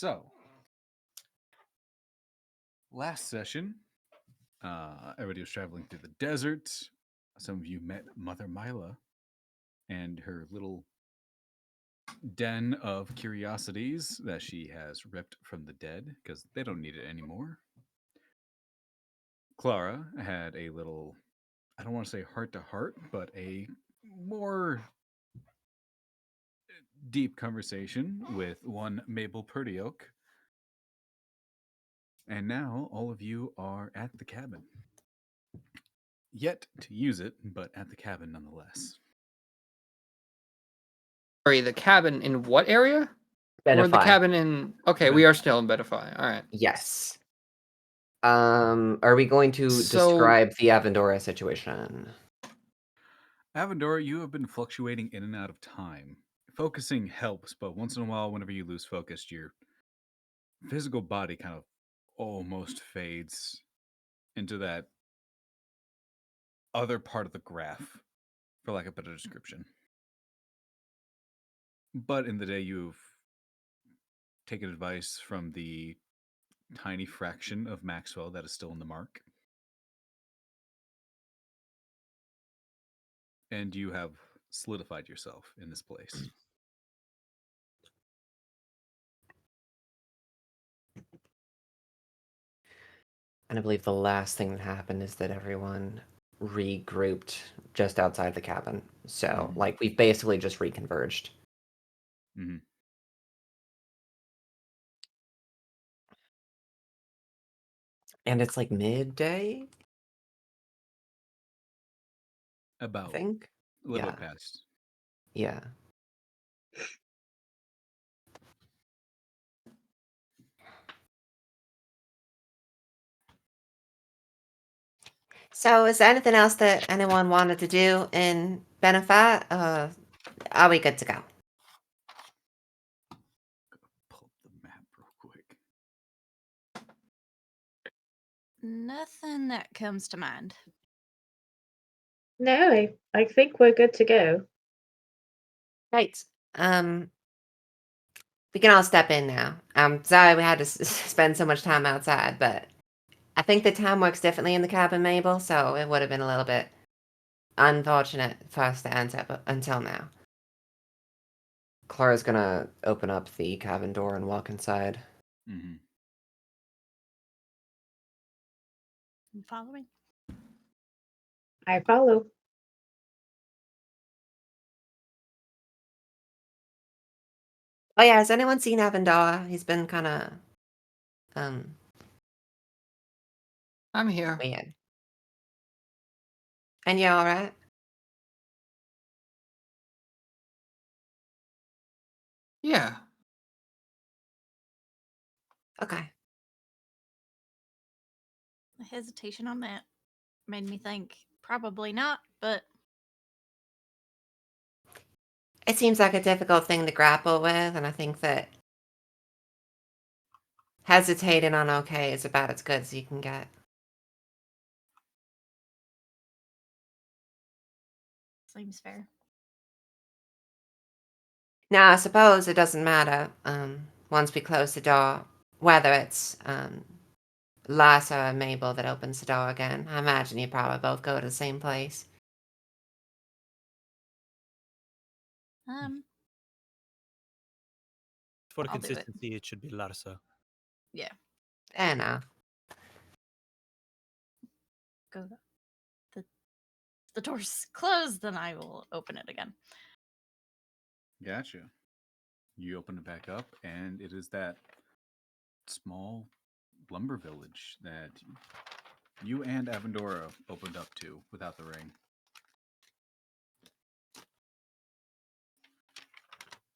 So, last session, everybody was traveling through the desert. Some of you met Mother Mila and her little den of curiosities that she has ripped from the dead because they don't need it anymore. Clara had a little, I don't want to say heart to heart, but a more deep conversation with one Mabel Purdioak. And now all of you are at the cabin. Yet to use it, but at the cabin nonetheless. Sorry, the cabin in what area? Or the Benify. cabin in... Okay, we are still in Benify. All right. Yes. Are we going to describe the Avendora situation? Avendora, you have been fluctuating in and out of time. Focusing helps, but once in a while, whenever you lose focus, your physical body kind of almost fades into that other part of the graph, for lack of a better description. But in the day, you've taken advice from the tiny fraction of Maxwell that is still in the mark. And you have solidified yourself in this place. And I believe the last thing that happened is that everyone regrouped just outside the cabin. So, like, we've basically just reconverged. Mm-hmm. And it's like midday? About. I think? A little bit past. Yeah. So, is there anything else that anyone wanted to do in Benefit? Are we good to go? Pull up the map real quick. Nothing that comes to mind. No, I think we're good to go. Right. We can all step in now. I'm sorry we had to spend so much time outside, but I think the time works differently in the cabin, Mabel, so it would have been a little bit unfortunate for us to enter until now. Clara's gonna open up the cabin door and walk inside. Mm-hmm. You following? I follow. Oh yeah, has anyone seen Avendora? He's been kind of I'm here. weird. And you all right? Yeah. Okay. The hesitation on that made me think probably not, but It seems like a difficult thing to grapple with, and I think that hesitating on okay is about as good as you can get. seems fair. Now, I suppose it doesn't matter once we close the door, whether it's Larsa or Mabel that opens the door again. I imagine you probably both go to the same place. For I'll do it. consistency, it should be Larsa. Yeah. Fair enough. Go. The door's closed, then I will open it again. Gotcha. You open it back up, and it is that small lumber village that you and Avendora opened up to without the ring.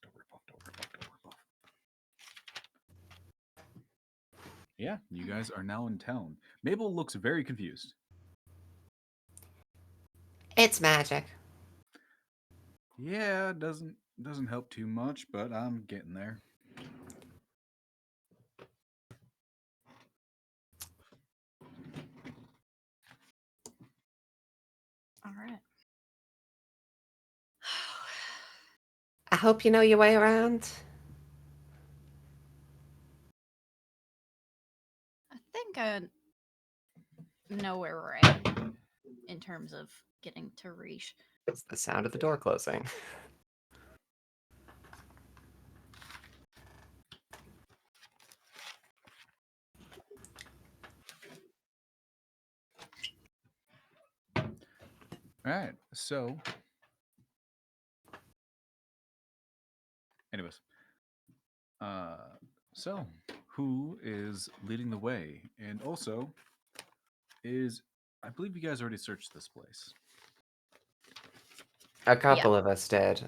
Don't rip off. Yeah, you guys are now in town. Mabel looks very confused. It's magic. Yeah, it doesn't help too much, but I'm getting there. All right. I hope you know your way around. think I know where we're at in terms of getting to Reach. It's the sound of the door closing. All right. So, anyways, so who is leading the way? And also, I believe you guys already searched this place. A couple of us did.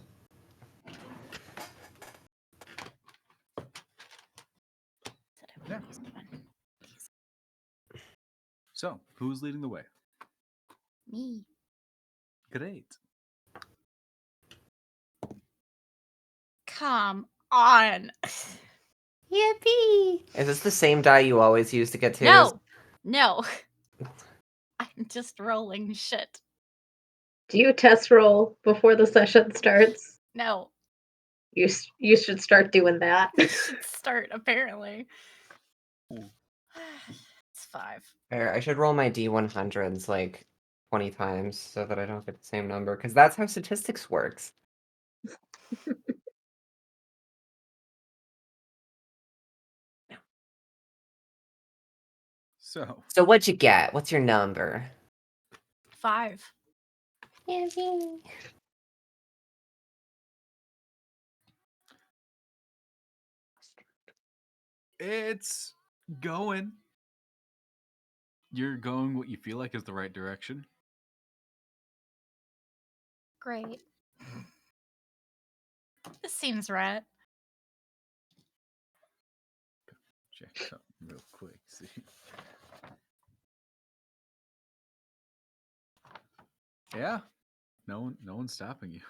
Yeah. So, who's leading the way? Me. Great. Come on. Yippee! Is this the same die you always use to get to? No. I'm just rolling shit. Do you test roll before the session starts? No. You should start doing that. I should start, apparently. Ooh. It's 5. Fair. I should roll my D100s like 20 times so that I don't get the same number, because that's how statistics works. So, So what'd you get? What's your number? 5. Yippee! it's going. You're going what you feel like is the right direction. Great. This seems right. Check something real quick. See. Yeah. No one's stopping you.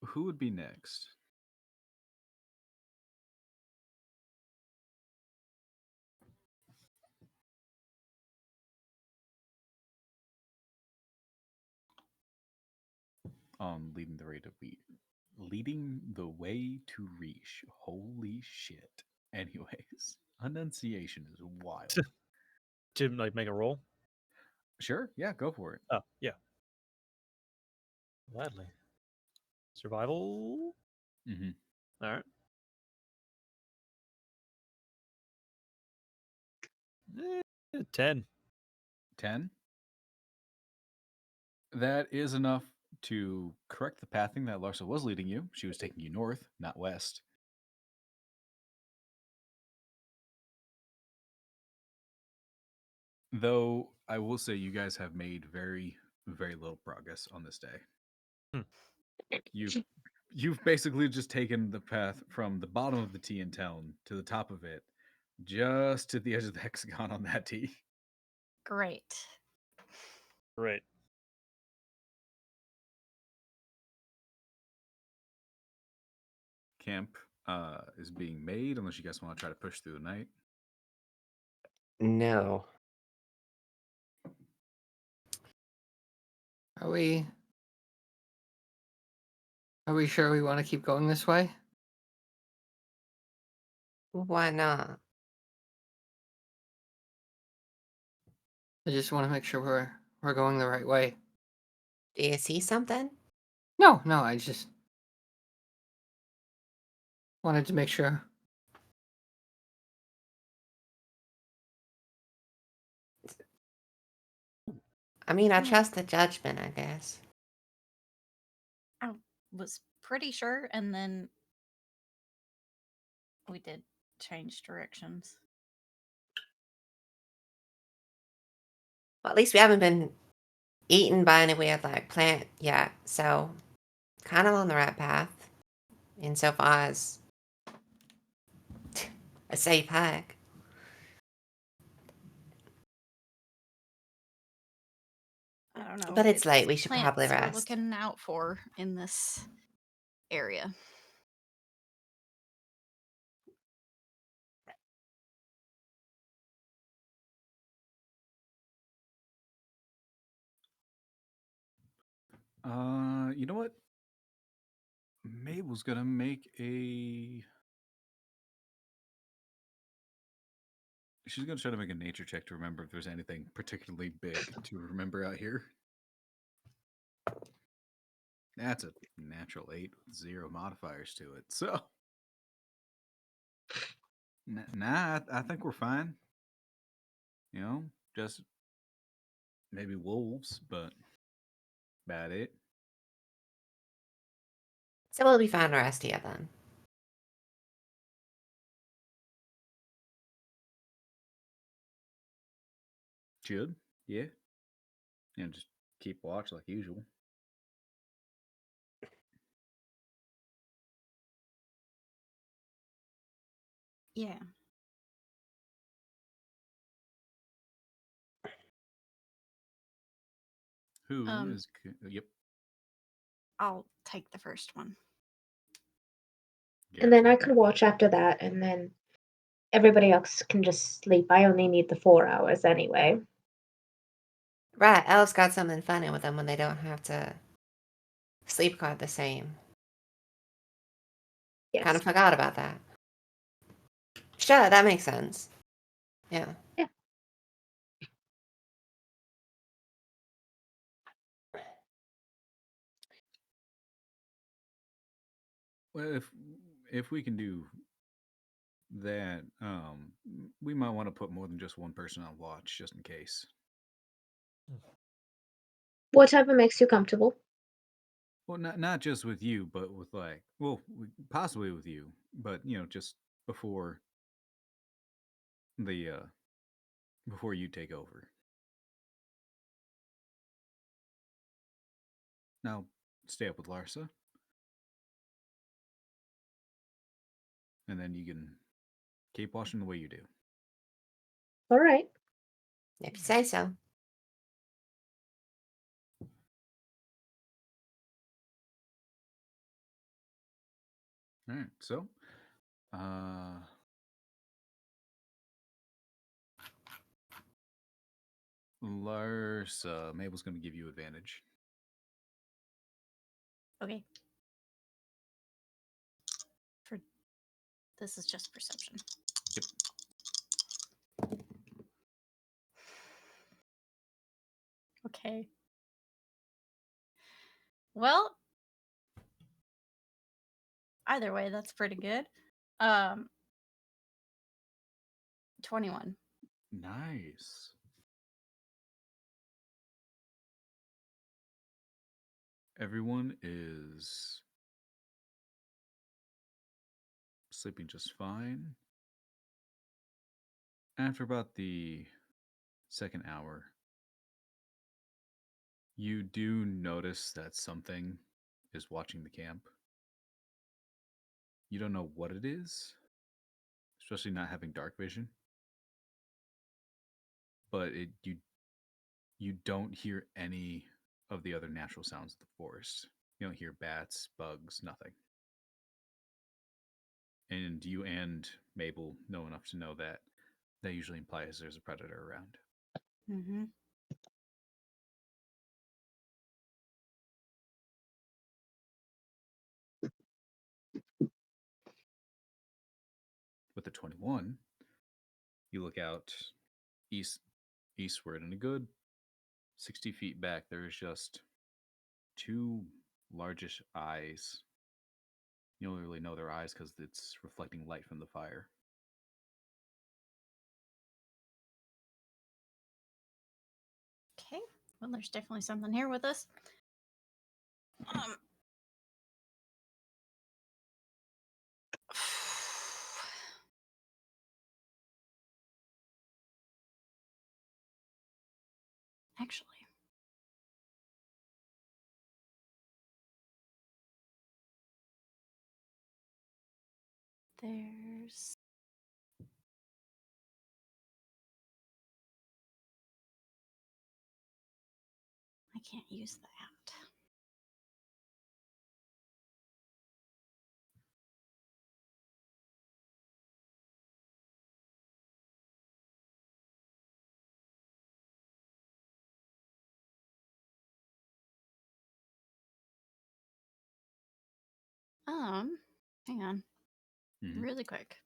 Who would be next? Leading the way to Reach. Holy shit. Anyways, enunciation is wild. To like make a roll. Sure, yeah, go for it. Oh yeah. Gladly. Survival. Mm-hmm. All right. 10. 10. That is enough to correct the pathing that Larsa was leading you. She was taking you north, not west. Though I will say you guys have made very, very little progress on this day. You've basically just taken the path from the bottom of the T in Teln to the top of it, just to the edge of the hexagon on that T. Great. Great. Camp is being made, unless you guys want to try to push through the night. No. Are we sure we want to keep going this way? Why not? I just want to make sure we're going the right way. Do you see something? No, I just wanted to make sure. I mean, I trust the judgment, I guess. I was pretty sure, and then we did change directions. Well, at least we haven't been eaten by any weird like plant yet, so kind of on the right path. Insofar as a safe hike. I don't know. But it's late. We should plants probably we're rest. looking out for in this area. You know what? Mabel's gonna make a. She's gonna try to make a nature check to remember if there's anything particularly big to remember out here. That's a natural 8 with 0 modifiers to it. So, nah, I think we're fine. You know, just maybe wolves, but about it. So we'll be fine the rest of you then. Should, yeah. And just keep watch like usual. Yeah. Who Um, is? Yep. I'll take the first one. And then gotcha. I could watch after that, and then everybody else can just sleep. I only need the 4 hours anyway. Right, elves got something funny with them when they don't have to sleep quite the same. Yes. Kind of forgot about that. Sure, that makes sense. Yeah. Yeah. Well, if we can do that, we might want to put more than just one person on watch, just in case. Whatever makes you comfortable. Well, not just with you, but with possibly with you, but just before the before you take over. Now, stay up with Larsa, and then you can keep watching the way you do. All right. If you say so. All right. So, uh, Larsa, Mabel's going to give you advantage. Okay. For this is just perception. Yep. Okay. Well, either way, that's pretty good. 21. Nice. Everyone is sleeping just fine. After about the second hour, you do notice that something is watching the camp. You don't know what it is, especially not having dark vision. But you don't hear any of the other natural sounds of the forest. You don't hear bats, bugs, nothing. And you and Mabel know enough to know that usually implies there's a predator around. Mm-hmm. With the 21, you look out eastward, and a good 60 feet back, there's just two largish eyes. You don't really know their eyes because it's reflecting light from the fire. Okay. Well, there's definitely something here with us. Actually, there's I can't use that. Hang on. Mhm. Really quick.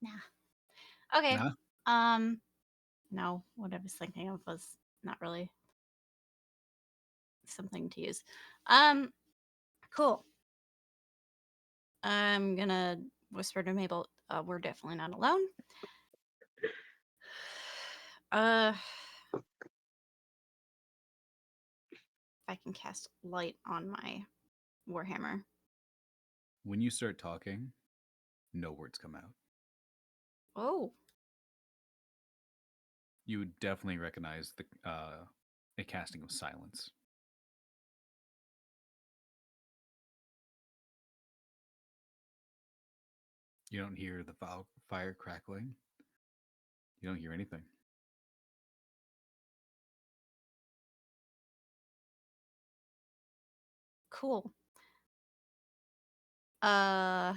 Nah. Okay. Nah? No, what I was thinking of was not really something to use. Cool. I'm gonna whisper to Mabel, we're definitely not alone. If I can cast light on my Warhammer. When you start talking, no words come out. Oh, You would definitely recognize a casting of silence. You don't hear the fire crackling. You don't hear anything. cool. Then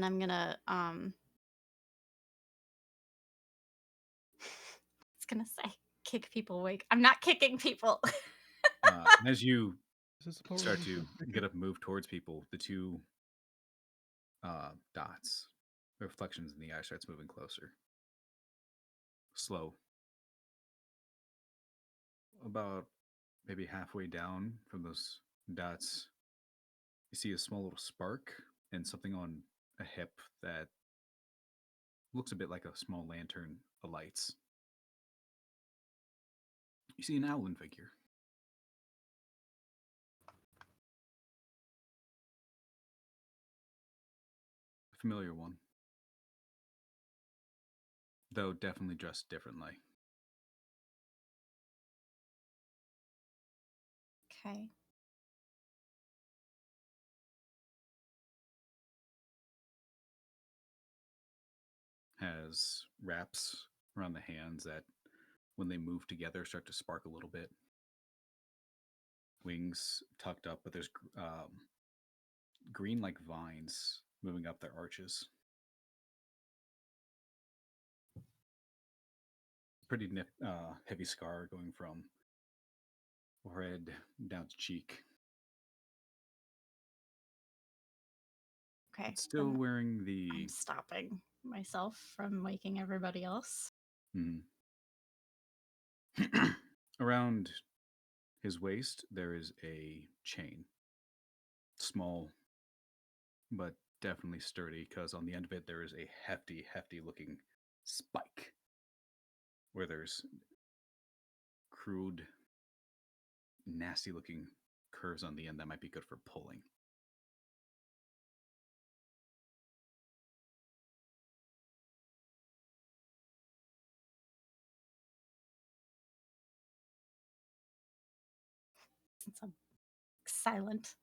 I'm gonna it's gonna say kick people awake. I'm not kicking people. As you Is this a start power to weapon? get up and move towards people, the two dots, the reflections in the eye, starts moving closer. Slow. About maybe halfway down from those dots, you see a small little spark and something on a hip that looks a bit like a small lantern alights. You see an owlin figure. A familiar one. Though definitely dressed differently. Okay. Has wraps around the hands that, when they move together, start to spark a little bit. Wings tucked up, but there's green like vines moving up their arches. Pretty heavy scar going from forehead down to cheek. Okay. It's still then wearing I'm the stopping myself from waking everybody else. around his waist there is a chain. Small, but definitely sturdy, because on the end of it there is a hefty looking spike where there's crude, nasty looking curves on the end that might be good for pulling. Since I'm silent,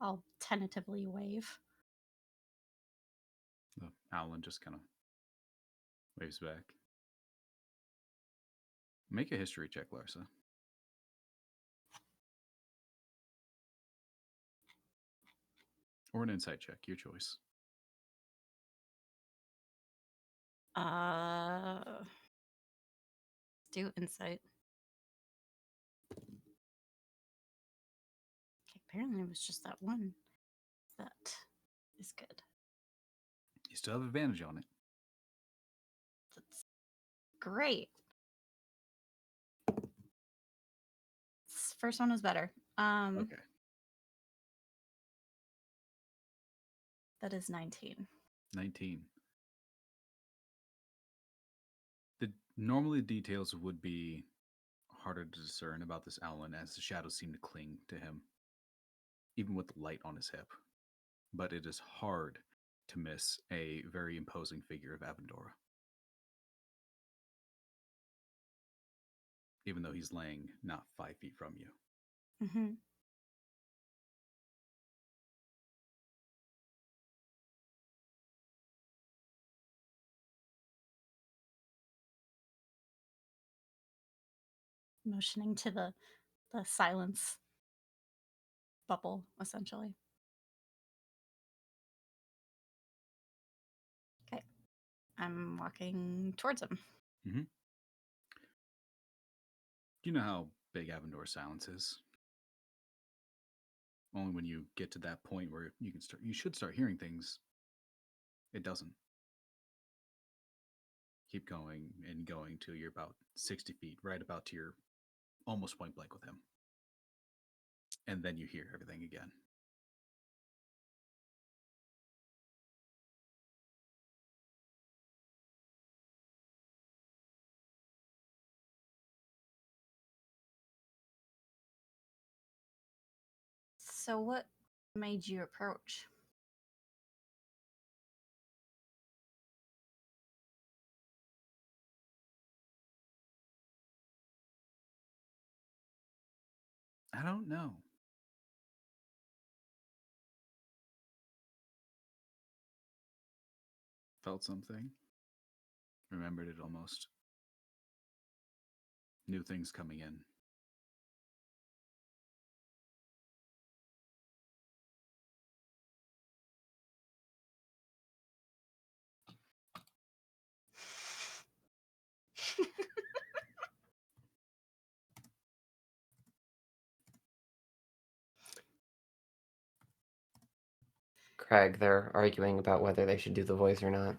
I'll tentatively wave. The owlin just kind of waves back. Make a history check, Larsa. Or an insight check, your choice. Do insight. Okay, apparently it was just that one. That is good. You still have advantage on it. That's great. This first one was better. Okay. That is 19. 19. Normally details would be harder to discern about this owlin, as the shadows seem to cling to him, even with the light on his hip. But it is hard to miss a very imposing figure of Avendora, even though he's laying not 5 feet from you. Mm-hmm. motioning to the silence bubble, essentially. Okay. I'm walking towards him. Do you know how big Avendor's silence is? Only when you get to that point where you should start hearing things, it doesn't. Keep going and going till you're about 60 feet, right about to your almost point blank with him. And then you hear everything again. So what made you approach? I don't know. Felt something. Remembered it almost. New things coming in. Craig, they're arguing about whether they should do the voice or not.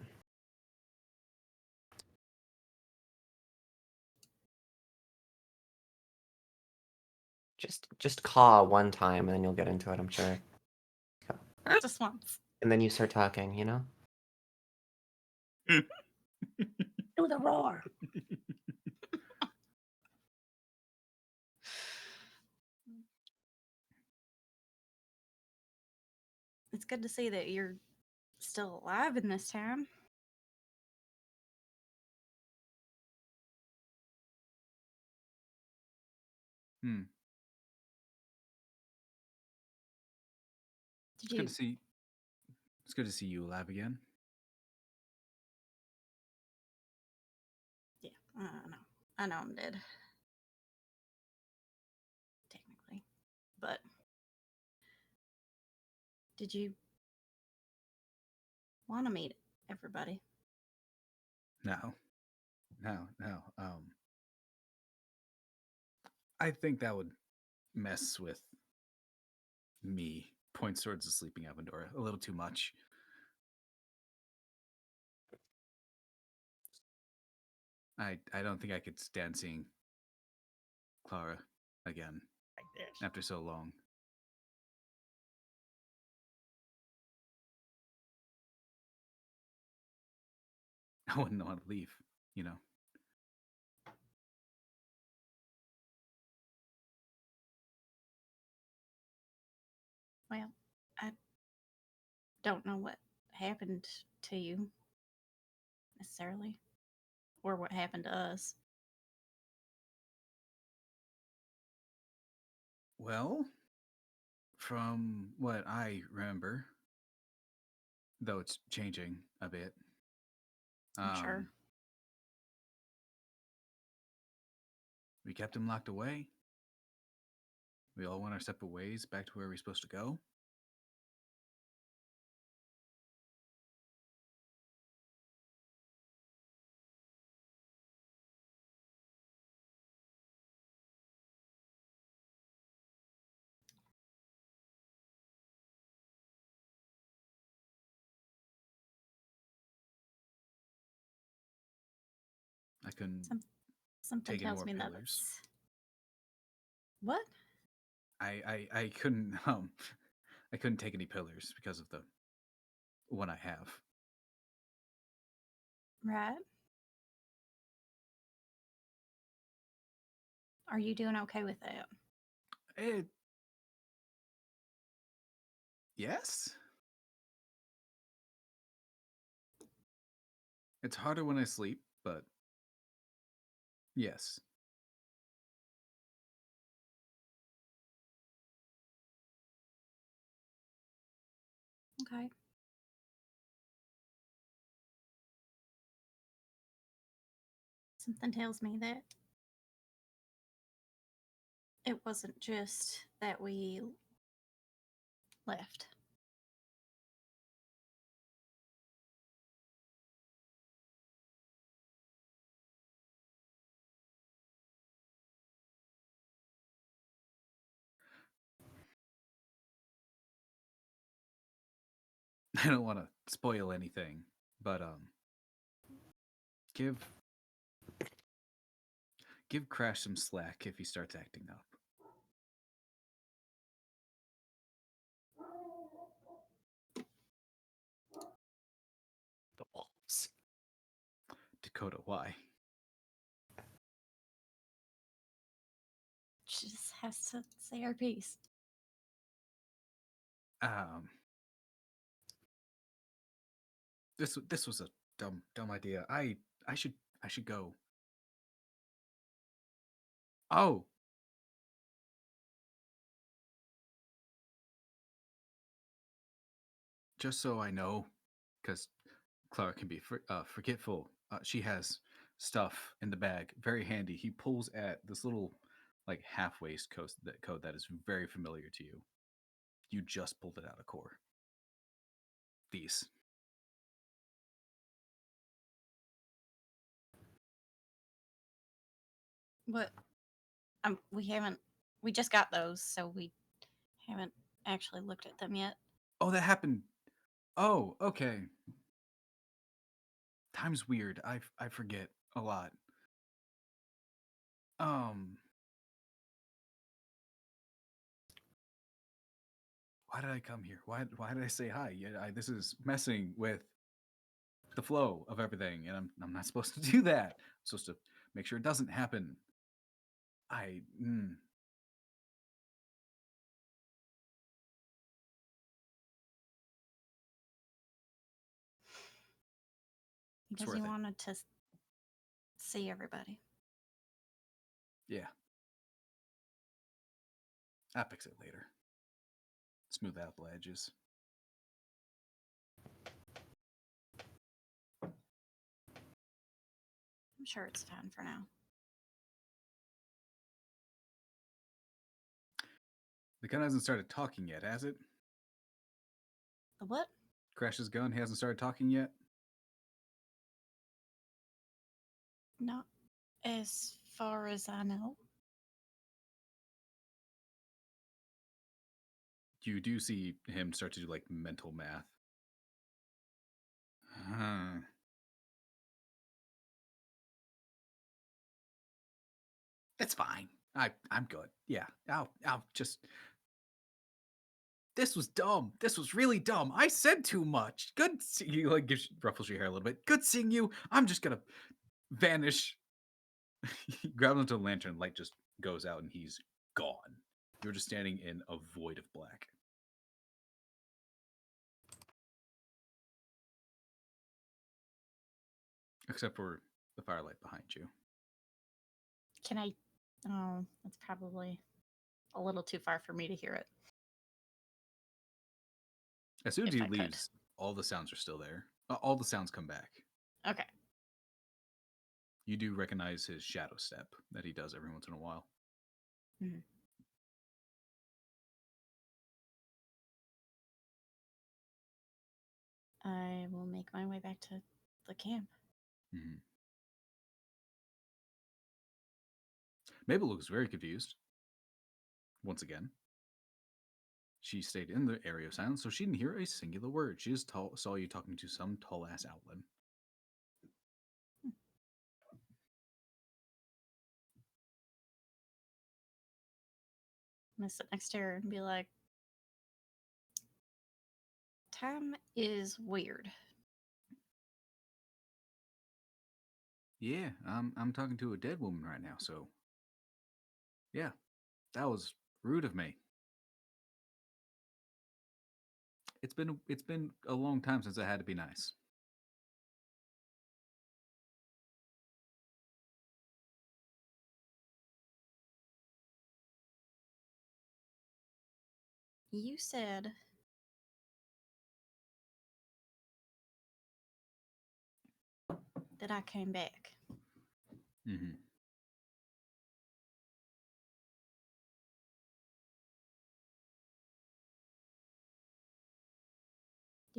Just caw one time and then you'll get into it, I'm sure. Just once. And then you start talking, you know? Do the roar. It's good to see that you're still alive in this town. Hmm. Did It's you? good to see. It's good to see you alive again. Yeah, I know I'm dead. Technically. But did you want to meet everybody? No. I think that would mess with me. Points towards the sleeping Avendor a little too much. I don't think I could stand seeing Clara again Like this. after so long. I wouldn't know how to leave, you know. Well, I don't know what happened to you necessarily, or what happened to us. Well, from what I remember, though it's changing a bit. I'm sure. We kept him locked away. We all went our separate ways back to where we were supposed to go. I couldn't Something take any tells more me that pillars. it's... What? I couldn't I couldn't take any pillars because of the one I have. Right. Are you doing okay with that? Yes. It's harder when I sleep, but yes. Okay. Something tells me that it wasn't just that we left. I don't want to spoil anything, but give Crash some slack if he starts acting up. The wolves. Dakota, why? She just has to say her piece. This was a dumb idea. I should go. Oh. Just so I know, because Clara can be forgetful. She has stuff in the bag, very handy. He pulls at this little, like, half-waist code that is very familiar to you. You just pulled it out of core. These. What? We just got those, so we haven't actually looked at them yet. Oh, that happened. Oh, okay. Time's weird. I forget a lot. Why did I come here? Why did I say hi? This is messing with the flow of everything, and I'm not supposed to do that. I'm supposed to make sure it doesn't happen. Because worth you it. wanted to see everybody. Yeah. I'll fix it later. Smooth out the edges. I'm sure it's fine for now. The gun hasn't started talking yet, has it? The what? Crash's gun hasn't started talking yet? Not as far as I know. You do see him start to do, like, mental math. It's fine. I'm good. Yeah. I'll just. This was dumb. This was really dumb. I said too much. Good. You, like, ruffles your hair a little bit. Good seeing you. I'm just gonna vanish. He grabs onto a lantern. Light just goes out and he's gone. You're just standing in a void of black. Except for the firelight behind you. Can I? Oh, that's probably a little too far for me to hear it. As soon as If he I could. leaves, all the sounds are still there. All the sounds come back. Okay. You do recognize his shadow step that he does every once in a while. Mhm. I will make my way back to the camp. Mm-hmm. Mabel looks very confused. Once again. She stayed in the area of silence, so she didn't hear a singular word. She just saw you talking to some tall-ass outland. I'm gonna sit next to her and be like, time is weird. Yeah, I'm talking to a dead woman right now, so yeah, that was rude of me. It's been a long time since I had to be nice. You said that I came back. Mm-hmm.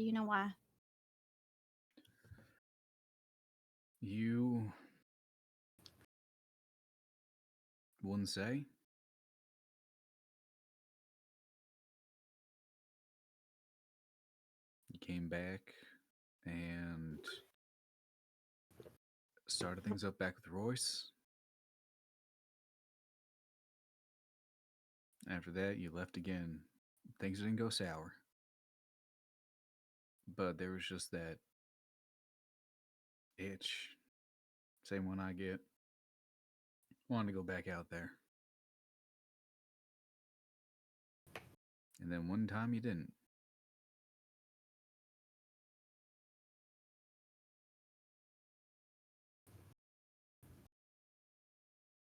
Do you know why? You wouldn't say? You came back and started things up back with Royce. After that, you left again. Things didn't go sour. But there was just that itch. Same one I get. Wanted to go back out there. And then one time you didn't.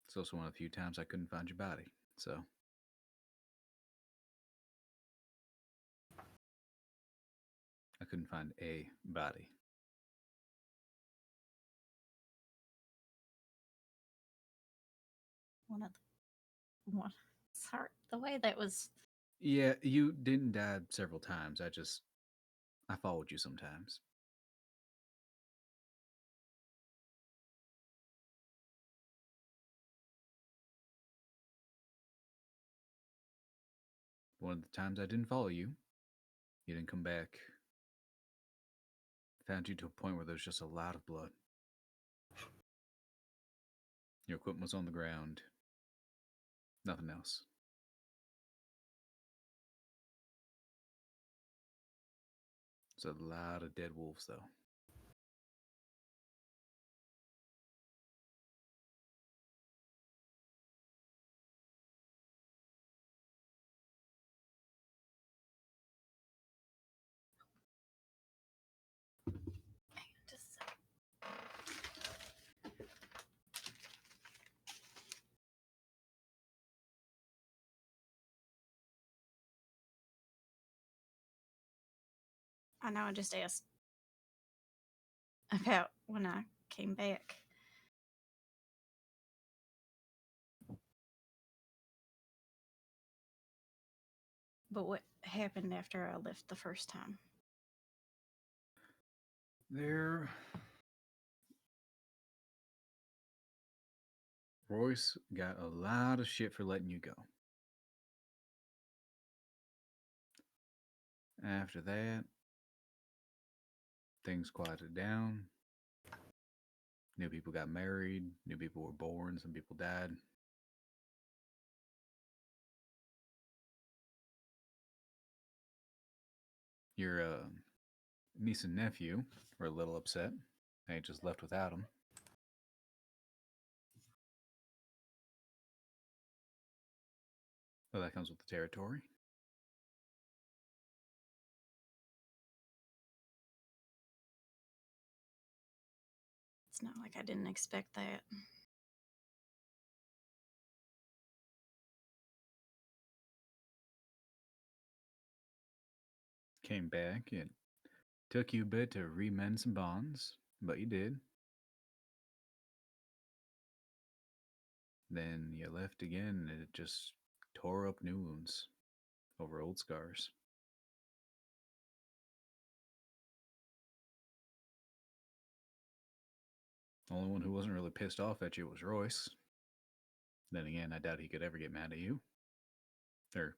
It's also one of the few times I couldn't find your body. So I couldn't find a body. Sorry, the way that was. Yeah, you didn't die several times. I followed you sometimes. One of the times I didn't follow you, you didn't come back. Found you to a point where there's just a lot of blood. Your equipment was on the ground. Nothing else. It's a lot of dead wolves, though. Just I know I just asked about when I came back. But what happened after I left the first time? Royce got a lot of shit for letting you go. After that, things quieted down. New people got married. New people were born. Some people died. Your niece and nephew were a little upset. They just left without him. Well, that comes with the territory. It's not like I didn't expect that. Came back. It took you a bit to remend some bonds, but you did. Then you left again, and it just tore up new wounds over old scars. The only one who wasn't really pissed off at you was Royce. Then again, I doubt he could ever get mad at you. Or,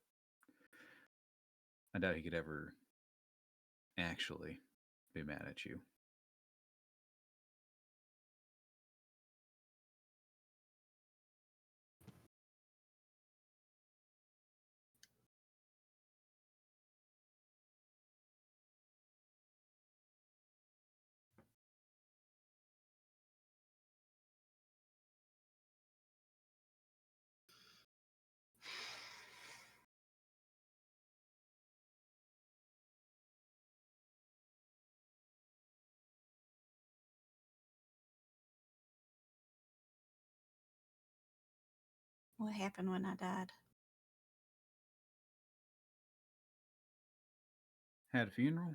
I doubt he could ever actually be mad at you. What happened when I died? Had a funeral.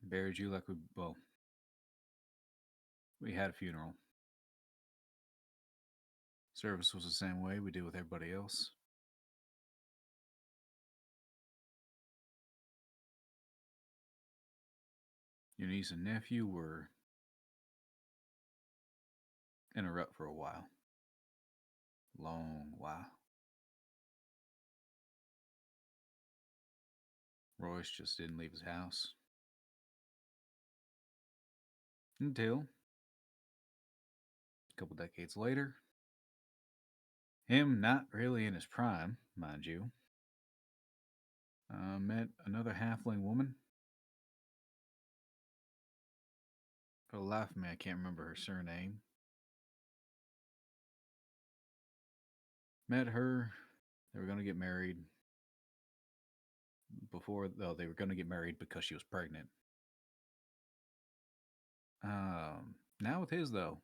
Buried you like we had a funeral. Service was the same way we did with everybody else. Your niece and nephew were in a rut for a while. Long while. Royce just didn't leave his house. Until a couple decades later, him not really in his prime, mind you, met another halfling woman. For the life of me, I can't remember her surname. Met her. They were going to get married. They were going to get married because she was pregnant. Now with his, though.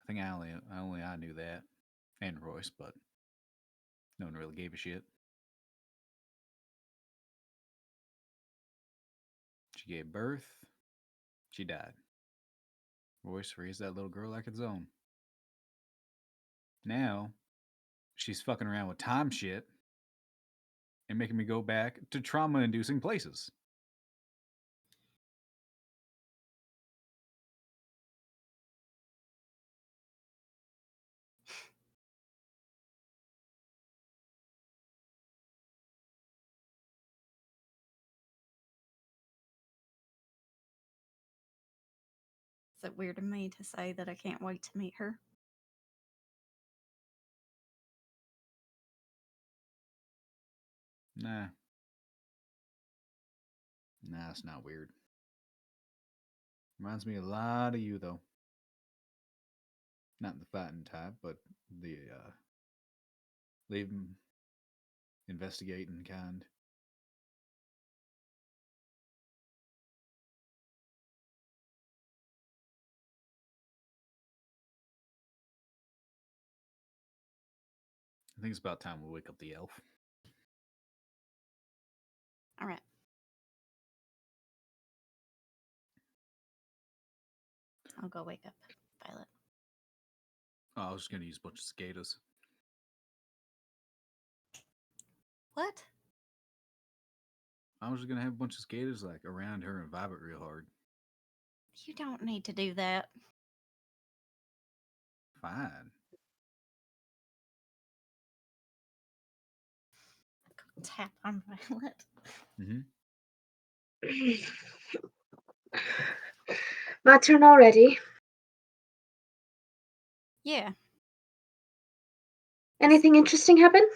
I think I knew that. And Royce, but no one really gave a shit. She gave birth. She died. Royce raised that little girl like its own. Now, she's fucking around with time shit and making me go back to trauma-inducing places. Is it weird of me to say that I can't wait to meet her? Nah. Nah, it's not weird. Reminds me a lot of you, though. Not the fighting type, but the leaving, investigating kind. I think it's about time we wake up the elf. All right. I'll go wake up Violet. Oh, I was just going to use a bunch of cicadas. What? I was just going to have a bunch of cicadas like around her and vibe it real hard. You don't need to do that. Fine. Tap on Violet. Mm-hmm. My turn already. Yeah. Anything interesting happen?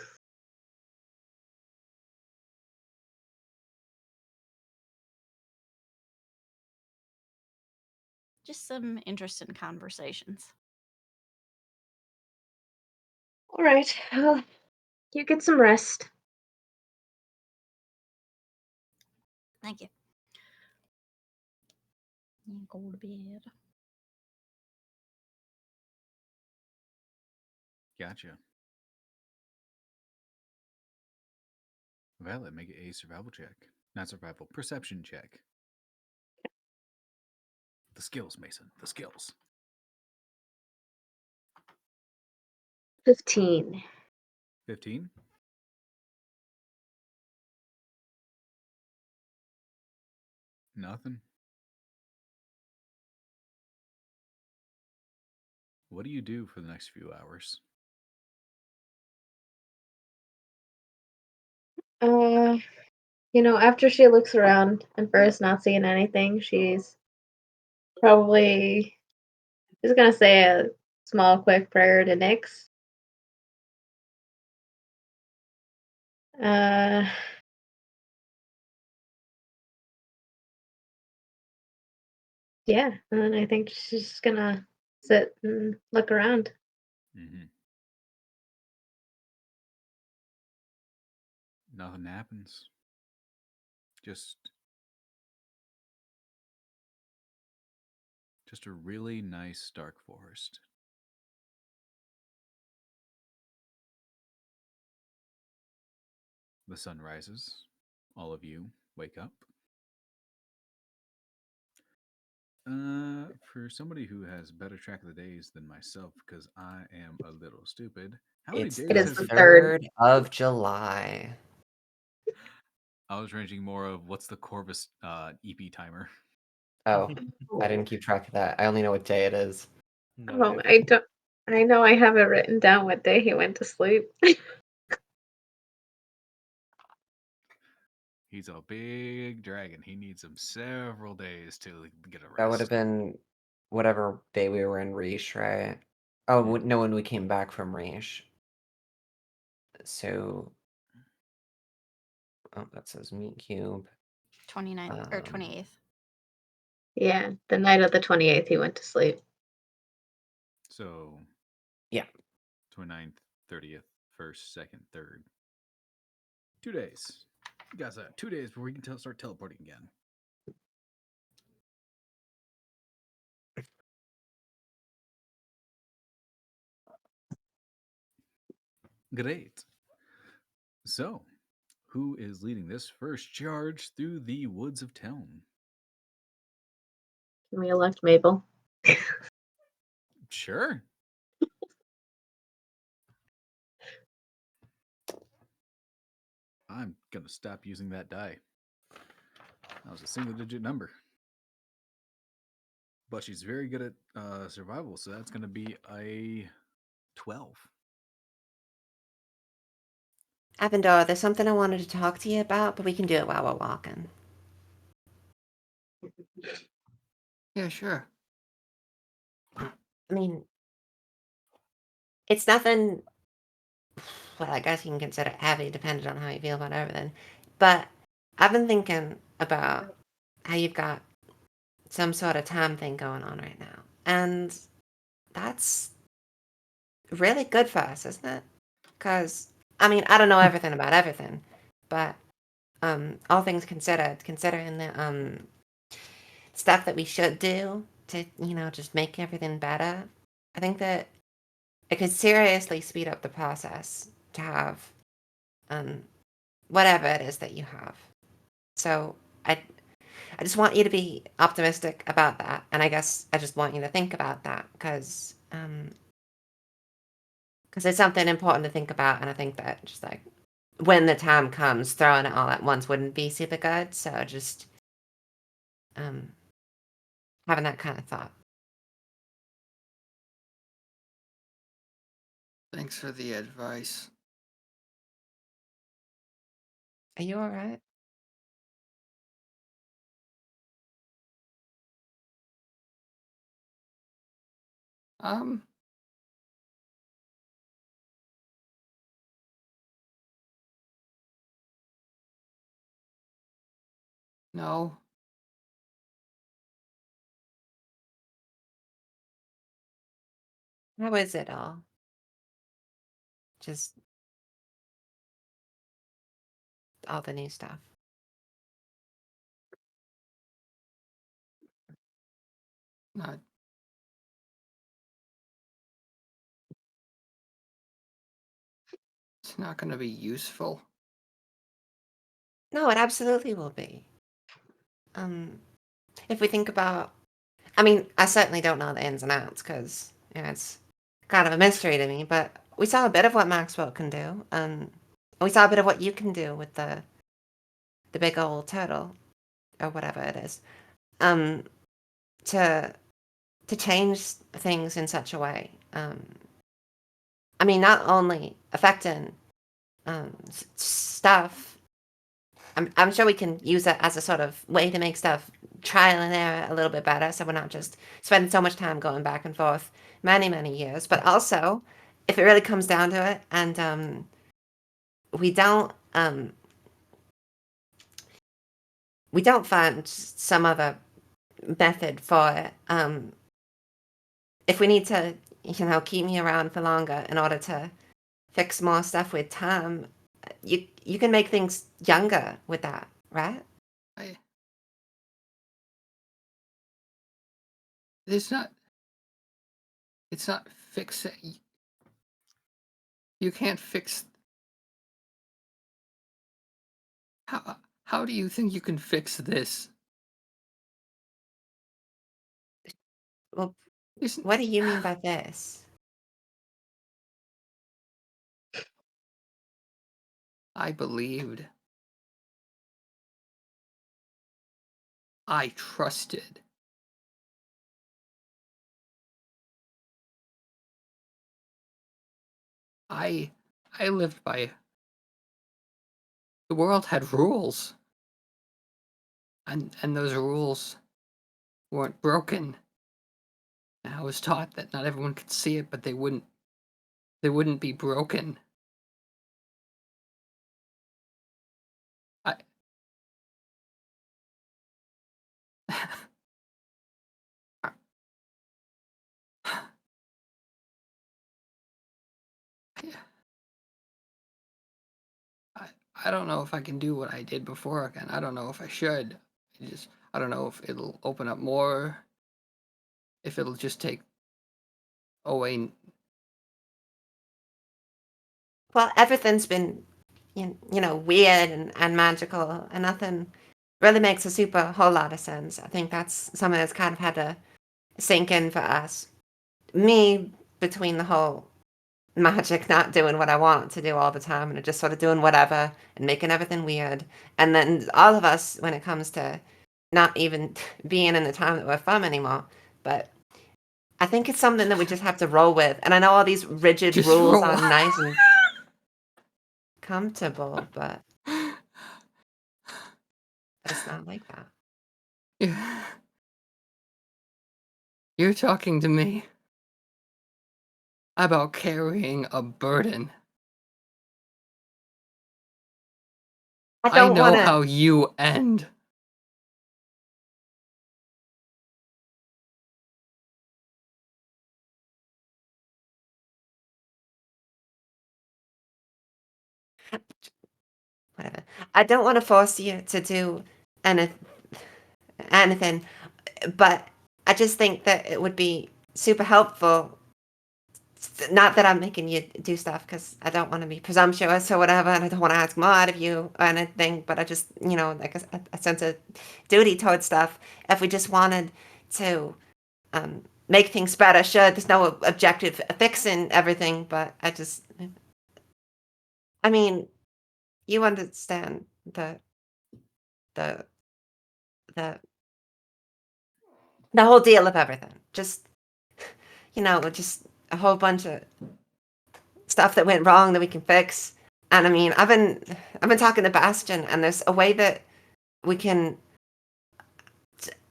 Just some interesting conversations. All right. Well, you get some rest. Thank you. Go to bed. Gotcha. Violet, make a survival check. Not survival, perception check. The skills, Mason. The skills. 15. 15. Nothing. What do you do for the next few hours? After she looks around and first not seeing anything, she's probably just gonna say a small, quick prayer to Nyx. Yeah, and then I think she's just gonna sit and look around. Mm-hmm. Nothing happens. Just a really nice dark forest. The sun rises. All of you wake up. For somebody who has better track of the days than myself, because I am a little stupid. How many It's days It the is has the it been? third. 3rd of July. I was ranging more of what's the Corvus EP timer. Oh, I didn't keep track of that. I only know what day it is. No, Oh, dude. I don't. I know I have it written down what day he went to sleep. He's a big dragon. He needs him several days to get a rest. That would have been whatever day we were in Riche, right? Oh, Yeah. no, when we came back from Riche. So, oh, that says meat cube. 29th or Um, 28th. Yeah, the night of the 28th, he went to sleep. So Yeah. 29th, 30th, 1st, 2nd, 3rd. 2 days. You guys have 2 days before we can start teleporting again. Great. So, who is leading this first charge through the woods of Teln? Can we elect Mabel? Sure. I'm going to stop using that die. That was a single digit number. But she's very good at survival, so that's going to be a 12. Avendor, there's something I wanted to talk to you about, but we can do it while we're walking. Yeah, sure. I mean, it's nothing. Well, I guess you can consider it heavy, depending on how you feel about everything. But I've been thinking about how you've got some sort of time thing going on right now. And that's really good for us, isn't it? Because, I mean, I don't know everything about everything, but all things considered, considering the stuff that we should do to, just make everything better, I think that it could seriously speed up the process to have whatever it is that you have. So I just want you to be optimistic about that, and I guess I just want you to think about that because it's something important to think about, and I think that just like when the time comes, throwing it all at once wouldn't be super good. So just having that kind of thought. Thanks for the advice. Are you all right? Um, no. How is it all? Just all the new stuff. Not. It's not going to be useful. No, it absolutely will be. If we think about, I mean, I certainly don't know the ins and outs because it's kind of a mystery to me. But we saw a bit of what Maxwell can do, and we saw a bit of what you can do with the big old turtle or whatever it is, to change things in such a way. I mean, not only affecting stuff. I'm sure we can use it as a sort of way to make stuff trial and error a little bit better, so we're not just spending so much time going back and forth many years. But also, if it really comes down to it, and we don't find some other method for it, if we need to, keep me around for longer in order to fix more stuff with time, you can make things younger with that, right? It's not fixing. You can't fix. How do you think you can fix this? Well, Isn't- what do you mean by this? I believed I trusted. I lived by. The world had rules, and those rules weren't broken. And I was taught that not everyone could see it, but they wouldn't be broken. I I don't know if I can do what I did before again. I don't know if I should. I don't know if it'll open up more. If it'll just take away. Well, everything's been, weird and magical, and nothing really makes a super whole lot of sense. I think that's something that's kind of had to sink in for us. Me, between the whole magic not doing what I want to do all the time and just sort of doing whatever and making everything weird. And then all of us when it comes to not even being in the time that we're from anymore. But I think it's something that we just have to roll with. And I know all these rigid Just rules roll. are nice and comfortable, but it's not like that. You're talking to me about carrying a burden. I know how you end. Whatever. I don't want to force you to do anything, but I just think that it would be super helpful. Not that I'm making you do stuff because I don't want to be presumptuous or whatever, and I don't want to ask more out of you or anything, but I just, like a sense of duty towards stuff. If we just wanted to make things better, sure, there's no objective fixing everything, but I mean, you understand the the whole deal of everything. Just just a whole bunch of stuff that went wrong that we can fix. And I mean, I've been talking to Bastion, and there's a way that we can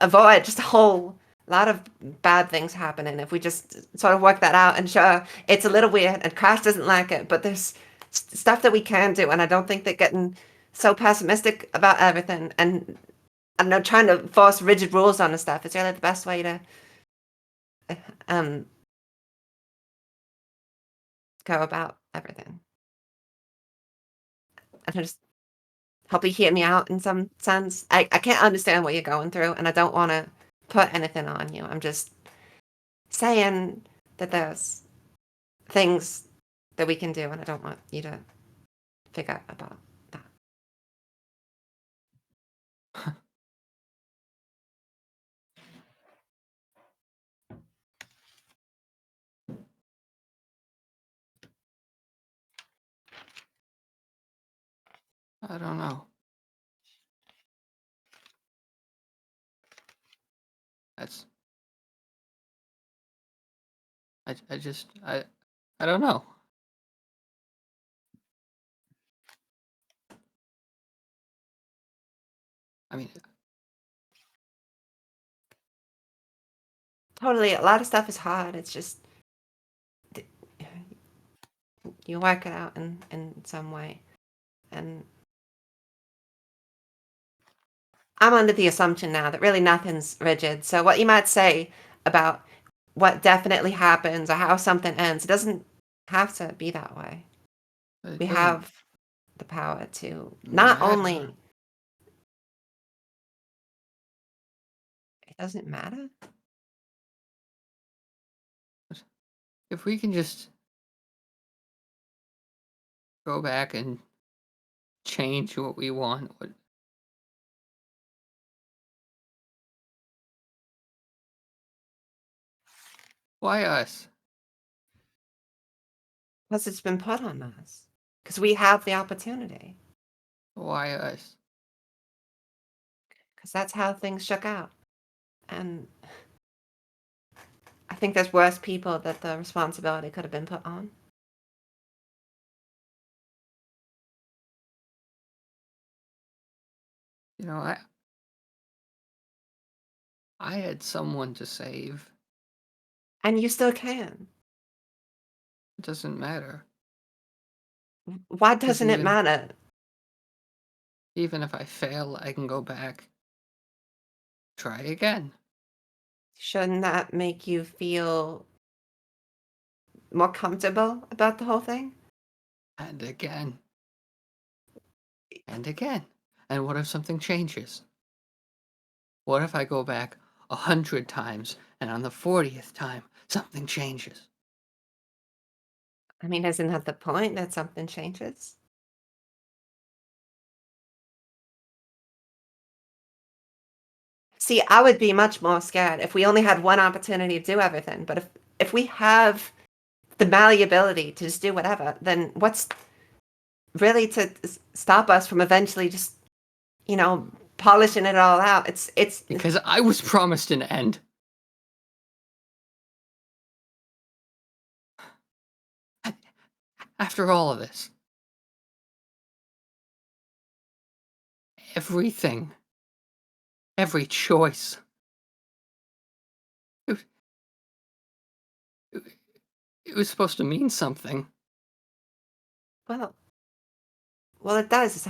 avoid just a whole lot of bad things happening if we just sort of work that out. And sure, it's a little weird, and Crash doesn't like it, but there's stuff that we can do, and I don't think that getting so pessimistic about everything and I don't know, trying to force rigid rules on the stuff is really the best way to go about everything. And I just hope you hear me out in some sense. I can't understand what you're going through, and I don't want to put anything on you. I'm just saying that there's things that we can do, and I don't want you to figure about that. I don't know. That's. I don't know. I mean, Totally, a lot of stuff is hard. It's just you work it out in some way, and I'm under the assumption now that really nothing's rigid. So what you might say about what definitely happens or how something ends, it doesn't have to be that way. it We doesn't have the power to not matter. only it doesn't matter. If we can just go back and change what we want. Why us? Because it's been put on us. Because we have the opportunity. Why us? Because that's how things shook out. And I think there's worse people that the responsibility could have been put on. You know, I had someone to save. And you still can. It doesn't matter. Why doesn't it even- matter? Even if I fail, I can go back. Try again. Shouldn't that make you feel more comfortable about the whole thing? And again. And again. And what if something changes? What if I go back 100 times and on the 40th time something changes? I mean, isn't that the point, that something changes? See, I would be much more scared if we only had one opportunity to do everything. But if we have the malleability to just do whatever, then what's really to stop us from eventually just, polishing it all out? It's Because I was promised an end. After all of this. Everything. Every choice. It was supposed to mean something. well, it does. It's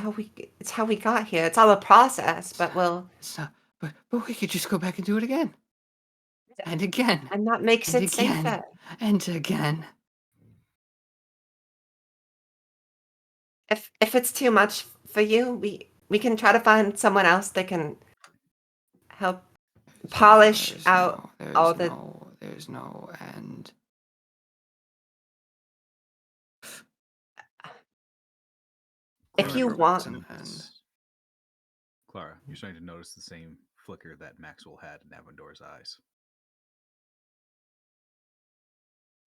how we got here. It's all a process, but It's not, but we could just go back and do it again. And again. and that makes And it again. safer. And again. If it's too much for you, we can try to find someone else that can help polish out all the. There's no end. If you There want- is an end. Clara, you're starting to notice the same flicker that Maxwell had in Avendor's eyes.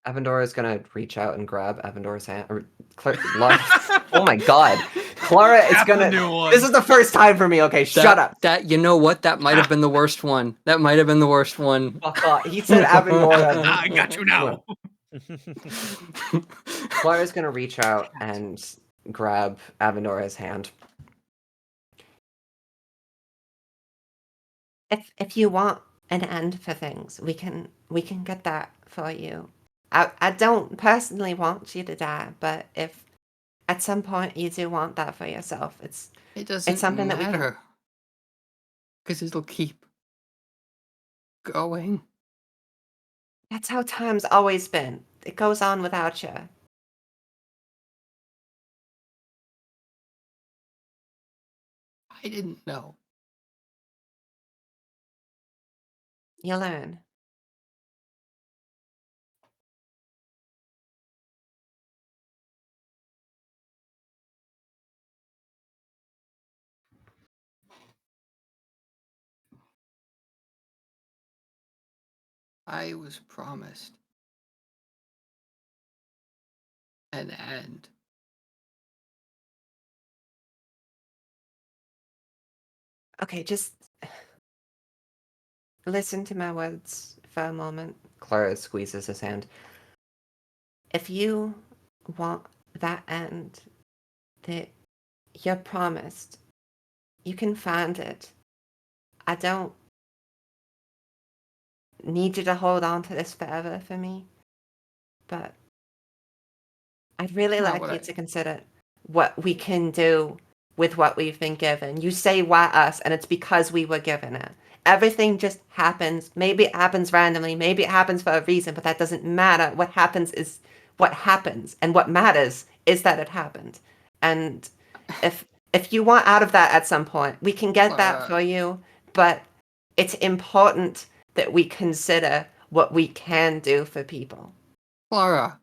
Avendor is gonna reach out and grab Avendor's hand. Oh my god. Clara is Half the gonna. new one. This is the first time for me, okay? Shut up. That, you know what? That might have been the worst one. That might have been the worst one. Fuck off. He said Avendor. I got you now. Clara's gonna reach out and grab Avendora's hand. If you want an end for things, we can get that for you. I don't personally want you to die, but if at some point you do want that for yourself, It doesn't something that we can- matter. Because it'll keep going. that's how time's always been. It goes on without you. I didn't know. You learn. I was promised an end. Okay, just listen to my words for a moment. Clara squeezes his hand. If you want that end that you're promised, you can find it. I don't need you to hold on to this forever for me, but I'd really Not like what you I- to consider what we can do with what we've been given. You say why us, and it's because we were given it. Everything just happens. Maybe it happens randomly, maybe it happens for a reason, but that doesn't matter. What happens is what happens, and what matters is that it happened. And if you want out of that at some point, we can get that for you, but it's important that we consider what we can do for people. Clara.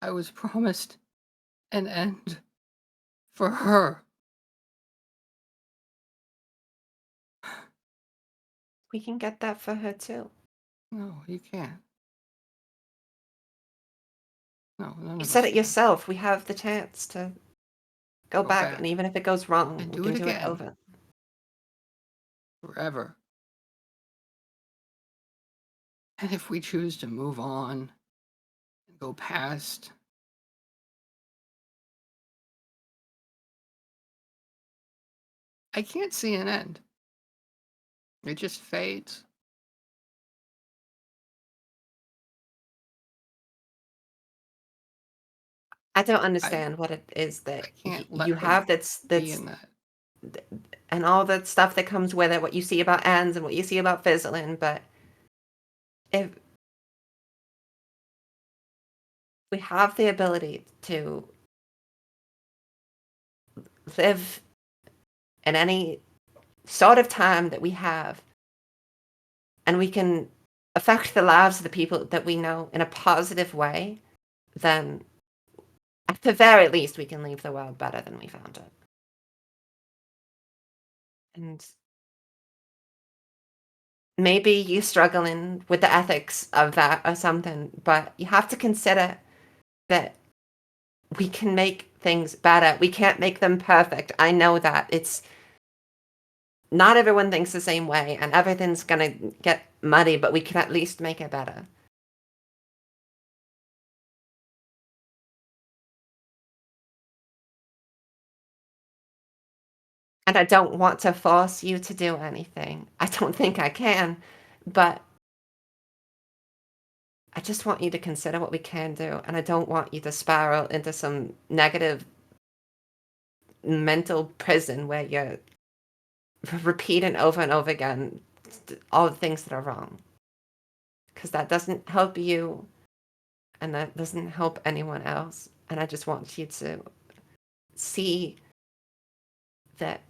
I was promised an end for her. We can get that for her too. No, you can't. No, none You of said us it can. yourself. We have the chance to go Go back, back. and even if it goes wrong, And we do can it do it again. over. Forever. And if we choose to move on and go past, I can't see an end. It just fades. I don't understand what it is I that can't let you her have be that's in that. and all the stuff that comes with it, what you see about ends and what you see about fizzling, but if we have the ability to live in any sort of time that we have, and we can affect the lives of the people that we know in a positive way, then at the very least we can leave the world better than we found it. And maybe you're struggling with the ethics of that or something, but you have to consider that we can make things better. We can't make them perfect. I know that. It's not everyone thinks the same way, and everything's gonna get muddy, but we can at least make it better. And I don't want to force you to do anything. I don't think I can, but I just want you to consider what we can do, and I don't want you to spiral into some negative mental prison where you're repeating over and over again all the things that are wrong. Because that doesn't help you, and that doesn't help anyone else. And I just want you to see that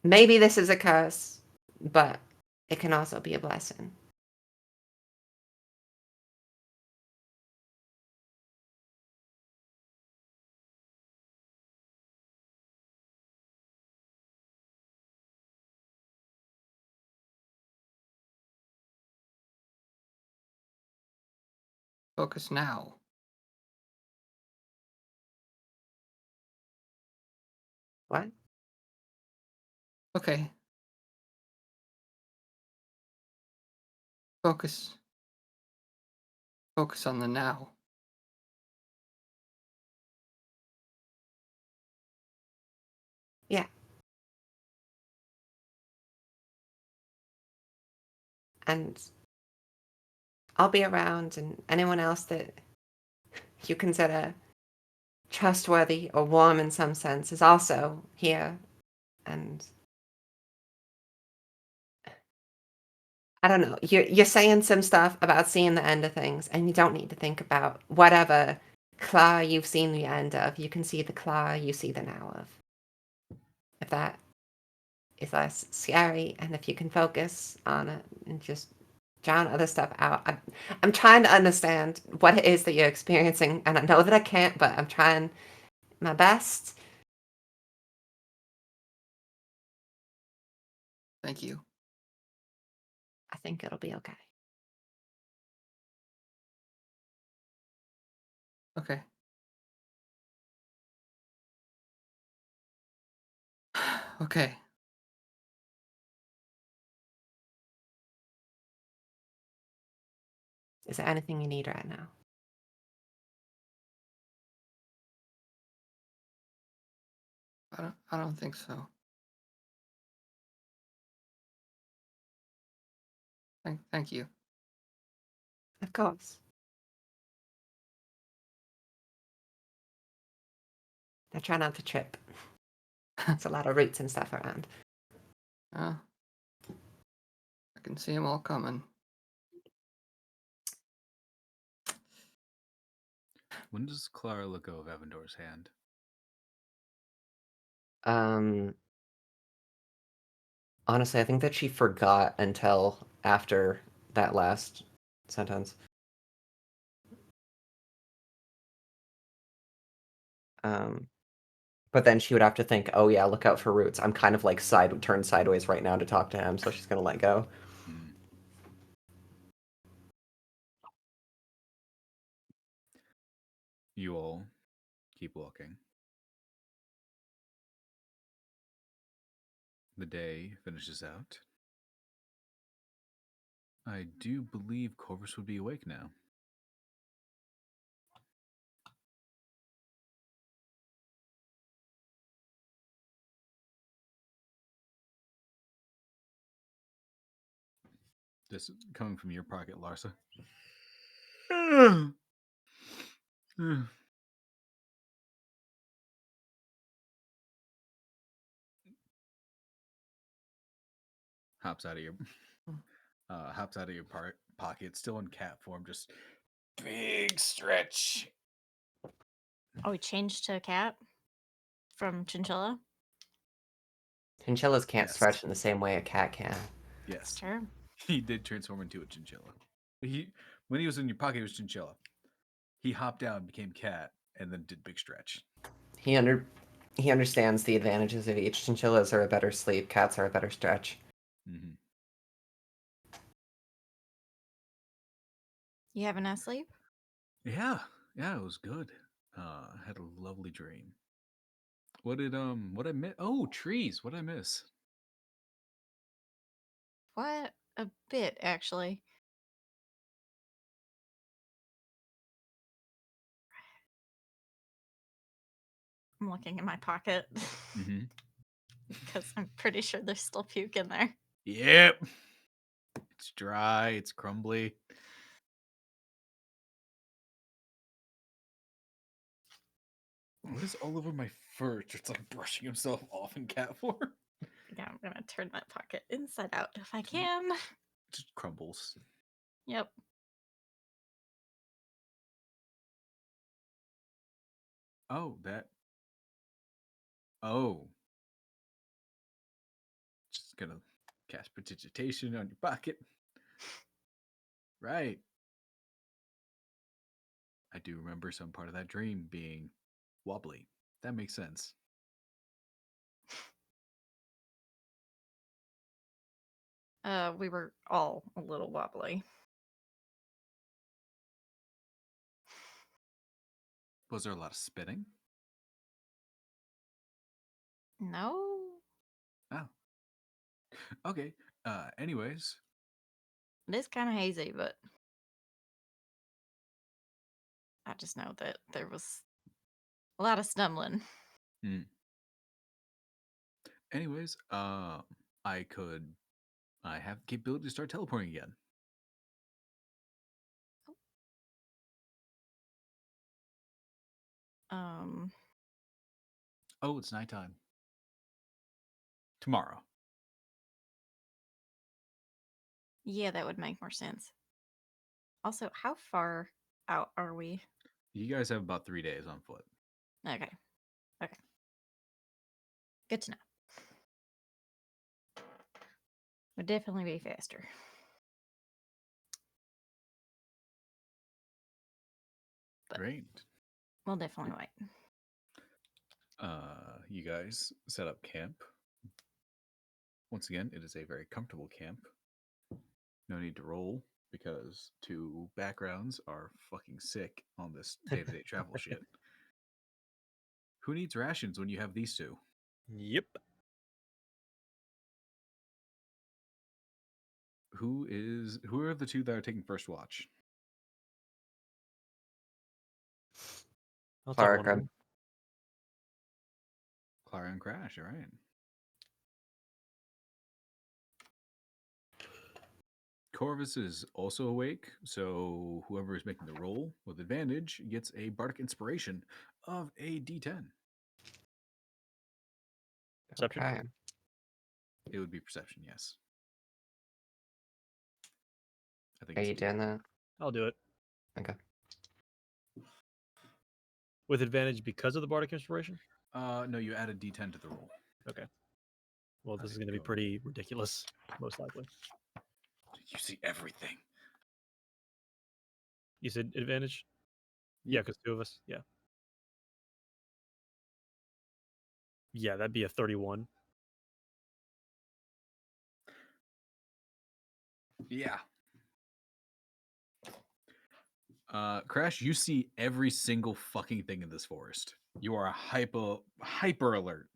maybe this is a curse, but it can also be a blessing. Focus now. What? Okay. Focus. Focus on the now. Yeah. And I'll be around, and anyone else that you consider trustworthy or warm in some sense is also here. And I don't know, you're saying some stuff about seeing the end of things, and you don't need to think about whatever claw you've seen the end of. You can see the claw you see the now of. If that is less scary, and if you can focus on it and just drown other stuff out. I'm trying to understand what it is that you're experiencing, and I know that I can't, but I'm trying my best. Thank you. I think it'll be okay. Okay. Okay. Is there anything you need right now? I don't think so. Thank you. Of course. Now try not to trip. There's a lot of roots and stuff around. I can see them all coming. When does Clara let go of Avendor's hand? Honestly, I think that she forgot until after that last sentence. But then she would have to think, oh yeah, look out for roots. I'm kind of like turned sideways right now to talk to him, so she's gonna let go. Hmm. You all keep walking. The day finishes out. I do believe Corvus would be awake now. This is coming from your pocket, Larsa. Hops out of your pocket, still in cat form, just big stretch. Oh, we changed to a cat from chinchilla. Chinchillas can't Yes. stretch in the same way a cat can. Yes, Sure. he did transform into a chinchilla. When he was in your pocket, he was chinchilla. He hopped down, became cat, and then did big stretch. He understands the advantages of each. Chinchillas are a better sleep. Cats are a better stretch. Mm-hmm. You have a nice sleep? Yeah, it was good. Had a lovely dream. What I miss? Oh, trees. What did I miss? What? A bit, actually. I'm looking in my pocket Mm-hmm. because I'm pretty sure there's still puke in there. Yep. It's dry. It's crumbly. What is all over my fur? It's like brushing himself off in cat form. Yeah, I'm gonna turn that pocket inside out if I can. Just crumbles. Yep. Oh, that. Oh. Just gonna cast prestidigitation on your pocket. Right. I do remember some part of that dream being wobbly. That makes sense. We were all a little wobbly. Was there a lot of spinning? No? Oh. Okay. Anyways. It is kind of hazy, but I just know that there was a lot of stumbling. Anyways, I have the capability to start teleporting again. Oh, it's nighttime. Tomorrow. Yeah, that would make more sense. Also, how far out are we? You guys have about 3 days on foot. Okay. Okay. Good to know. Would definitely be faster. But Great. we'll definitely wait. You guys set up camp. Once again, it is a very comfortable camp. No need to roll because 2 backgrounds are fucking sick on this day-to-day travel shit. Who needs rations when you have these 2? Yep. Who are the 2 that are taking first watch? I'll take Clark, one of them. Clara and Crash, all right. Corvus is also awake, so whoever is making the roll with advantage gets a bardic inspiration of a D10. Perception? Okay. It would be perception, yes. I think Are it's you doing that? I'll do it. Okay. With advantage because of the Bardic Inspiration? No, you add a D10 to the roll. Okay. Well, this How's is it going to be go? pretty ridiculous, most likely. You see everything. You said advantage? Yeah, because 2 of us. Yeah. Yeah, that'd be a 31. Yeah. Crash, you see every single fucking thing in this forest. You are hyper alert.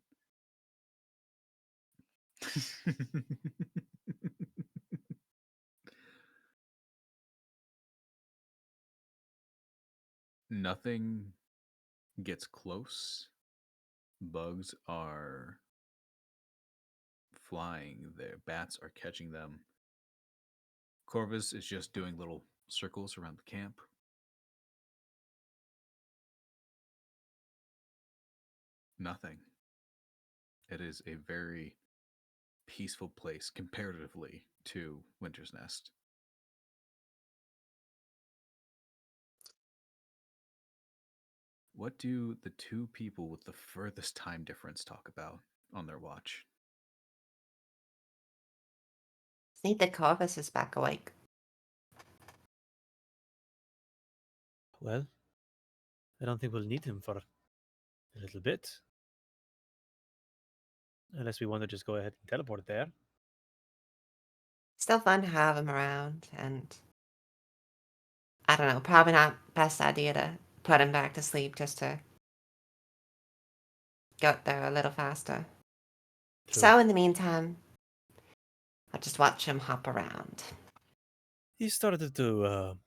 Nothing gets close. Bugs are flying. Their bats are catching them. Corvus is just doing little circles around the camp. Nothing. It is a very peaceful place comparatively to Winter's Nest. What do the two people with the furthest time difference talk about on their watch? See, the Corvus is back awake. Well, I don't think we'll need him for a little bit. Unless we want to just go ahead and teleport there. Still fun to have him around, and I don't know, probably not best idea to put him back to sleep just to get there a little faster. True. So in the meantime, I'll just watch him hop around. He started to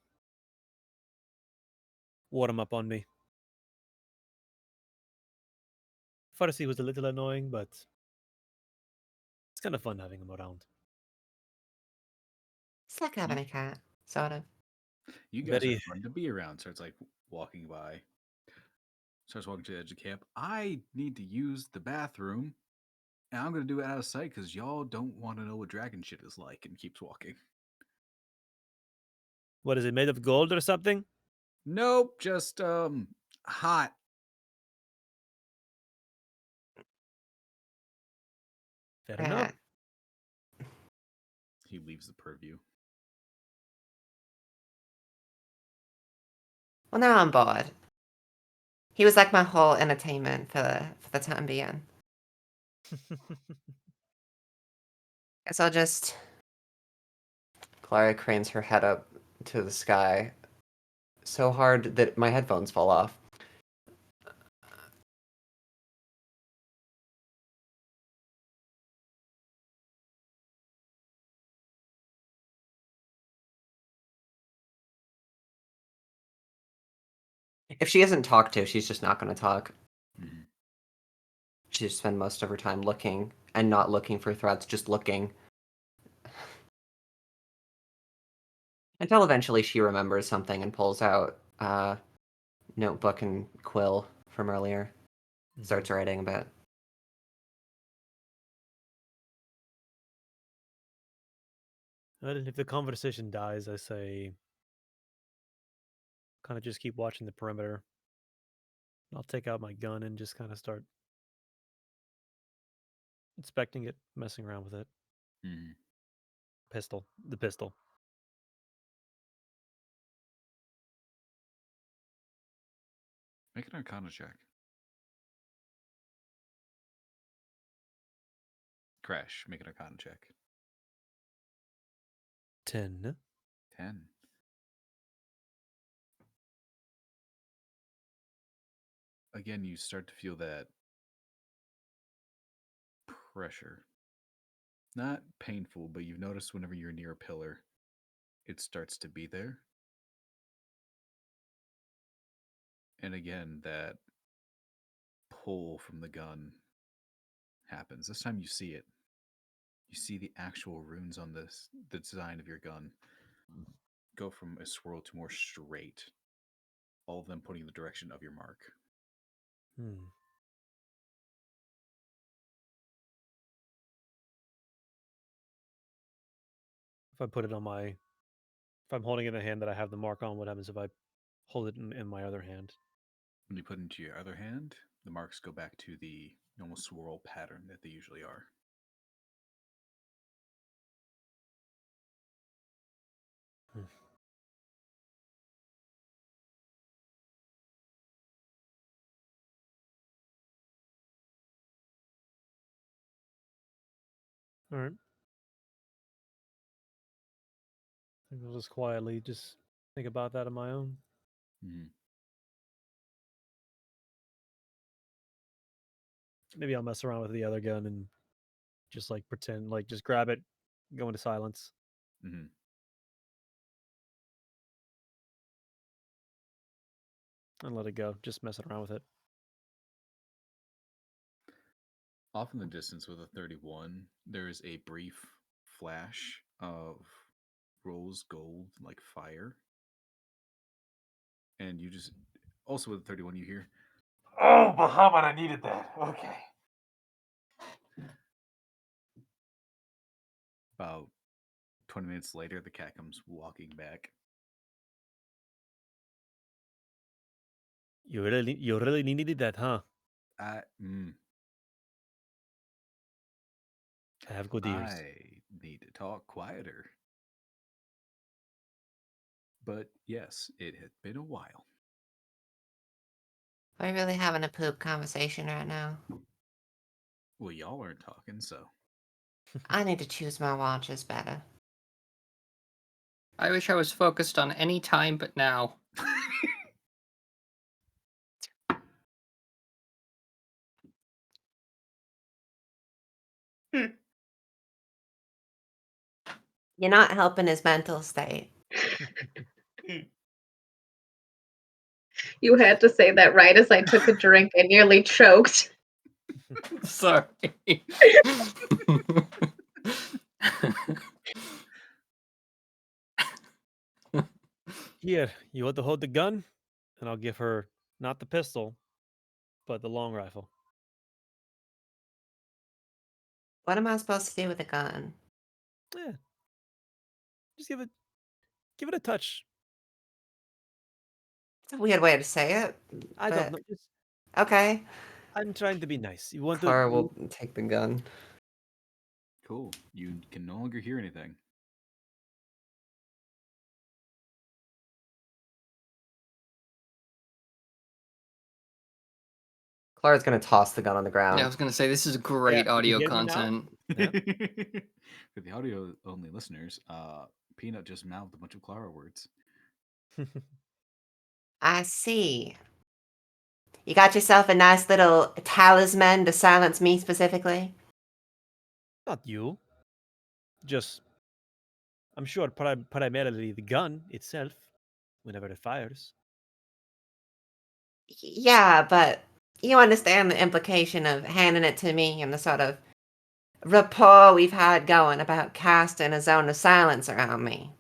warm up on me. First, he was a little annoying, but it's kind of fun having him around. It's like having a cat, sort of. You guys Very- are fun to be around. Starts like walking by. Starts walking to the edge of camp. I need to use the bathroom. And I'm going to do it out of sight because y'all don't want to know what dragon shit is like, and keeps walking. What is it, made of gold or something? Nope, just hot. Fair Right. enough. He leaves the purview. Well, now I'm bored. He was like my whole entertainment for the time being. Guess I'll just. Clara cranes her head up to the sky so hard that my headphones fall off. If she isn't talked to, she's just not going to talk. Mhm. She just spend most of her time looking and not looking for threats, just looking. Until eventually she remembers something and pulls out notebook and quill from earlier. Starts writing a bit. Well, if the conversation dies, I say kind of just keep watching the perimeter. I'll take out my gun and just kind of start inspecting it, messing around with it. Mhm. The pistol. Make an Arcana check. Crash, make an Arcana check. 10. 10. Again, you start to feel that pressure. Not painful, but you've noticed whenever you're near a pillar, it starts to be there. And again, that pull from the gun happens. This time you see it. You see the actual runes on the design of your gun go from a swirl to more straight. All of them pointing in the direction of your mark. Hmm. If I put it on my... If I'm holding it in a hand that I have the mark on, what happens if I hold it in my other hand? When you put it into your other hand, the marks go back to the normal swirl pattern that they usually are. Hmm. All right. I think I'll just quietly just think about that on my own. Mm-hmm. Maybe I'll mess around with the other gun and just like pretend, like just grab it, go into silence. Mhm. And let it go. Just messing around with it. Off in the distance with a 31, there is a brief flash of rose gold like fire. And you just also with a 31 you hear, "Oh, Bahamut, I needed that." Okay. About 20 minutes later, the cat comes walking back. You really needed that, huh? I I have good ears. I need to talk quieter. But yes, it had been a while. We're really having a poop conversation right now. Well, y'all aren't talking, so. I need to choose my watches better. I wish I was focused on any time but now. You're not helping his mental state. You had to say that right as I took a drink and nearly choked. Sorry. Here, you want to hold the gun? And I'll give her not the pistol, but the long rifle. What am I supposed to do with a gun? Yeah. Just give it a touch. It's a weird way to say it. I don't but know. Just, Okay. I'm trying to be nice. You want Clara to will take the gun. Cool. You can no longer hear anything. Clara's gonna toss the gun on the ground. Yeah, I was gonna say this is great Yeah, you audio hear me now? content. Yeah. For the audio only listeners, Peanut just mouthed a bunch of Clara words. I see. You got yourself a nice little talisman to silence me specifically? Not you. Just, I'm sure primarily the gun itself, whenever it fires. Yeah, but you understand the implication of handing it to me and the sort of rapport we've had going about casting a zone of silence around me.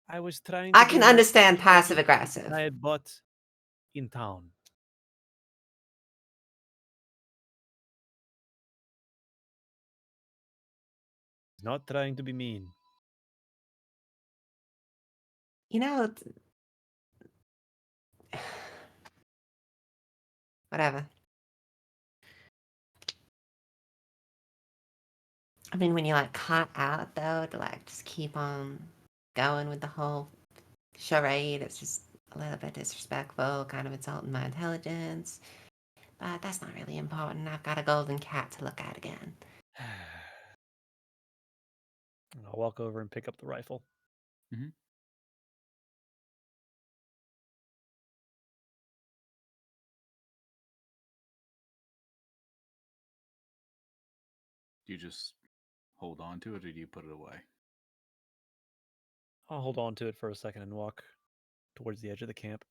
I was trying. I to can bring understand that passive aggressive. I had bought in town. Not trying to be mean. You know, whatever. I mean, when you like caught out though, to like just keep on going with the whole charade, it's just a little bit disrespectful, kind of insulting my intelligence. But that's not really important. I've got a golden cat to look at again. And I'll walk over and pick up the rifle. Do you just hold on to it or do you put it away? I'll hold on to it for a second and walk towards the edge of the camp,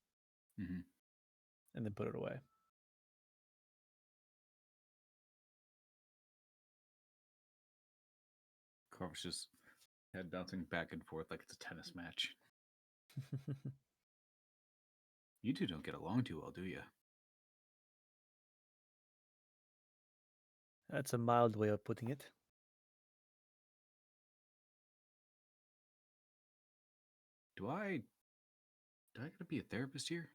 Mm-hmm. and then put it away. Corvus just head bouncing back and forth like it's a tennis match. You two don't get along too well, do you? That's a mild way of putting it. Do I gotta be a therapist here?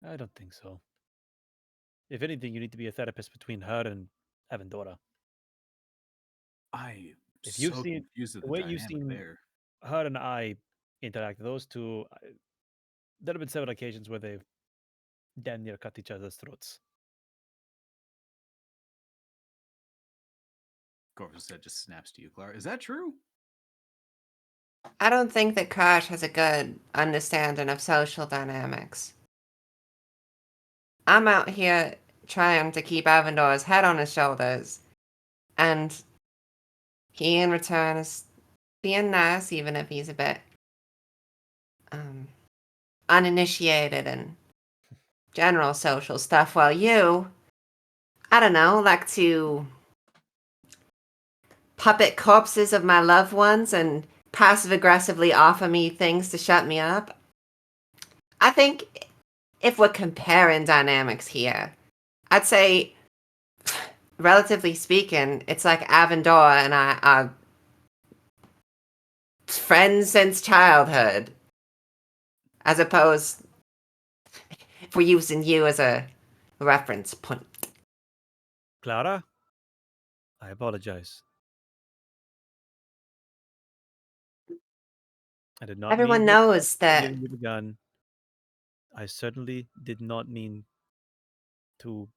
I don't think so. If anything, you need to be a therapist between her and Avendora. I If you've so seen confused at the the way you've dynamic seen there. her and I interact, those two, there have been several occasions where they've damn near cut each other's throats. Corvus said just snaps to you, Clara. Is that true? I don't think that Kosh has a good understanding of social dynamics. I'm out here trying to keep Avendor's head on his shoulders, and he in return is being nice, even if he's a bit uninitiated in general social stuff, while you, I don't know, like to puppet corpses of my loved ones and passive aggressively offer me things to shut me up. I think if we're comparing dynamics here, I'd say, relatively speaking, it's like Avendor and I are friends since childhood, as opposed if we're using you as a reference point. Clara, I apologize. I did not Everyone mean knows to that give you the gun. I certainly did not mean to.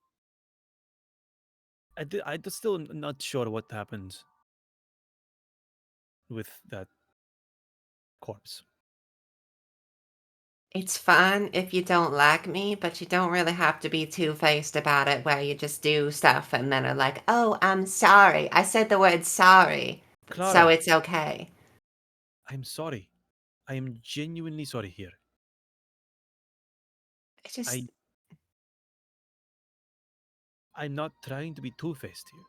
I'm just still not sure what happened with that corpse. it's fine if you don't like me, but you don't really have to be two-faced about it, where you just do stuff and then are like, oh, I'm sorry. I said the word sorry, so Clara, it's okay. I'm sorry. I am genuinely sorry here. It's just, I'm not trying to be two-faced here.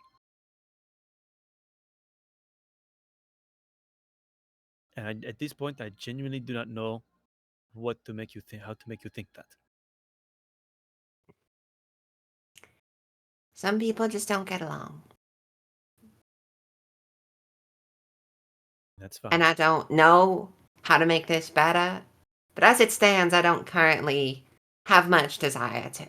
And at this point, I genuinely do not know what to make you think, how to make you think that. some people just don't get along. That's fine. And I don't know how to make this better, but as it stands, I don't currently have much desire to.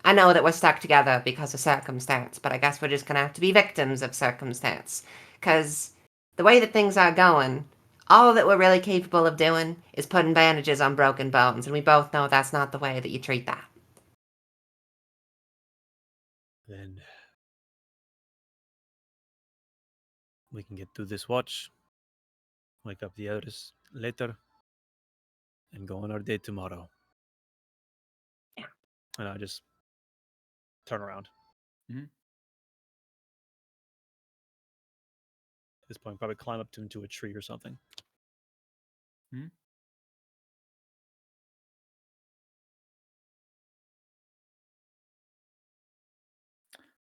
I know that we're stuck together because of circumstance, but I guess we're just gonna have to be victims of circumstance. Because the way that things are going, all that we're really capable of doing is putting bandages on broken bones, and we both know that's not the way that you treat that. Then we can get through this watch, wake up the others later, and go on our day tomorrow. Yeah. And I just turn around. Mhm. At this point, probably climb up into a tree or something.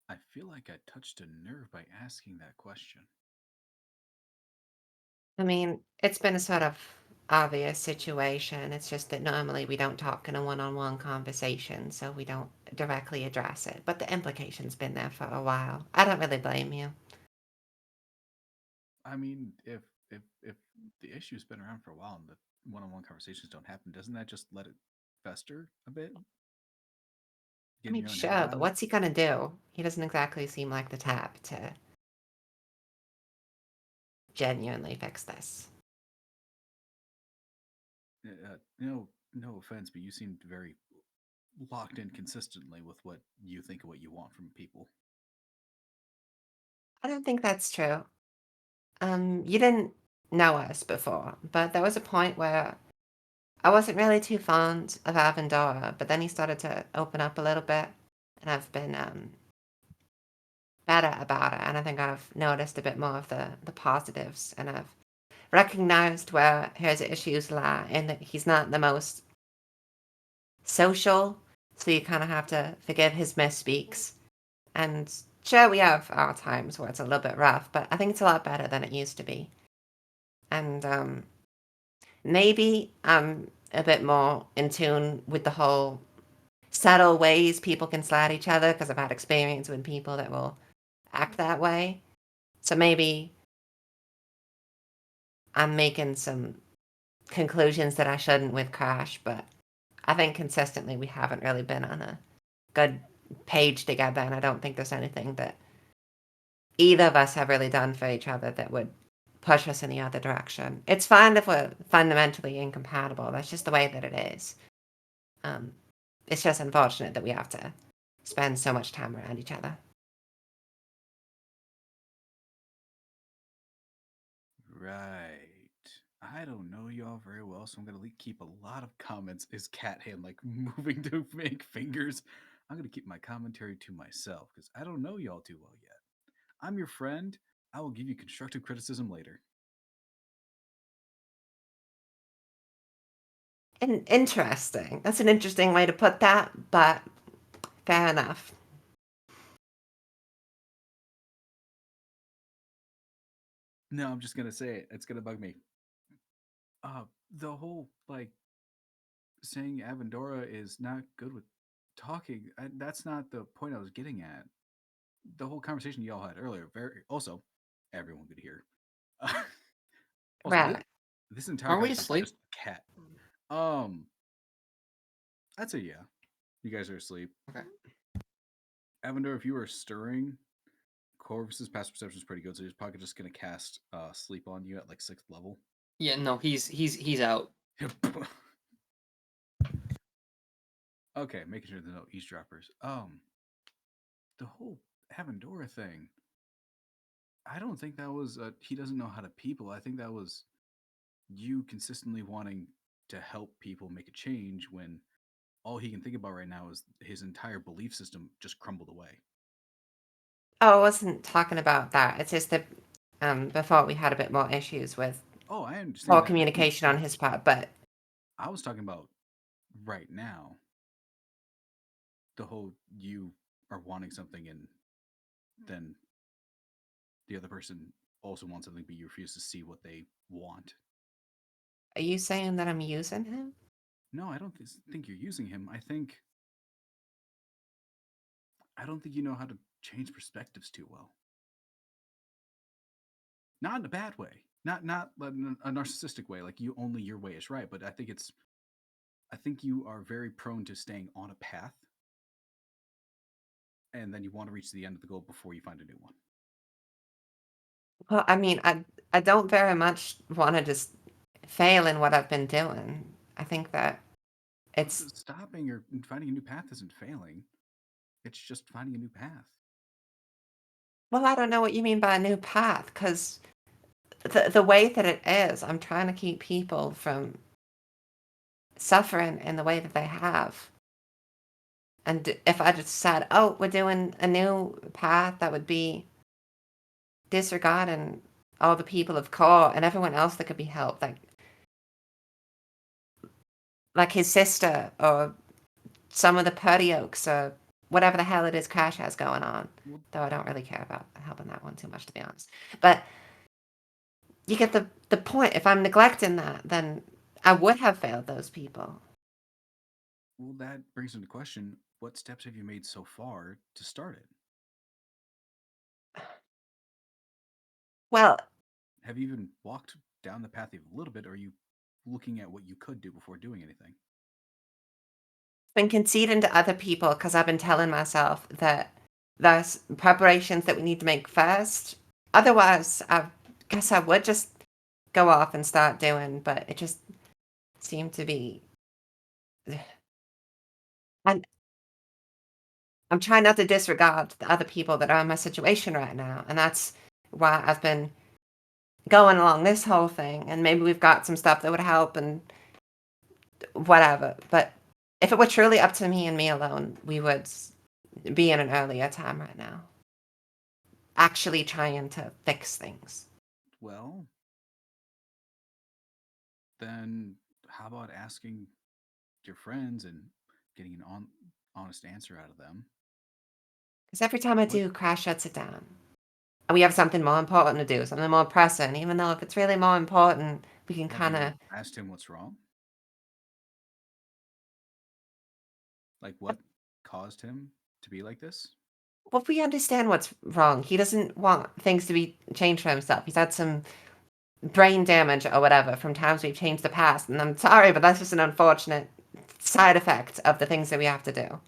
I feel like I touched a nerve by asking that question. I mean, it's been a sort of obvious situation. It's just that normally we don't talk in a one-on-one conversation, so we don't directly address it. But the implication's been there for a while. I don't really blame you. I mean, if the issue's been around for a while and the one-on-one conversations don't happen, doesn't that just let it fester a bit? I Get in mean, your own head sure, about but it? what's he gonna do? He doesn't exactly seem like the type to genuinely fix this. No offense, but you seemed very locked in consistently with what you think and what you want from people. I don't think that's true. You didn't know us before, but there was a point where I wasn't really too fond of Avendora, but then he started to open up a little bit, and I've been better about it, and I think I've noticed a bit more of the positives, and I've recognized where his issues lie, in that he's not the most social, so you kind of have to forgive his misspeaks. And sure, we have our times where it's a little bit rough, but I think it's a lot better than it used to be. And maybe I'm a bit more in tune with the whole subtle ways people can slight each other, because I've had experience with people that will act that way. So maybe I'm making some conclusions that I shouldn't with Crash, but I think consistently we haven't really been on a good page together, and I don't think there's anything that either of us have really done for each other that would push us in the other direction. It's fine if we're fundamentally incompatible. That's just the way that it is. It's just unfortunate that we have to spend so much time around each other. Right. I don't know y'all very well, so I'm gonna keep a lot of comments. Is cat hand like moving to make fingers? I'm going to keep my commentary to myself because I don't know y'all too well yet. I'm your friend. I will give you constructive criticism later. Interesting. That's an interesting way to put that, but fair enough. No, I'm just going to say it. It's going to bug me. The whole, saying Avendora is not good with talking, that's not the point I was getting at. The whole conversation y'all had earlier, also, everyone could hear. Also, Right. this entire Are we house is asleep? just a cat. I'd say yeah. You guys are asleep. Okay. Avendor, if you were stirring, Corvus's past perception is pretty good, so he's probably just gonna cast sleep on you at like 6th level. Yeah, no, he's out. Okay, making sure there's no eavesdroppers. The whole Avendora thing. I don't think that was he doesn't know how to people. I think that was you consistently wanting to help people make a change when all he can think about right now is his entire belief system just crumbled away. Oh, I wasn't talking about that. It's just that before we had a bit more issues with Oh, I understand. poor That. communication on his part, but I was talking about right now. The whole you are wanting something and then the other person also wants something, but you refuse to see what they want. are you saying that I'm using him? No, I don't think you're using him. I don't think you know how to change perspectives too well. Not in a bad way. Not a narcissistic way, like you only your way is right, but I think you are very prone to staying on a path and then you want to reach the end of the goal before you find a new one. Well, I mean, I don't very much want to just fail in what I've been doing. I think that it's Stopping or finding a new path isn't failing. It's just finding a new path. well, I don't know what you mean by a new path, because the way that it is, I'm trying to keep people from suffering in the way that they have. And if I just said, "Oh, we're doing a new path," that would be disregarding all the people of Core and everyone else that could be helped, like his sister or some of the Purdy Oaks or whatever the hell it is Crash has going on. Though I don't really care about helping that one too much, to be honest. But you get the point. If I'm neglecting that, then I would have failed those people. Well, that brings into question, what steps have you made so far to start it? Well, have you even walked down the path even a little bit, or are you looking at what you could do before doing anything? Been conceding to other people because I've been telling myself that there's preparations that we need to make first. Otherwise, I guess I would just go off and start doing, but it just seemed to be. And I'm trying not to disregard the other people that are in my situation right now, and that's why I've been going along this whole thing. And maybe we've got some stuff that would help and whatever. But if it were truly up to me and me alone, we would be in an earlier time right now, actually trying to fix things. Well, then how about asking your friends and getting an honest answer out of them? Because every time I do, Crash shuts it down. And we have something more important to do, something more pressing, even though if it's really more important, we can kind of. Asked him what's wrong? Like what caused him to be like this? Well, we understand what's wrong. He doesn't want things to be changed for himself. He's had some brain damage or whatever from times we've changed the past. And I'm sorry, but that's just an unfortunate side effect of the things that we have to do.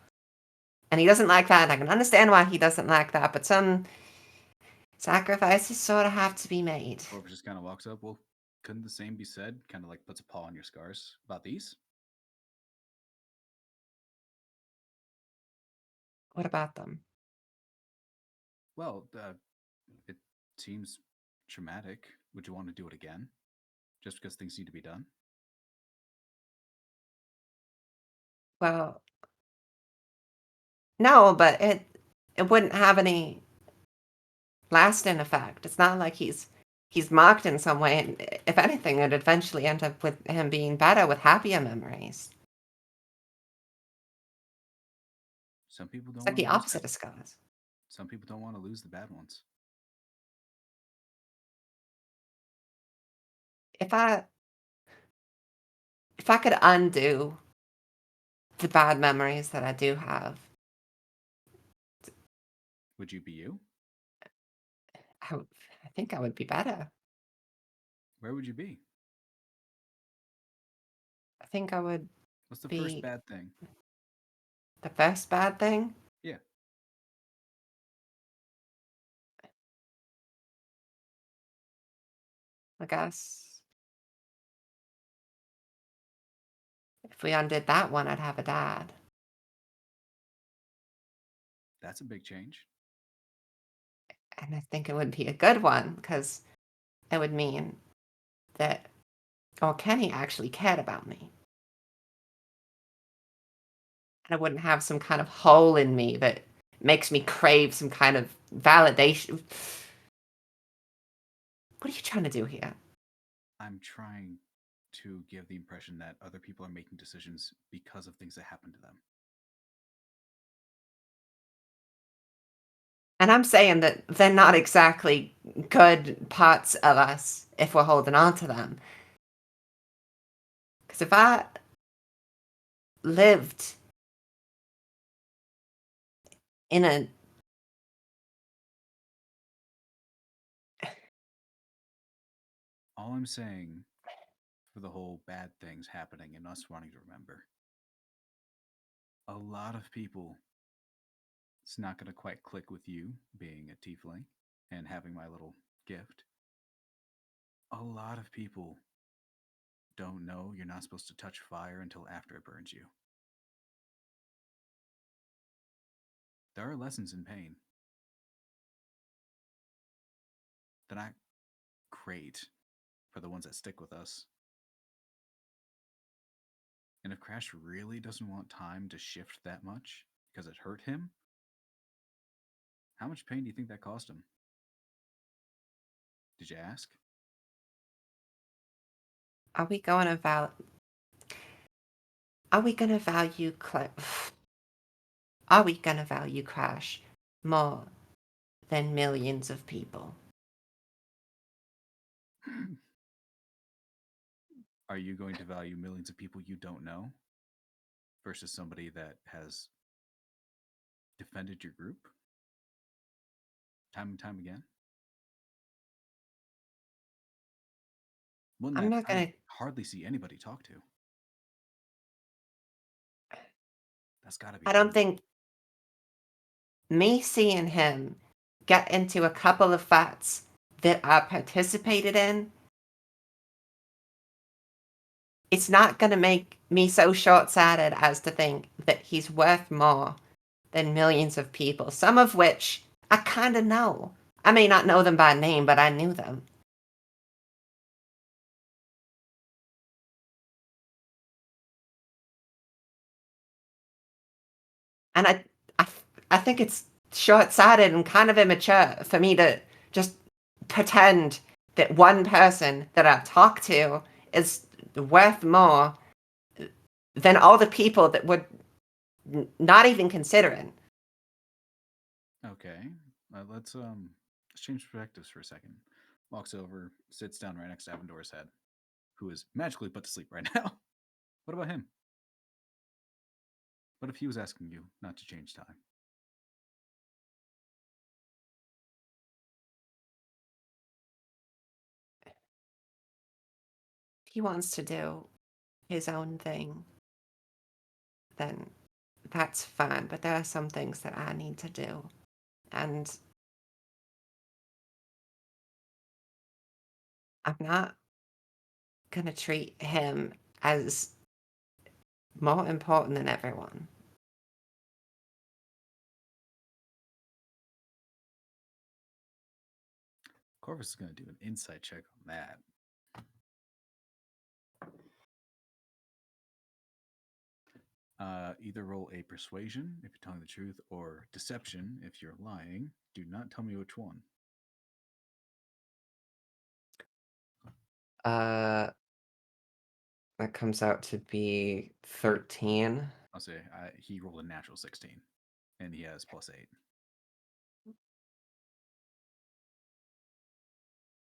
And he doesn't like that, and I can understand why he doesn't like that, but some sacrifices sort of have to be made. Corvus just kind of walks up. Well, couldn't the same be said? Kind of like puts a paw on your scars about these? What about them? Well, it seems traumatic. Would you want to do it again? Just because things need to be done? Well, No, but it wouldn't have any lasting effect. It's not like he's marked in some way, and if anything, it'd eventually end up with him being better with happier memories. Some people don't It's like want the to lose opposite of scars. Some people don't want to lose the bad ones. If I could undo the bad memories that I do have, Would you be you? I think I would be better. Where would you be? I think I would What's the be first bad thing? the first bad thing. Yeah. I guess if we undid that one, I'd have a dad. That's a big change. And I think it would be a good one because it would mean that, Kenny actually cared about me. And I wouldn't have some kind of hole in me that makes me crave some kind of validation. What are you trying to do here? I'm trying to give the impression that other people are making decisions because of things that happen to them. And I'm saying that they're not exactly good parts of us if we're holding on to them. Because if I lived in a All I'm saying for the whole bad things happening and us wanting to remember, a lot of people, it's not going to quite click with you being a tiefling and having my little gift. A lot of people don't know you're not supposed to touch fire until after it burns you. There are lessons in pain. They're not great for the ones that stick with us. And if Crash really doesn't want time to shift that much because it hurt him, how much pain do you think that cost him? Did you ask? Are we going to value Are we going to value Crash more than millions of people? Are you going to value millions of people you don't know versus somebody that has defended your group time and time again? One I'm that not going to. I hardly see anybody talk to. That's got to be. I don't think me seeing him get into a couple of fights that I participated in, it's not going to make me so short-sighted as to think that he's worth more than millions of people, some of which I kind of know. I may not know them by name, but I knew them. And I think it's short-sighted and kind of immature for me to just pretend that one person that I've talked to is worth more than all the people that would not even considering. Okay, let's change perspectives for a second. Walks over, sits down right next to Avendor's head, who is magically put to sleep right now. What about him? What if he was asking you not to change time? He wants to do his own thing, then that's fine. But there are some things that I need to do. And I'm not going to treat him as more important than everyone. Corvus is going to do an insight check on that. Either roll a persuasion if you're telling the truth, or deception if you're lying. Do not tell me which one. That comes out to be 13. I'll say he rolled a natural 16, and he has +8.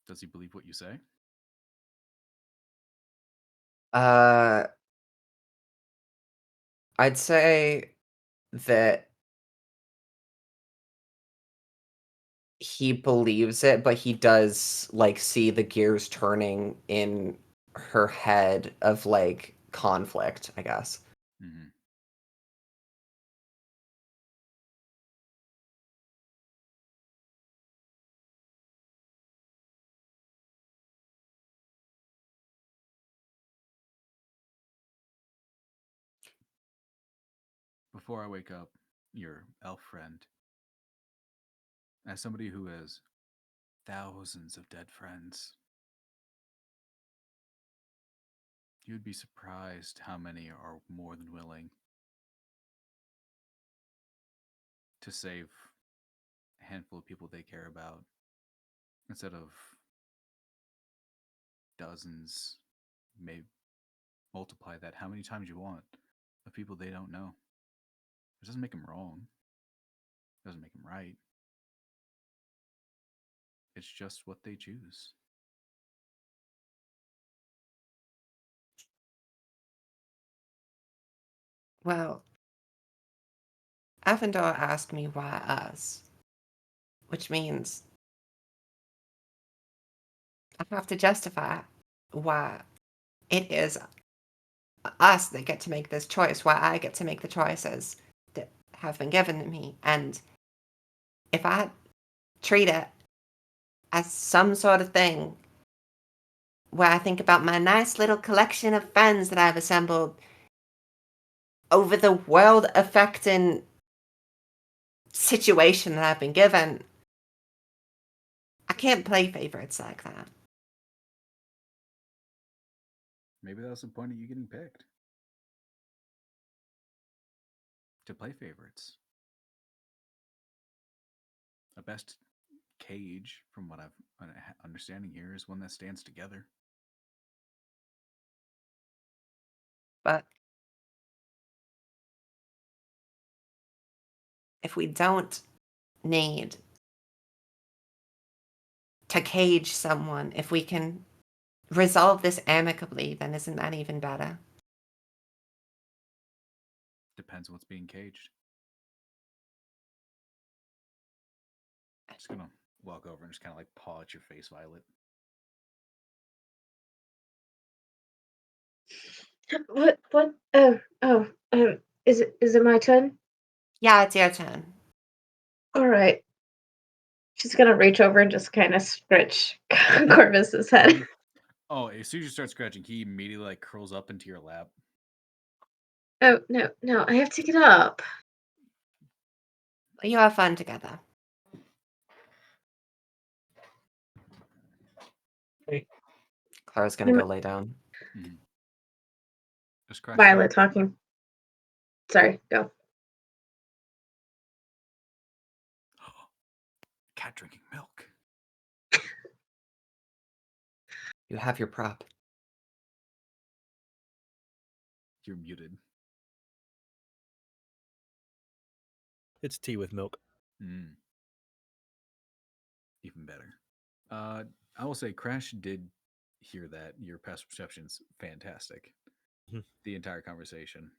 Does he believe what you say? I'd say that he believes it, but he does like see the gears turning in her head of like conflict, I guess. Mm-hmm. Before I wake up, your elf friend, as somebody who has thousands of dead friends, you'd be surprised how many are more than willing to save a handful of people they care about instead of dozens. Maybe multiply that how many times you want of people they don't know. It doesn't make them wrong. It doesn't make them right. It's just what they choose. Well, Avendor asked me why us, which means I have to justify why it is us that get to make this choice, why I get to make the choices that have been given to me. And if I treat it as some sort of thing where I think about my nice little collection of friends that I've assembled over the world affecting situation that I've been given, I can't play favorites like that. Maybe that's the point of you getting picked. To play favorites. A best cage, from what I'm understanding here, is one that stands together. But if we don't need to cage someone, if we can resolve this amicably, then isn't that even better? Depends on what's being caged. Just gonna walk over and just kind of like paw at your face, Violet. What? Is it my turn? Yeah, it's your turn. All right. She's gonna reach over and just kind of scratch Corvus's head. Oh, as soon as you start scratching, he immediately like curls up into your lap. Oh no! I have to get up. You have fun together. Clara's gonna go lay down. Mm-hmm. Just crash Violet talking. Sorry, go. Cat drinking milk. You have your prop. You're muted. It's tea with milk. Mm. Even better. I will say Crash did hear that. Your past perception's fantastic. Mhm. The entire conversation.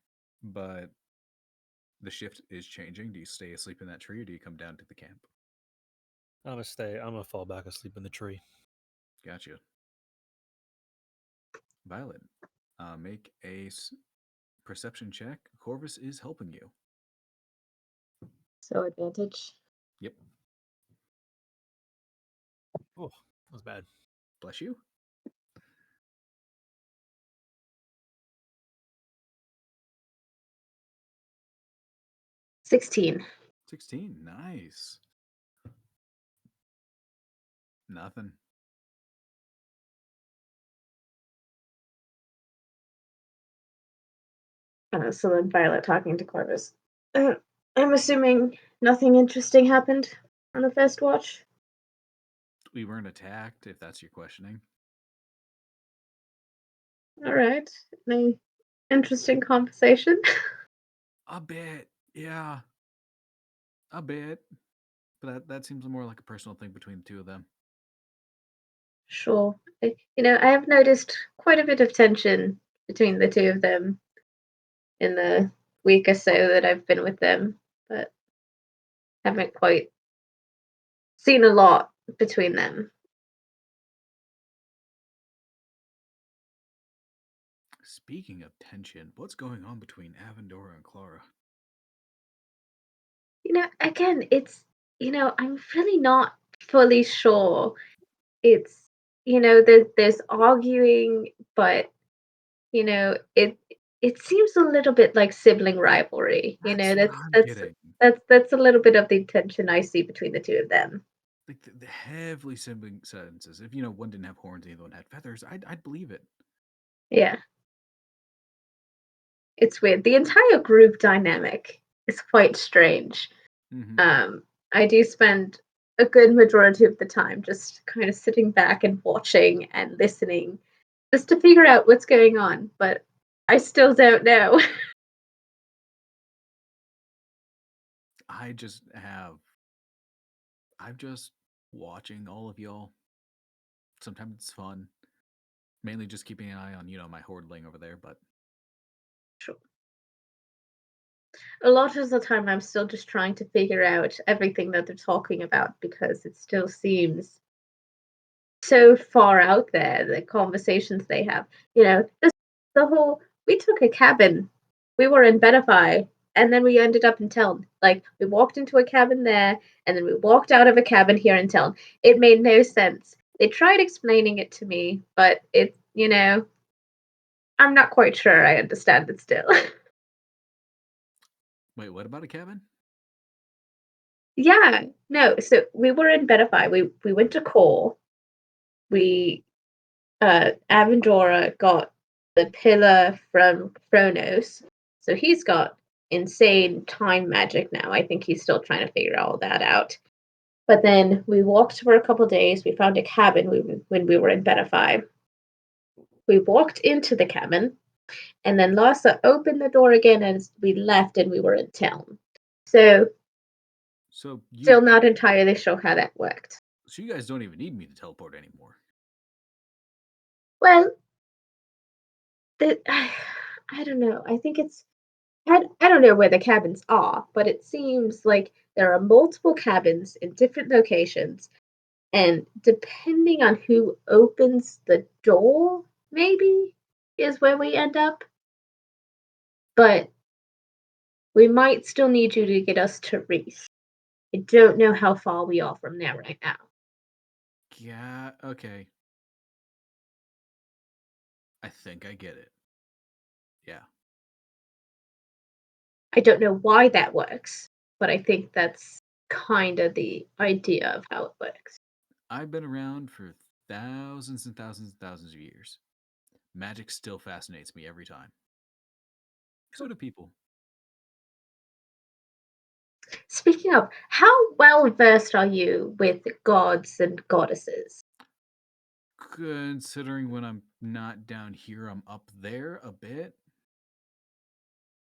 But the shift is changing. Do you stay asleep in that tree or do you come down to the camp? I'm gonna stay. I'm gonna fall back asleep in the tree. Gotcha. Violet, make a perception check. Corvus is helping you. So advantage. Yep. Oh, that was bad. Bless you. $16. 16. Nice. Nothing. So then Violet talking to Corvus. I'm assuming nothing interesting happened on the first watch? We weren't attacked, if that's your questioning. Alright. Any interesting conversation? A bit, yeah. A bit. But that seems more like a personal thing between the two of them. Sure. I have noticed quite a bit of tension between the two of them in the week or so that I've been with them, but haven't quite seen a lot between them. Speaking of tension, what's going on between Avendora and Clara? Again, it's I'm really not fully sure. It's there's arguing, but it seems a little bit like sibling rivalry. That's what I'm That's getting. that's a little bit of the tension I see between the two of them. Like the heavily sibling sentences. If one didn't have horns and the other one had feathers, I'd believe it. Yeah. It's weird. The entire group dynamic is quite strange. Mm-hmm. I do spend a good majority of the time just kind of sitting back and watching and listening just to figure out what's going on, but I still don't know. I'm just watching all of y'all. Sometimes it's fun. Mainly just keeping an eye on, my hordling over there, but Sure. A lot of the time I'm still just trying to figure out everything that they're talking about because it still seems so far out there, the conversations they have. The whole we took a cabin. We were in Benify and then we ended up in Teln. Like we walked into a cabin there and then we walked out of a cabin here in Teln. It made no sense. They tried explaining it to me, but I'm not quite sure I understand it still. wait, what about a cabin? Yeah, no. So we were in Benify. We went to Core. We Avendora got the pillar from Chronos. So he's got insane time magic now. I think he's still trying to figure all that out. But then we walked for a couple days. We found a cabin when we were in Benify. We walked into the cabin, and then Larsa opened the door again as we left, and we were in town. So So still not entirely sure how that worked. So you guys don't even need me to teleport anymore. Well, I don't know. I think I don't know where the cabins are, but it seems like there are multiple cabins in different locations, and depending on who opens the door, maybe is where we end up. But we might still need you to get us to Reese. I don't know how far we are from there right now. Yeah, okay. I think I get it. Yeah. I don't know why that works, but I think that's kind of the idea of how it works. I've been around for thousands and thousands and thousands of years. Magic still fascinates me every time. So do people. Speaking of, how well versed are you with gods and goddesses? Considering when I'm not down here, I'm up there a bit.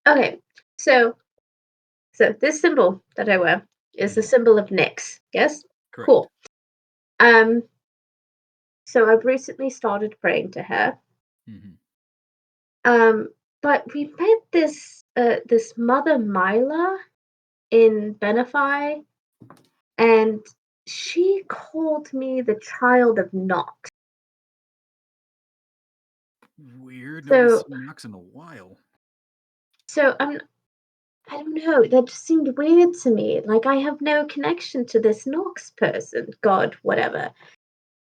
Okay, so this symbol that I wear is the symbol of Nyx. Yes, Correct. Cool. So I've recently started praying to her. But we met this Mother Mila in Benify, and she called me the child of Nox. Weird. So- Nobody's seen Nox in a while. So I don't know, that just seemed weird to me. Like I have no connection to this Nox person, God, whatever.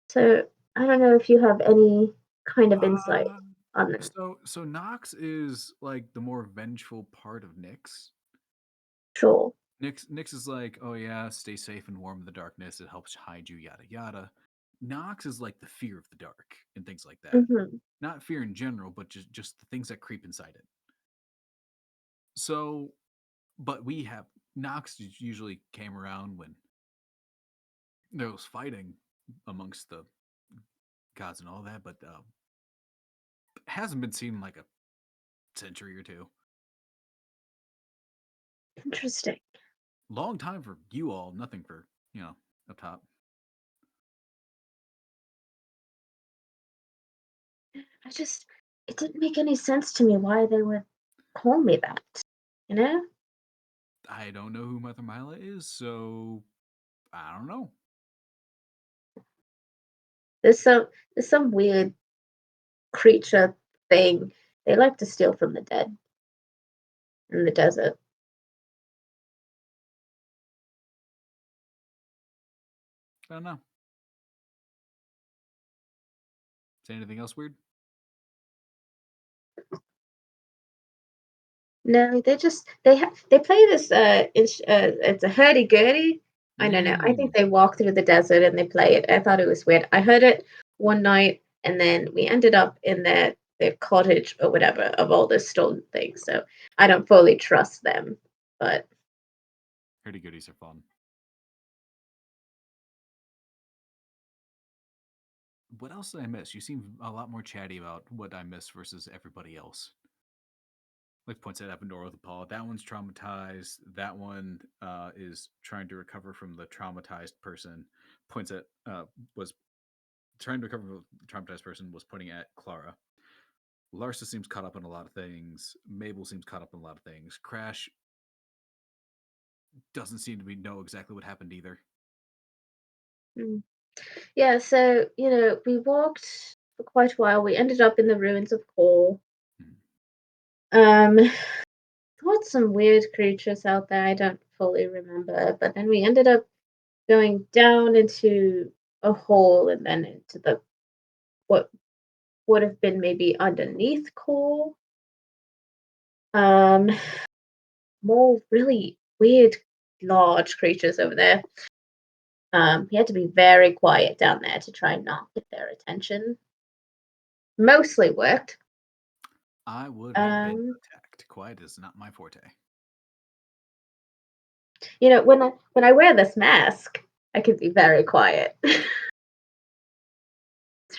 So I don't know if you have any kind of insight on this. So Nox is like the more vengeful part of Nyx. Sure. Nyx is like, oh yeah, stay safe and warm in the darkness. It helps hide you, yada yada. Nox is like the fear of the dark and things like that. Mm-hmm. Not fear in general, but just the things that creep inside it. So, but we have Nox usually came around when there was fighting amongst the gods and all that, but hasn't been seen in like a century or two. Interesting. Long time for you all, nothing for up top. It didn't make any sense to me why they would call me that. You know? I don't know who Mother Mila is, so I don't know. There's some weird creature thing. They like to steal from the dead in the desert. I don't know. Say anything else weird? No, they play this it's a hurdy-gurdy. I don't know. I think they walk through the desert and they play it. I thought it was weird. I heard it one night and then we ended up in their cottage or whatever of all this stolen things. So I don't fully trust them. But Hurdy goodies are fun. What else did I miss? You seem a lot more chatty about what I missed versus everybody else. Like points at Evanor with the paw. That one's traumatized. That one is trying to recover from the traumatized person. Points at was trying to recover from the traumatized person. Was pointing at Clara. Larsa seems caught up in a lot of things. Mabel seems caught up in a lot of things. Crash doesn't seem to know exactly what happened either. yeah, so we walked for quite a while. We ended up in the ruins of Kor. Got some weird creatures out there. I don't fully remember, but then we ended up going down into a hole and then into the what would have been maybe underneath Kor. More really weird large creatures over there. You had to be very quiet down there to try and not get their attention. Mostly worked. I would have been attacked. Quiet is not my forte. When I wear this mask, I can be very quiet. It's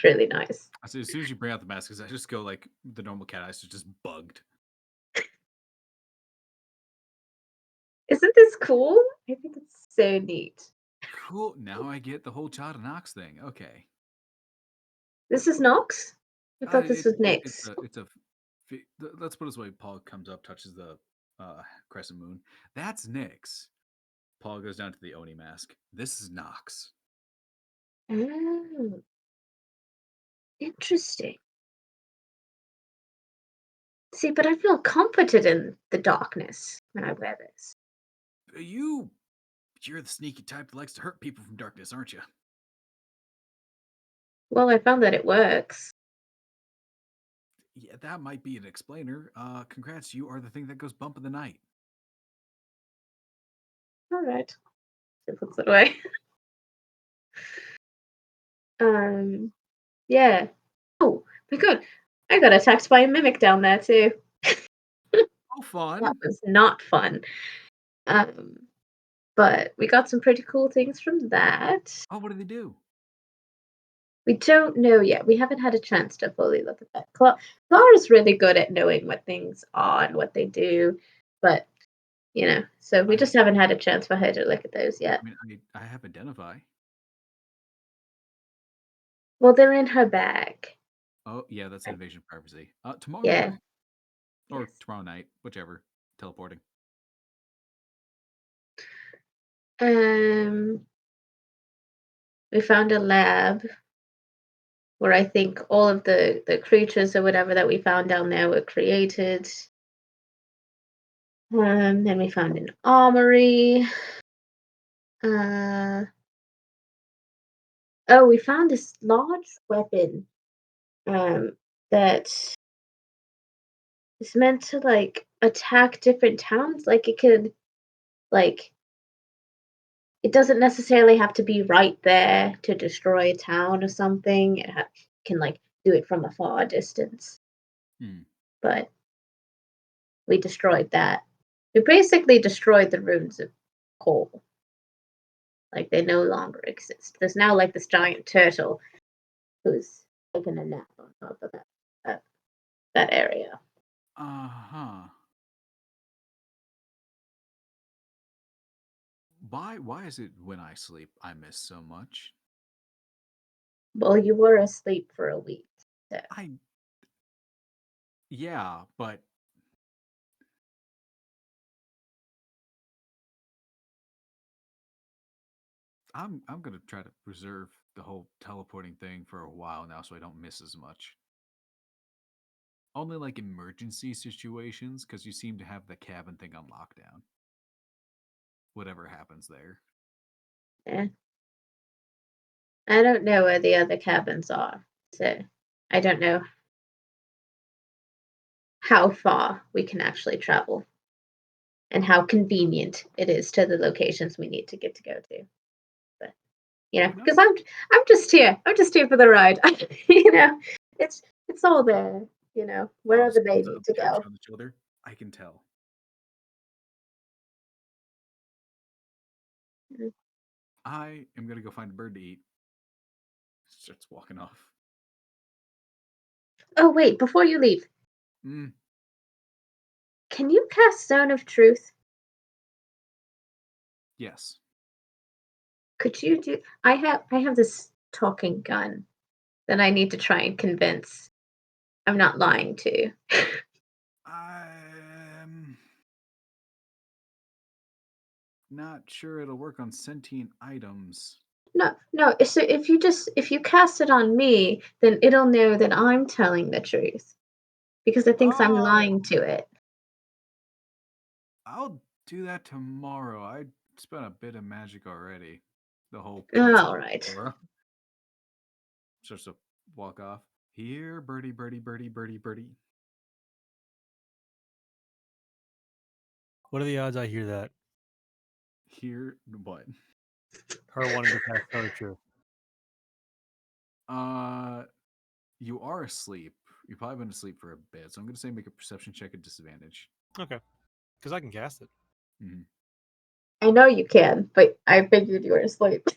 really nice. So as soon as you bring out the mask, I just go like the normal cat eyes, just bugged. Isn't this cool? I think it's so neat. Cool. Now I get the whole Chad and Nox thing. Okay. This is Nox? I thought this was Nyx. Let's put it this way. Paul comes up, touches the crescent moon. That's Nyx. Paul goes down to the Oni mask. This is Nox. Oh. Interesting. See, but I feel comforted in the darkness when I wear this. You're the sneaky type that likes to hurt people from darkness, aren't you? Well, I found that it works. Yeah, that might be an explainer. Congrats, you are the thing that goes bump in the night. All right. It puts it away. Yeah. Oh my god, I got attacked by a mimic down there too. Oh, fun. That was not fun. But we got some pretty cool things from that. Oh, what did they do? We don't know yet. We haven't had a chance to fully look at that. Clara's really good at knowing what things are and what they do, but so we just haven't had a chance for her to look at those yet. I mean, I have identify. Well, they're in her bag. Oh, yeah, that's invasion of privacy. Tomorrow Yeah. morning. Or Yes. tomorrow night, whichever. Teleporting. We found a lab where I think all of the creatures or whatever that we found down there were created. Then we found an armory. We found this large weapon that is meant to like attack different towns. Like it could it doesn't necessarily have to be right there to destroy a town or something. It can like do it from a far distance. But We destroyed that. We basically destroyed the runes of coal. Like they no longer exist. There's now like this giant turtle who's taking a nap on top of that area. Uh-huh. Why is it when I sleep I miss so much? Well, you were asleep for a week. So. Yeah, but I'm gonna try to preserve the whole teleporting thing for a while now so I don't miss as much. Only like emergency situations, because you seem to have the cabin thing on lockdown. Whatever happens there. Yeah. I don't know where the other cabins are, so I don't know how far we can actually travel and how convenient it is to the locations we need to go to. But because I'm just here for the ride. It's all there. Wherever they need to go. On the shoulder, I can tell. Mm-hmm. I am gonna go find a bird to eat. Starts walking off. Oh wait, before you leave, can you cast Zone of Truth? Yes. Could you do? I have this talking gun that I need to try and convince. I'm not lying to you. I'm not sure it'll work on sentient items. No. So if you cast it on me, then it'll know that I'm telling the truth because it thinks I'm lying to it. I'll do that tomorrow. I spent a bit of magic already. The whole All right. Starts to walk off. Here, birdie, birdie, birdie, birdie, birdie. What are the odds I hear that? Here, what? Her wanting to cast Zone of Truth. You are asleep. You've probably been asleep for a bit, so I'm going to say make a perception check at disadvantage. Okay. Because I can cast it. Mm-hmm. I know you can, but I figured you were asleep.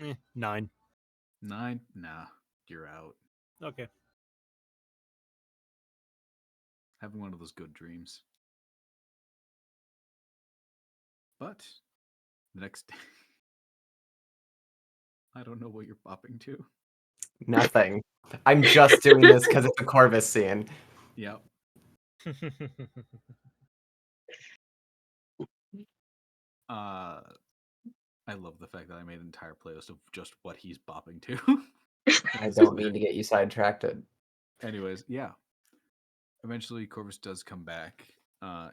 Eh, 9. 9? Nah, you're out. Okay. Having one of those good dreams. But the next day, I don't know what you're popping to. Nothing. I'm just doing this because it's a Corvus scene. Yep. I love the fact that I made an entire playlist of just what he's bopping to. I don't mean to get you sidetracked. Anyways, yeah. Eventually, Corvus does come back.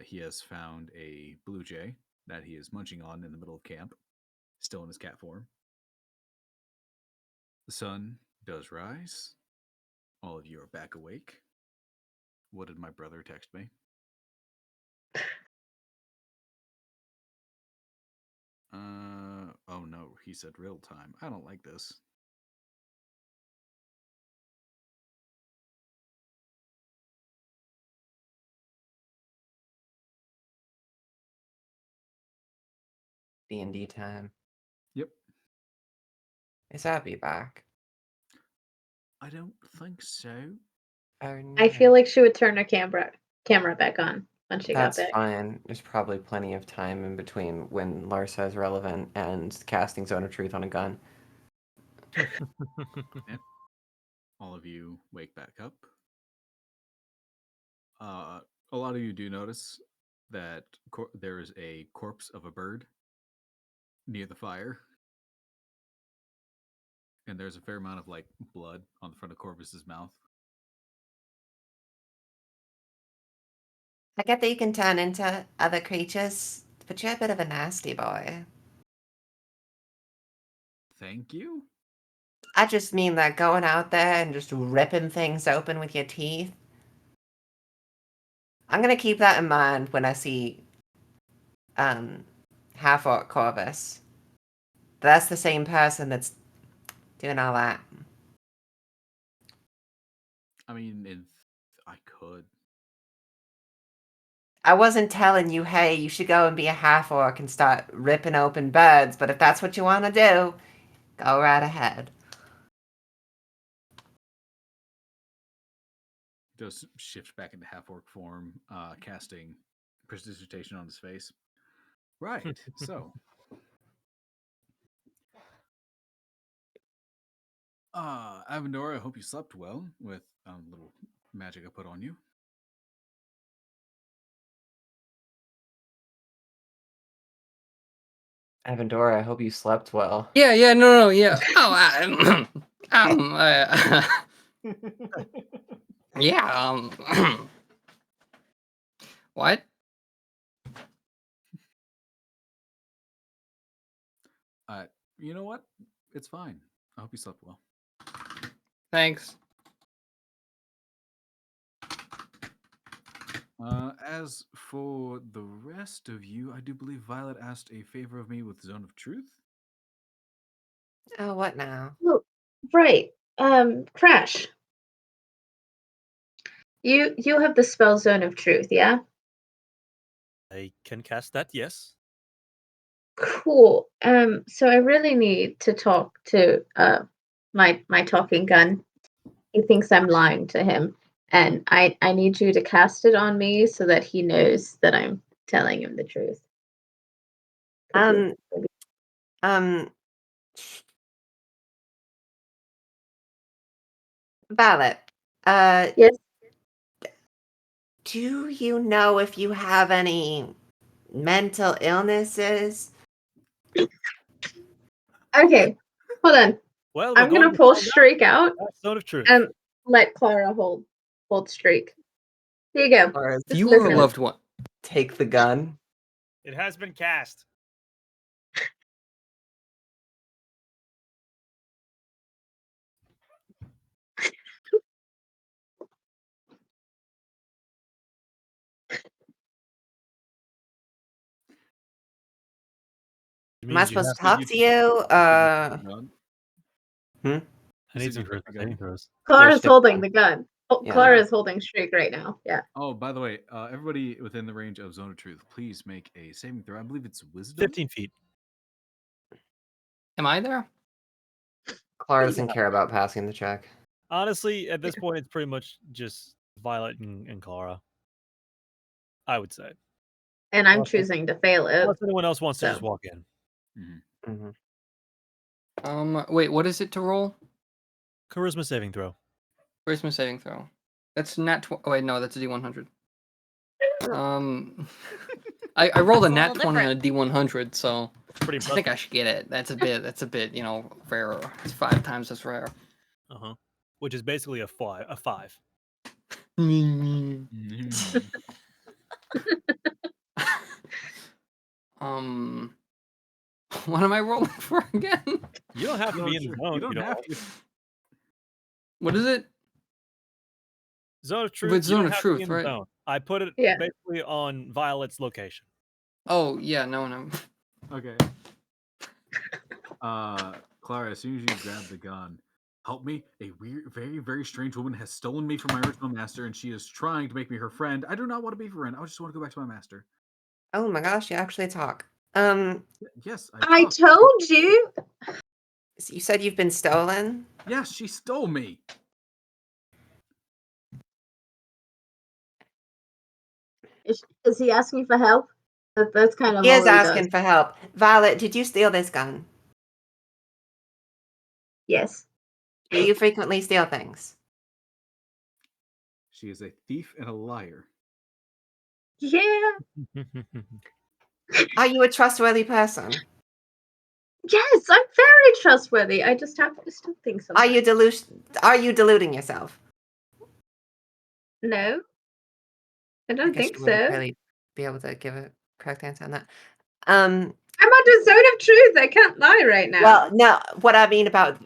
He has found a blue jay that he is munching on in the middle of camp, still in his cat form. The sun does rise. All of you are back awake. What did my brother text me? Oh no, he said real time. I don't like this. D&D time. Yep. Is Abby back? I don't think so. Oh, no. I feel like she would turn her camera back on when she That's got back. fine. There's probably plenty of time in between when Larsa is relevant and casting Zone of Truth on a gun. Yep. All of you wake back up. A lot of you do notice that there is a corpse of a bird near the fire. And there's a fair amount of like blood on the front of Corvus's mouth. I get that you can turn into other creatures, but you're a bit of a nasty boy. Thank you. I just mean that going out there and just ripping things open with your teeth. I'm gonna keep that in mind when I see half-orc Corvus. That's the same person that's doing all that. I mean, I could. I wasn't telling you, hey, you should go and be a half-orc and start ripping open birds, but if that's what you want to do, go right ahead. Does shift back into half orc form, casting prestidigitation on his face. Right. So, Avendora, I hope you slept well with little magic I put on you. Avendora, I hope you slept well. Yeah, no, yeah. Yeah, what? You know what? It's fine. I hope you slept well. Thanks. As for the rest of you, I do believe Violet asked a favor of me with Zone of Truth. Oh, what now? Oh, right. Crash. You have the spell Zone of Truth, yeah? I can cast that, yes. Cool. So I really need to talk to my talking gun. He thinks I'm lying to him, and I need you to cast it on me so that he knows that I'm telling him the truth. Violet. Yes. Do you know if you have any mental illnesses? Okay, hold on. Well, we're I'm going gonna to pull find out. Streak out That's Zone of Truth. and let Clara hold Streak. Here you go. Or If Just you were a listen. loved one, take the gun. It has been cast. Am I supposed to talk to you? I You need said some you heard the saving gun? throws. Clara's Yeah, holding the gun. Oh, Yeah. Clara is holding Streak right now. Yeah. Oh, by the way, everybody within the range of Zone of Truth, please make a saving throw. I believe it's Wisdom. 15 feet. am I there? Clara doesn't care about passing the check. Honestly, at this point, it's pretty much just Violet and Clara. I would say. And I'm Unless- choosing to fail it. Unless anyone else wants to just So. walk in. Mhm. Wait, what is it to roll? Charisma saving throw. Charisma saving throw. That's not. Oh wait, no, that's a D100. I rolled a It's a nat little 20 on a D100, so Pretty I impressive. think I should get it. That's a bit, rarer. It's 5 times as rare. Uh-huh. Which is basically a 5. What am I rolling for again? You don't have to No, be in the sure. zone. You if don't you have want. to. What is it? Zone of Truth. it's you Zone don't of have to be Truth, in the right? zone. I put it Yeah. basically on Violet's location. Oh yeah, no. Okay. Clara, as soon as you grab the gun, help me. A weird, very, very strange woman has stolen me from my original master, and she is trying to make me her friend. I do not want to be her friend. I just want to go back to my master. Oh my gosh, you actually talk. Yes, I talked. told you. You said you've been stolen? Yes, she stole me. Is he asking for help? That's kind of He all is he asking does. for help. Violet, did you steal this gun? Yes. Do you frequently steal things? She is a thief and a liar. Yeah. Are you a trustworthy person? Yes, I'm very trustworthy. I just have to steal things sometimes. Are you deluding yourself? No. I I don't guess think you wouldn't so. really be able to give a correct answer on that. I'm under Zone of Truth. I can't lie right now. Well, no, what I mean about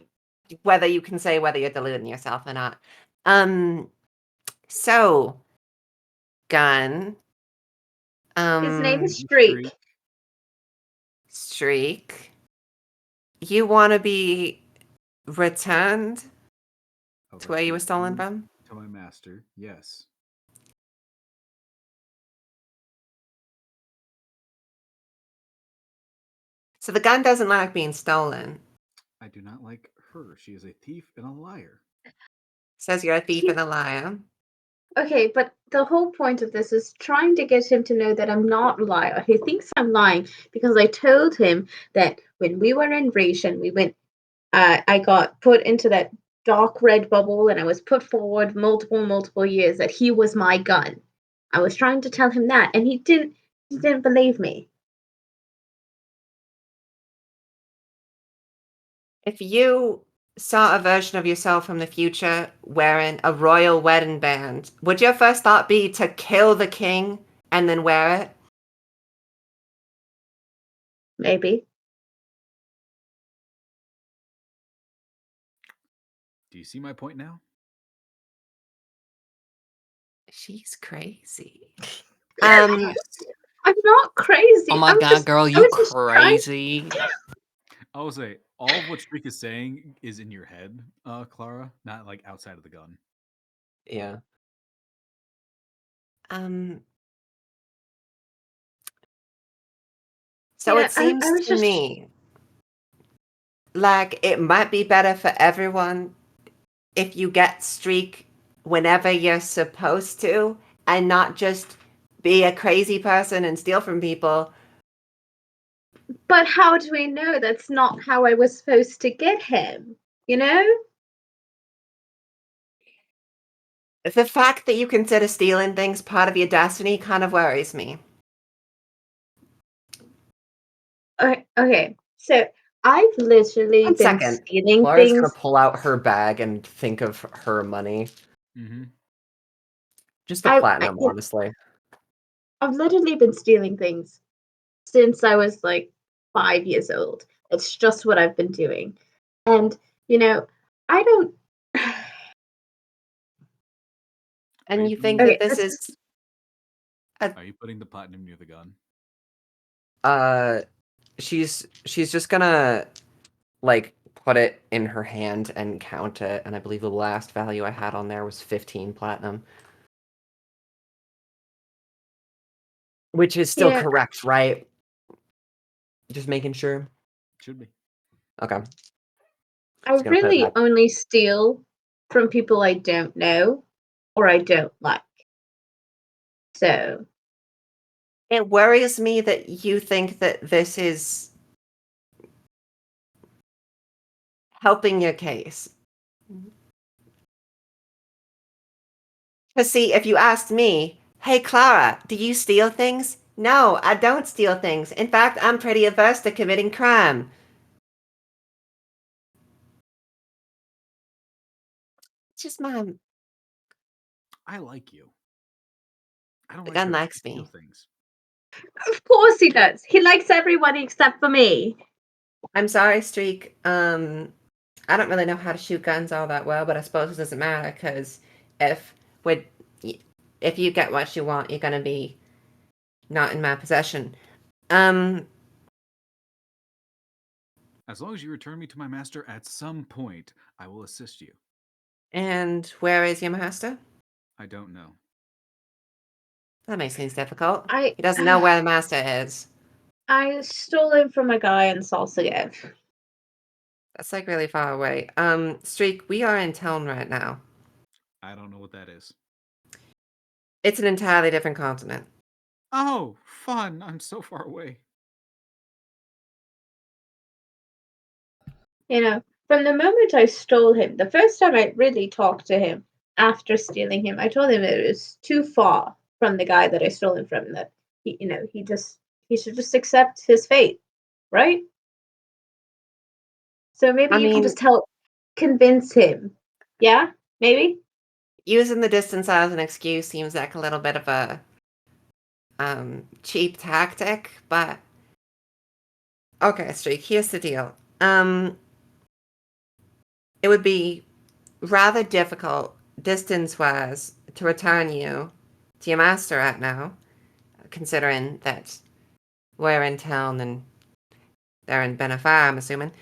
whether you can say whether you're deluding yourself or not. So gun. His name is Streak. Streak. Streak. You want to be returned I'll to where you were stolen return from? to my master. Yes. So the gun doesn't like being stolen. I do not like her. She is a thief and a liar. Says you're a thief He- and a liar. Okay, but the whole point of this is trying to get him to know that I'm not a liar. He thinks I'm lying because I told him that when we were in Ration, we went. I got put into that dark red bubble, and I was put forward multiple years that he was my gun. I was trying to tell him that, and he didn't. He didn't believe me. If you saw a version of yourself from the future wearing a royal wedding band, would your first thought be to kill the king and then wear it? Maybe. Do you see my point now? She's crazy. I'm not crazy. Oh my I'm god, just, girl, I you was just trying. crazy. I will say all of what Streak is saying is in your head, Clara, not like outside of the gun. Yeah. So Yeah, it seems I was to just. me like it might be better for everyone if you get Streak whenever you're supposed to and not just be a crazy person and steal from people. But how do we know that's not how I was supposed to get him? You know? The fact that you consider stealing things part of your destiny kind of worries me. Okay, so I've literally One been second. stealing Laura's things. gonna pull out her bag and think of her money. Mm-hmm. Just the I- platinum, I- honestly. I've literally been stealing things since I was like 5 years old. It's just what I've been doing. And, I don't. And you think Okay, that this is Are you putting the platinum near the gun? She's just gonna like put it in her hand and count it, and I believe the last value I had on there was 15 platinum. Which is still Yeah. correct, right? Just making sure. Should be. Okay. I Just gonna put it really back. only steal from people I don't know or I don't like. So, it worries me that you think that this is helping your case. Because see, if you asked me, hey Clara, do you steal things? No, I don't steal things. In fact, I'm pretty averse to committing crime. It's just my I like you. I don't The like gun those who likes steal me. things. of course he does. He likes everyone except for me. I'm sorry, Streak. I don't really know how to shoot guns all that well, but I suppose it doesn't matter because if we if you get what you want, you're gonna be not in my possession. As long as you return me to my master at some point, I will assist you. And where is your master? I don't know. That makes things difficult. I He doesn't know where the master is. I stole him from a guy in Salsagev. That's like really far away. Streak, we are in Teln right now. I don't know what that is. It's an entirely different continent. Oh, fun. I'm so far away. From the moment I stole him, the first time I really talked to him after stealing him, I told him it was too far from the guy that I stole him from, that he should just accept his fate, right? So maybe I you can mean- just convince him. Yeah? Maybe? Using the distance as an excuse seems like a little bit of a cheap tactic, but okay, Streak, here's the deal. It would be rather difficult distance-wise to return you to your master right now, considering that we're in town and they're in Benefar, I'm assuming.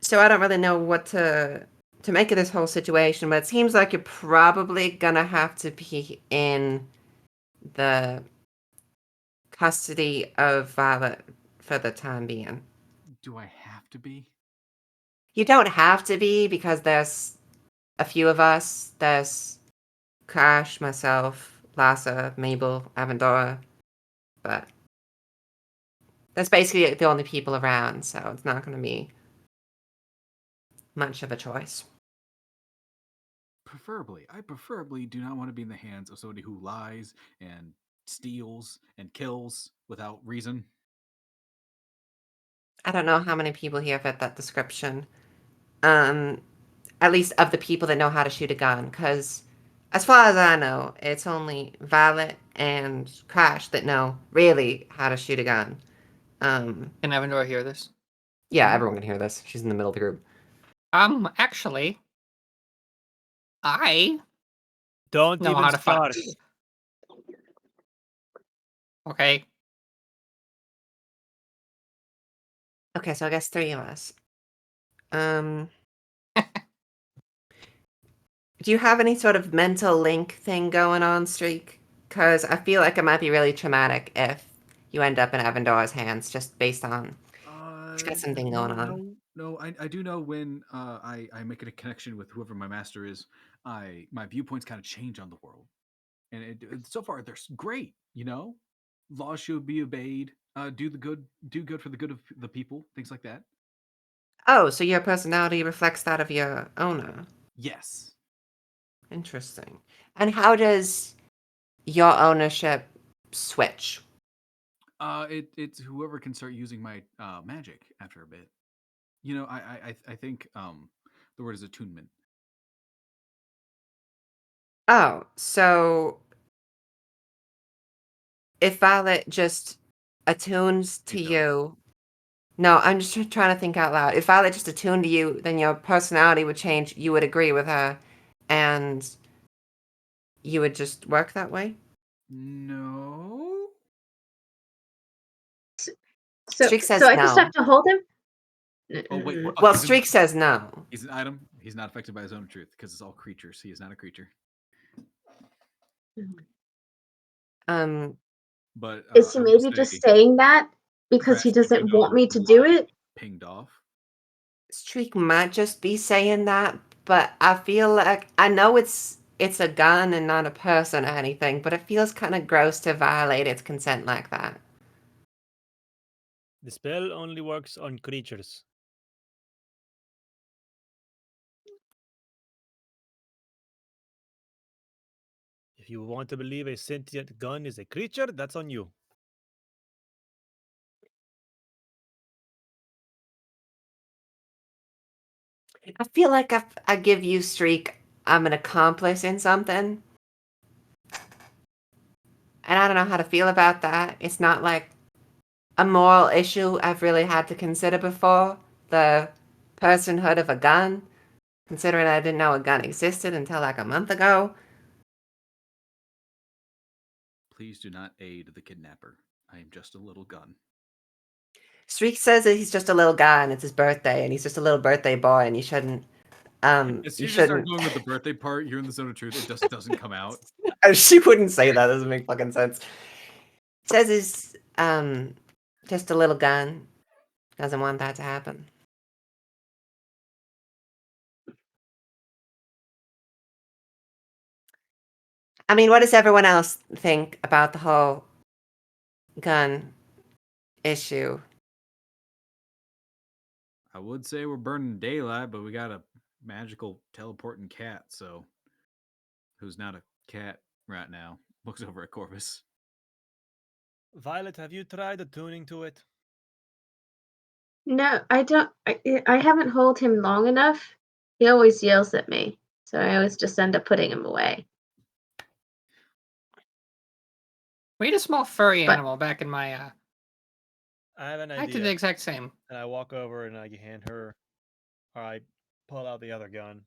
So I don't really know what to make of this whole situation, but it seems like you're probably gonna have to be in the custody of Violet for the time being. Do I have to be? You don't have to be because there's a few of us. There's Crash, myself, Lassa, Mabel, Avendora, but that's basically the only people around, so it's not going to be much of a choice. I preferably do not want to be in the hands of somebody who lies and steals and kills without reason. I don't know how many people here fit that description. At least of the people that know how to shoot a gun, because as far as I know, it's only Violet and Crash that know really how to shoot a gun. Can Avendora hear this? Yeah, everyone can hear this. She's in the middle of the group. Actually, I Don't know even how to start. fight. Okay. Okay, so I guess 3 of us. Do you have any sort of mental link thing going on, Streak? Because I feel like it might be really traumatic if you end up in Avendora's hands just based on it's got something going on. No, I do know when I make a connection with whoever my master is, my viewpoints kind of change on the world, and so far they're great. You know, laws should be obeyed. Do good for the good of the people, things like that. Oh, so your personality reflects that of your owner. Yes. Interesting. And how does your ownership switch? It's whoever can start using my magic after a bit. You know, I think the word is attunement. Oh, so if Violet just attunes to It does. you. No, I'm just trying to think out loud. If Violet just attuned to you, then your personality would change. You would agree with her, and you would just work that way? No. So, Streak says so I just no. have to hold him. Oh wait. Well, he's Streak says no. He's an item. He's not affected by his own truth because it's all creatures. He is not a creature. Um, But Is he I will maybe just say, saying that because he Crash, if you doesn't want know, me to the do line it? pinged off. Streak might just be saying that, but I feel like I know it's a gun and not a person or anything, but it feels kind of gross to violate its consent like that. The spell only works on creatures. If you want to believe a sentient gun is a creature, that's on you. I feel like if I give you Streak, I'm an accomplice in something. And I don't know how to feel about that. It's not like a moral issue I've really had to consider before. The personhood of a gun, considering I didn't know a gun existed until like a month ago. Please do not aid the kidnapper. I am just a little gun. Streak says that he's just a little guy and it's his birthday and he's just a little birthday boy and you shouldn't As you soon as you start shouldn't going with the birthday part, you're in the zone of truth. It just doesn't come out. She wouldn't say that. Doesn't make fucking sense. says he's just a little gun. Doesn't want that to happen. I mean, what does everyone else think about the whole gun issue? I would say we're burning daylight, but we got a magical teleporting cat, so who's not a cat right now? Looks over at Corvus. Violet, have you tried attuning to it? No, I don't. I haven't held him long enough. He always yells at me, so I always just end up putting him away. We had a small furry But- animal back in my. I have an I did the idea. exact same. And I walk over and I hand her, or I pull out the other gun.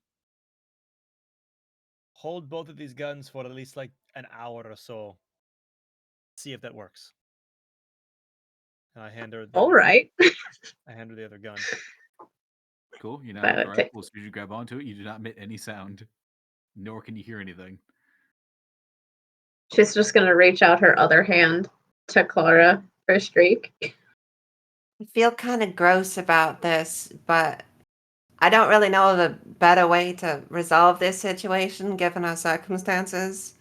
hold both of these guns for at least like an hour or so. See if that works. And I hand her the All right. I hand her the other gun. Cool. You now But have the okay. rifle. As soon as you grab onto it, you do not emit any sound, nor can you hear anything. She's just gonna reach out her other hand to Clara for Streak. I feel kind of gross about this, but I don't really know of a better way to resolve this situation given our circumstances.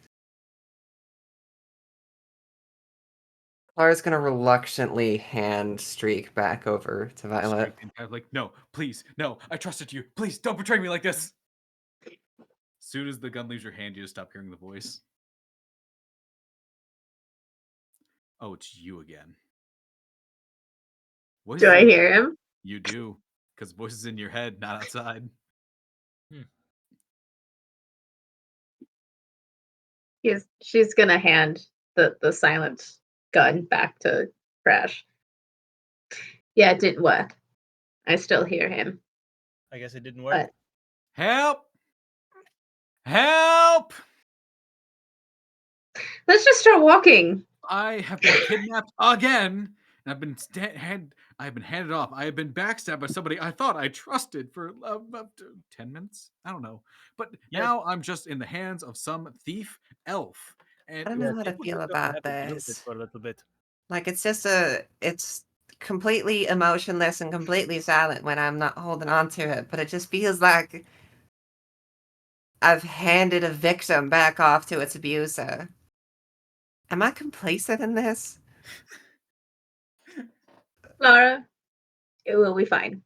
Clara's gonna reluctantly hand Streak back over to Violet. Streak and kind of like, no, please, no, I trusted you. Please don't betray me like this. As soon as the gun leaves your hand, you just stop hearing the voice. Oh, it's you again. Voice Do is I in- hear him? You do, because voice is in your head, not outside. She's gonna hand the silent gun back to Crash. Yeah, it didn't work. I still hear him. I guess it didn't work. But Help! Help! let's just start walking. I have been kidnapped again. And I've been handed off. I have been backstabbed by somebody I thought I trusted for up to 10 minutes. I don't know. But Yeah. now I'm just in the hands of some thief elf. And I don't know how to feel about this. For a little bit. Like, it's completely emotionless and completely silent when I'm not holding on to it, but it just feels like I've handed a victim back off to its abuser. Am I complacent in this? Clara, it will be fine.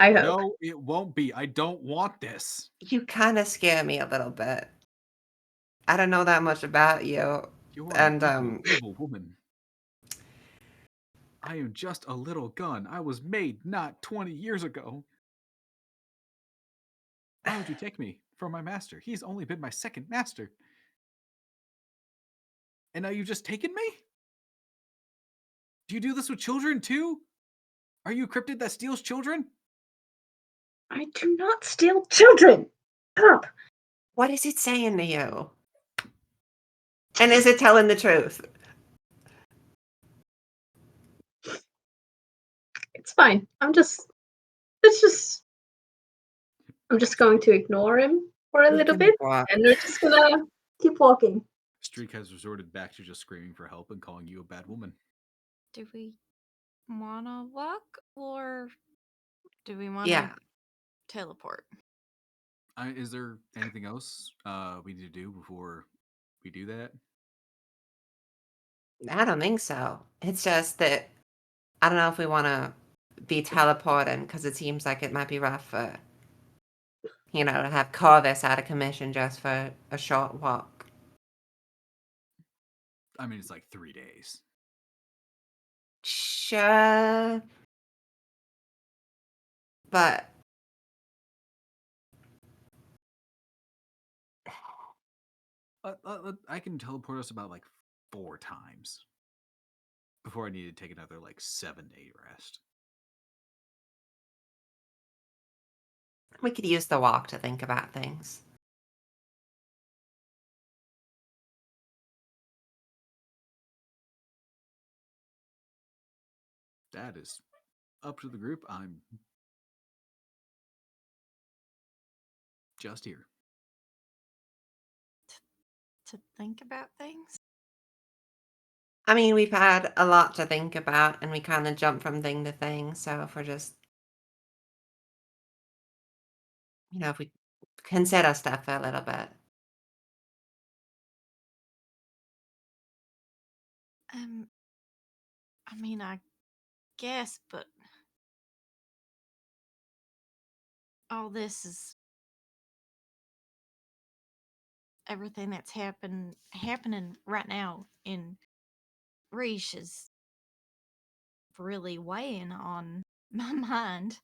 I hope. no, it won't be. I don't want this. You kind of scare me a little bit. I don't know that much about you. You are And, an evil woman. I am just a little gun. I was made not 20 years ago. Why would you take me from my master? He's only been my second master. And now you've just taken me? Do you do this with children too? Are you a cryptid that steals children? I do not steal children. Stop. What is it saying to you? And is it telling the truth? It's fine. I'm just going to ignore him for a You little can bit, walk. and we're just gonna keep walking. Streak has resorted back to just screaming for help and calling you a bad woman. Do we want to walk or do we want to Yeah. teleport? Is there anything else we need to do before we do that? I don't think so. It's just that I don't know if we want to be teleporting because it seems like it might be rough for, to have Corvus out of commission just for a short walk. I mean, it's like 3 days. Sure. But I can teleport us about like 4 times before I need to take another like 7-day rest. we could use the walk to think about things. That is up to the group. I'm just here. To think about things? I mean, we've had a lot to think about and we kind of jump from thing to thing. So if we're just, if we consider stuff for a little bit. I mean, I guess, but all this is everything that's happening right now in Reach is really weighing on my mind.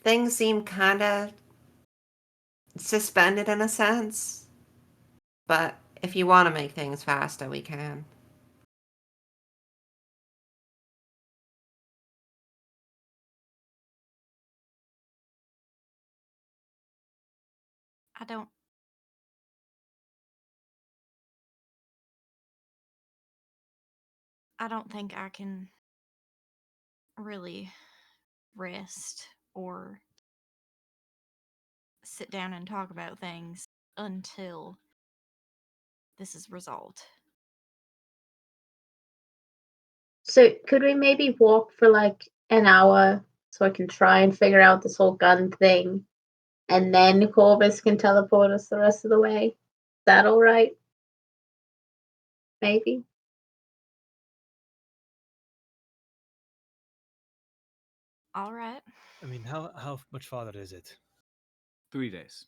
Things seem kind of suspended in a sense. But if you want to make things faster, we can. I don't. I don't think I can really rest or sit down and talk about things until this is resolved. So could we maybe walk for like an hour so I can try and figure out this whole gun thing, and then Corvus can teleport us the rest of the way? Is that all right? Maybe. All right. I mean, how much farther is it? 3 days.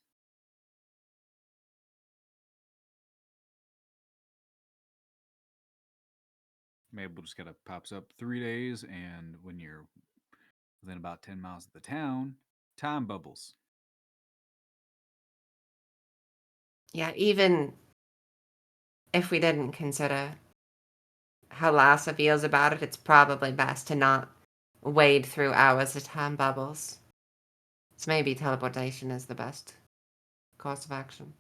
Mabel just kind of pops up 3 days, and when you're within about 10 miles of the town, time bubbles. Yeah, even if we didn't consider how Lassa feels about it, it's probably best to not wade through hours of time bubbles. So maybe teleportation is the best course of action.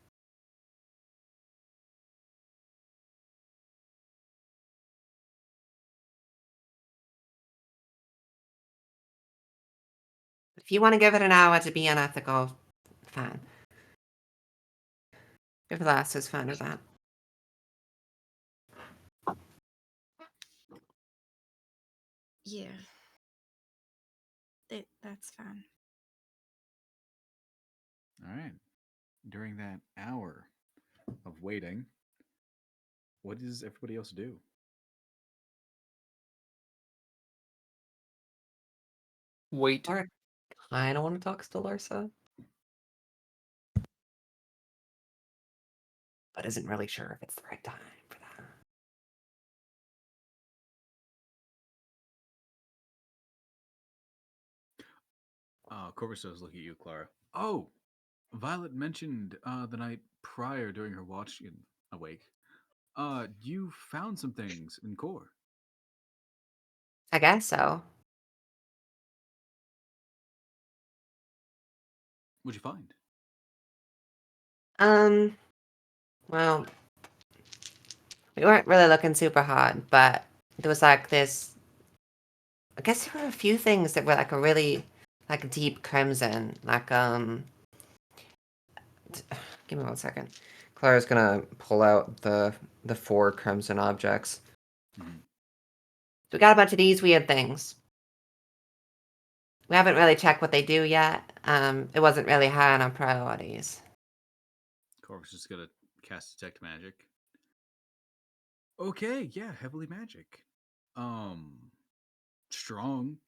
If you want to give it an hour to be unethical, fine. If Lassa's fine with that. Yeah. That's fine. All right. During that hour of waiting, what does everybody else do? Wait. Alright. I don't want to talk to Larsa, but isn't really sure if it's the right time for that. Corvus does look at you, Clara. Oh, Violet mentioned the night prior during her watch in Awake. You found some things in Core. I guess so. What'd you find? Well, we weren't really looking super hard, but there was like this. I guess there were a few things that were like a really like deep crimson, like Give me 1 second. Clara's gonna pull out the 4 crimson objects. Mhm. We got a bunch of these weird things. We haven't really checked what they do yet. It wasn't really high on our priorities. Corvus is gonna cast Detect Magic. Okay, yeah, heavily magic. Strong.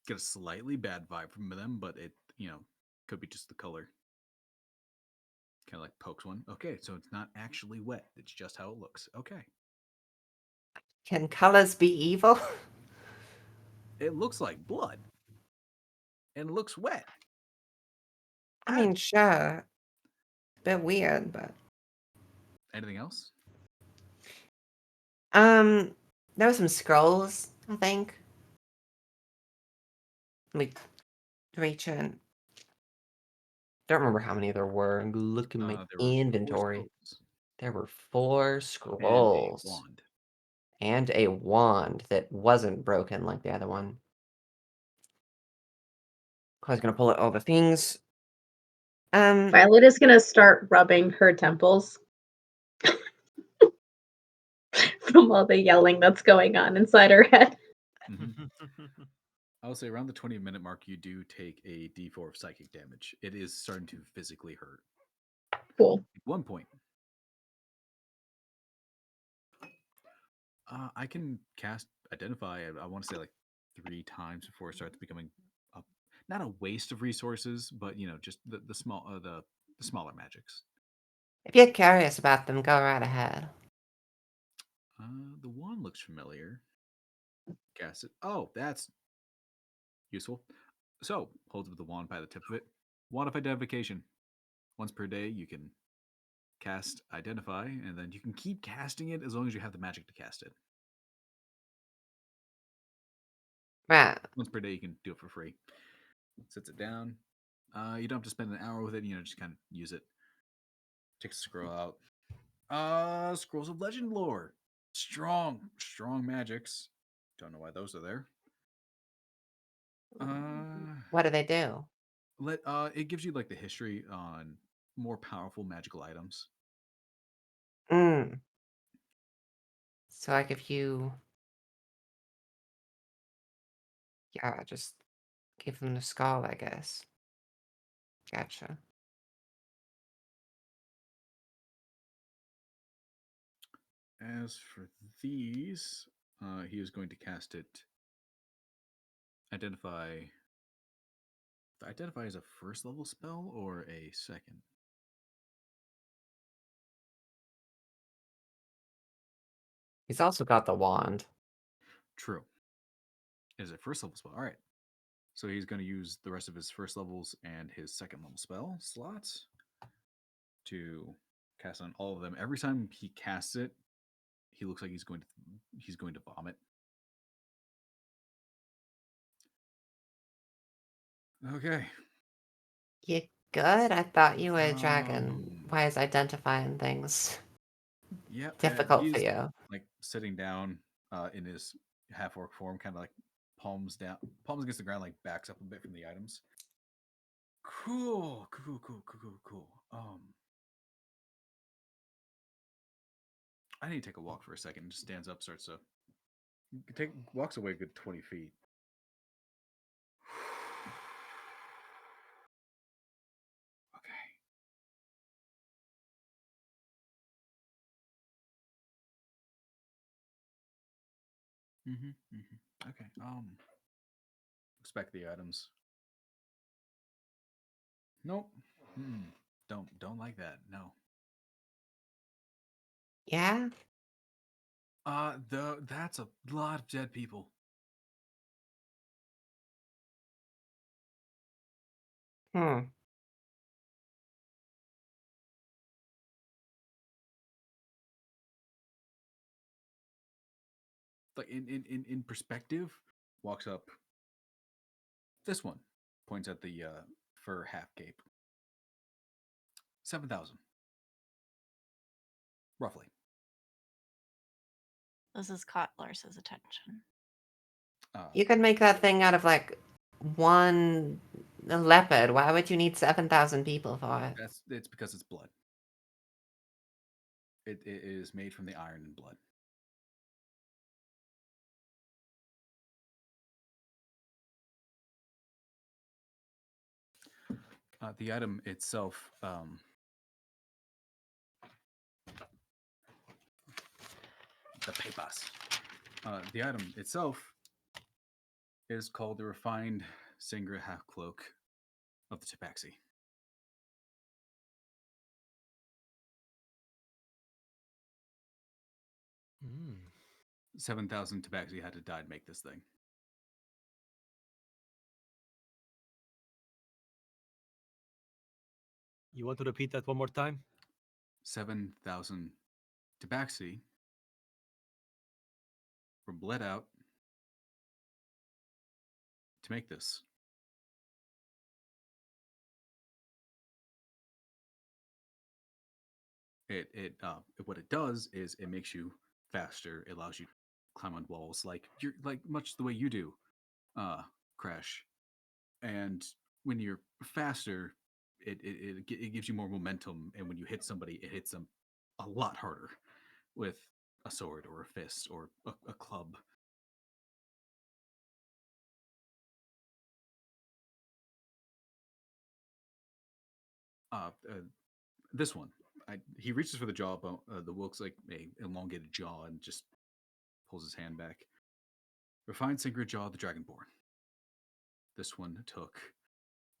Get a slightly bad vibe from them, but it, could be just the color. Kind of like pokes one. Okay, so it's not actually wet. It's just how it looks. Okay. Can colors be evil? It looks like blood. And it looks wet. I mean, sure. Bit weird, but Anything else? there were some scrolls, I think. Let me reach in. Don't remember how many there were. Look in my There were 4 inventory. scrolls There were 4 and a scrolls. wand. And a wand that wasn't broken like the other one. I was gonna pull out all the things. Violet is gonna start rubbing her temples from all the yelling that's going on inside her head. I would say around the 20-minute mark, you do take a d4 of psychic damage. It is starting to physically hurt. Cool. At one point, I can cast Identify. I want to say like 3 times before it starts becoming not a waste of resources, but just the smaller magics. If you're curious about them, go right ahead. The wand looks familiar. Cast it. Oh, that's useful. So holds up the wand by the tip of it. Wand of Identification. Once per day, you can cast Identify, and then you can keep casting it as long as you have the magic to cast it. Right. Once per day, you can do it for free. Sets it down. You don't have to spend an hour with it. Just kind of use it. Takes a scroll out. Scrolls of Legend lore. Strong magics. Don't know why those are there. What do they do? It gives you like the history on more powerful magical items. Mm. So like if you, yeah, just give them the skull, I guess. Gotcha. As for these, he is going to cast it. Identify as a first level spell or a second. He's also got the wand. True. It is a first level spell. All right. So he's going to use the rest of his first levels and his second level spell slots to cast on all of them. Every time he casts it, he looks like he's going to vomit. Okay. You good? I thought you were a dragon. Why is identifying things Yeah. difficult for he's you? like sitting down in his half orc form, kind of like palms against the ground, like backs up a bit from the items. Cool. I need to take a walk for a second. Just stands up, starts to walks away a good 20 feet. Okay. Okay. Expect the items. Nope. Don't like that. No. Yeah? That's a lot of dead people. Hmm. Like in perspective, walks up. This one points at the fur half cape. 7,000, roughly. This has caught Lars's attention. You could make that thing out of like one leopard. Why would you need 7,000 people for it? It's because it's blood. It is made from the iron and blood. The item itself, the pepas. The item itself is called the refined Singra half cloak of the Tabaxi. 7,000 Tabaxi had to die to make this thing. You want to repeat that one more time? 7,000 Tabaxi were bled out to make this. What it does is it makes you faster. It allows you to climb on walls like much the way you do, Crash. And when you're faster, it gives you more momentum. And when you hit somebody, it hits them a lot harder with a sword or a fist or a club. This one, he reaches for the jawbone. The looks like a elongated jaw, and just pulls his hand back. Refined Synchro Jaw of the Dragonborn. This one took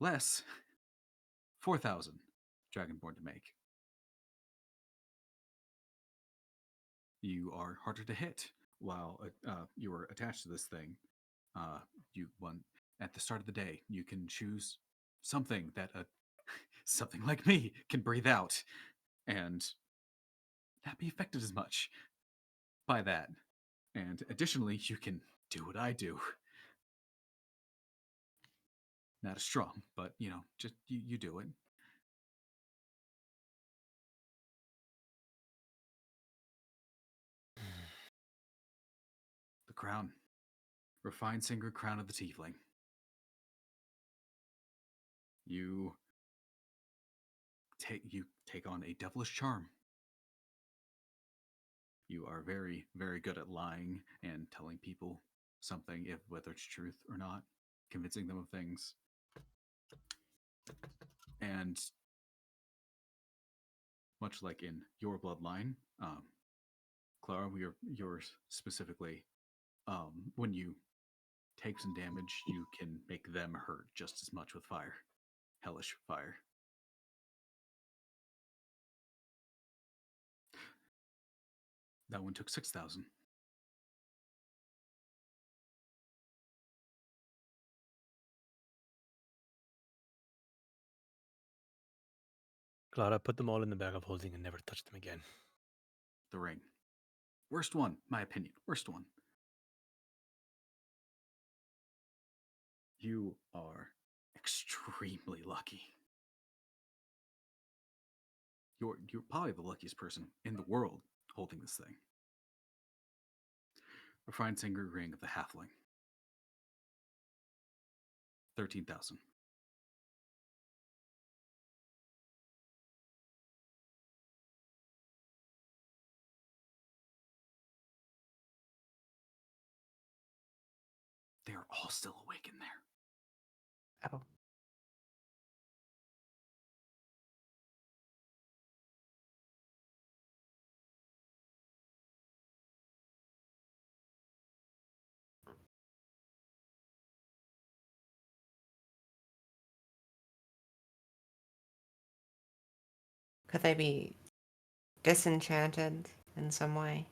less, 4,000 Dragonborn to make. You are harder to hit while you are attached to this thing. At the start of the day, you can choose something that something like me can breathe out, and not be affected as much by that. And additionally, you can do what I do. Not as strong, but just you do it. The crown. Refined Singer Crown of the Tiefling. You take on a devilish charm. You are very, very good at lying and telling people something, whether it's truth or not, convincing them of things. And much like in your bloodline, Clara, yours specifically, when you take some damage, you can make them hurt just as much with fire. Hellish fire. That one took 6,000. Clara, put them all in the bag of holding and never touch them again. The ring. Worst one, my opinion. Worst one. You are extremely lucky. You're probably the luckiest person in the world holding this thing. Refined Singer Ring of the Halfling. 13,000. They are all still awake in there. Oh. Could they be disenchanted in some way?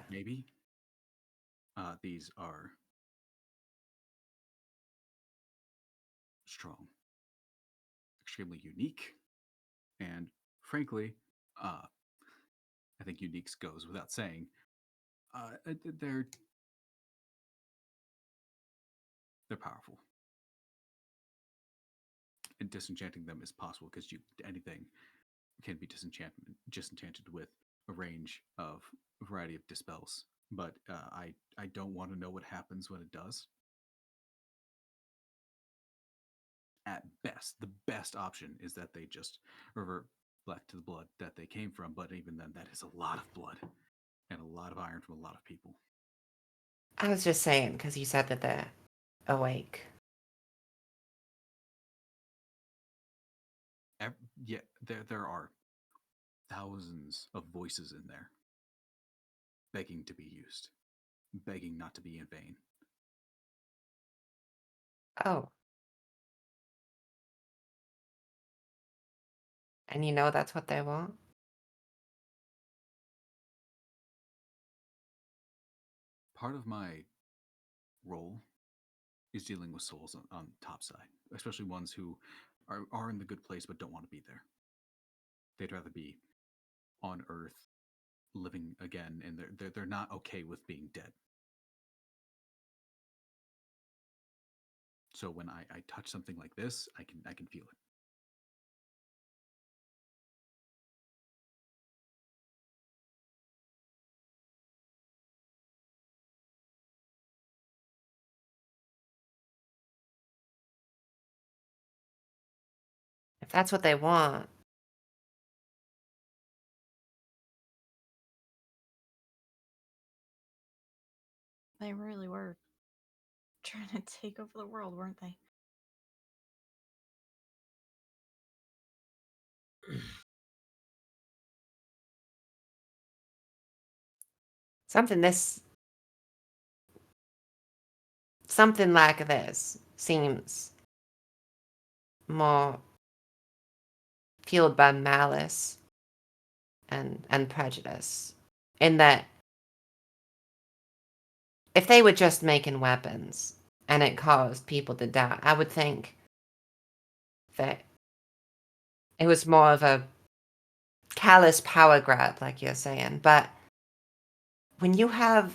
Maybe. These are strong, extremely unique, and frankly, I think unique goes without saying. They're powerful, and disenchanting them is possible because anything can be disenchanted with a range of a variety of dispels. But I don't want to know what happens when it does. At best, the best option is that they just revert back to the blood that they came from. But even then, that is a lot of blood and a lot of iron from a lot of people. I was just saying, because you said that they're awake. Yeah, there are thousands of voices in there begging to be used, begging not to be in vain. Oh. And you know that's what they want? Part of my role is dealing with souls on the top side, especially ones who are in the good place but don't want to be there. They'd rather be on Earth, living again, and they're not okay with being dead. So when I touch something like this, I can feel it. If that's what they want. They really were trying to take over the world, weren't they? Something like this seems more fueled by malice and prejudice. In that if they were just making weapons and it caused people to die, I would think that it was more of a callous power grab, like you're saying. But when you have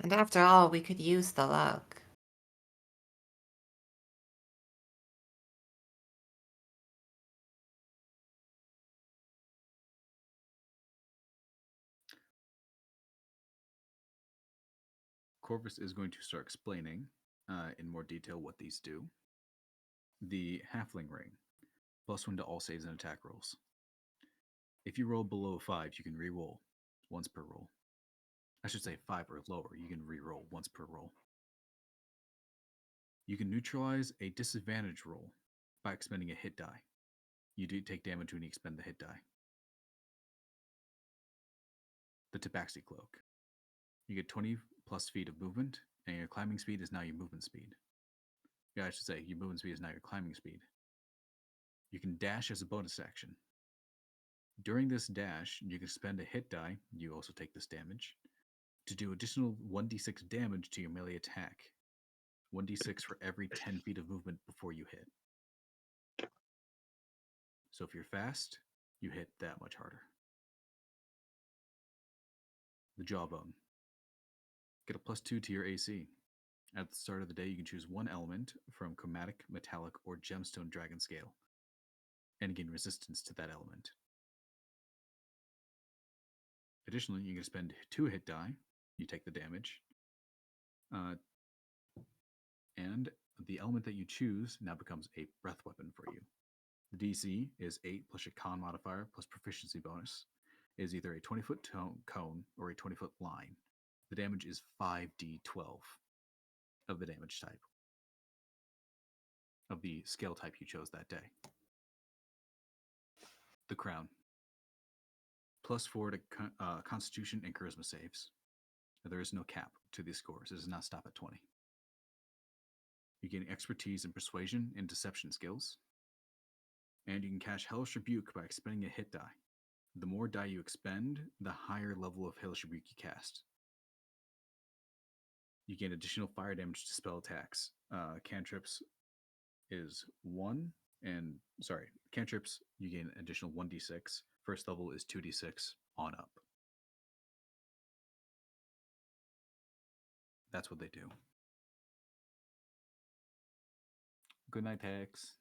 And after all, we could use the luck. Corvus is going to start explaining in more detail what these do. The Halfling Ring, +1 to all saves and attack rolls. If you roll below 5, you can re-roll once per roll. I should say 5 or lower, you can re-roll once per roll. You can neutralize a disadvantage roll by expending a hit die. You do take damage when you expend the hit die. The Tabaxi Cloak. You get 20 plus feet of movement, and your climbing speed is now your movement speed. Yeah, I should say, your movement speed is now your climbing speed. You can dash as a bonus action. During this dash, you can spend a hit die, you also take this damage, to do additional 1d6 damage to your melee attack. 1d6 for every 10 feet of movement before you hit. So if you're fast, you hit that much harder. The Jawbone. Get a +2 to your AC. At the start of the day, you can choose one element from Chromatic, Metallic, or Gemstone Dragon Scale, and gain resistance to that element. Additionally, you can spend 2 hit die. You take the damage. And the element that you choose now becomes a breath weapon for you. The DC is 8 plus your con modifier plus proficiency bonus. It is either a 20-foot cone or a 20-foot line. The damage is 5d12 of the damage type, of the scale type you chose that day. The Crown. +4 to Constitution and Charisma saves. There is no cap to these scores. It does not stop at 20. You gain expertise in persuasion and deception skills. And you can cast Hellish Rebuke by expending a hit die. The more die you expend, the higher level of Hellish Rebuke you cast. You gain additional fire damage to spell attacks. Cantrips is 1, and cantrips you gain additional 1d6. First level is 2d6 on up. That's what they do. Good night, Tex.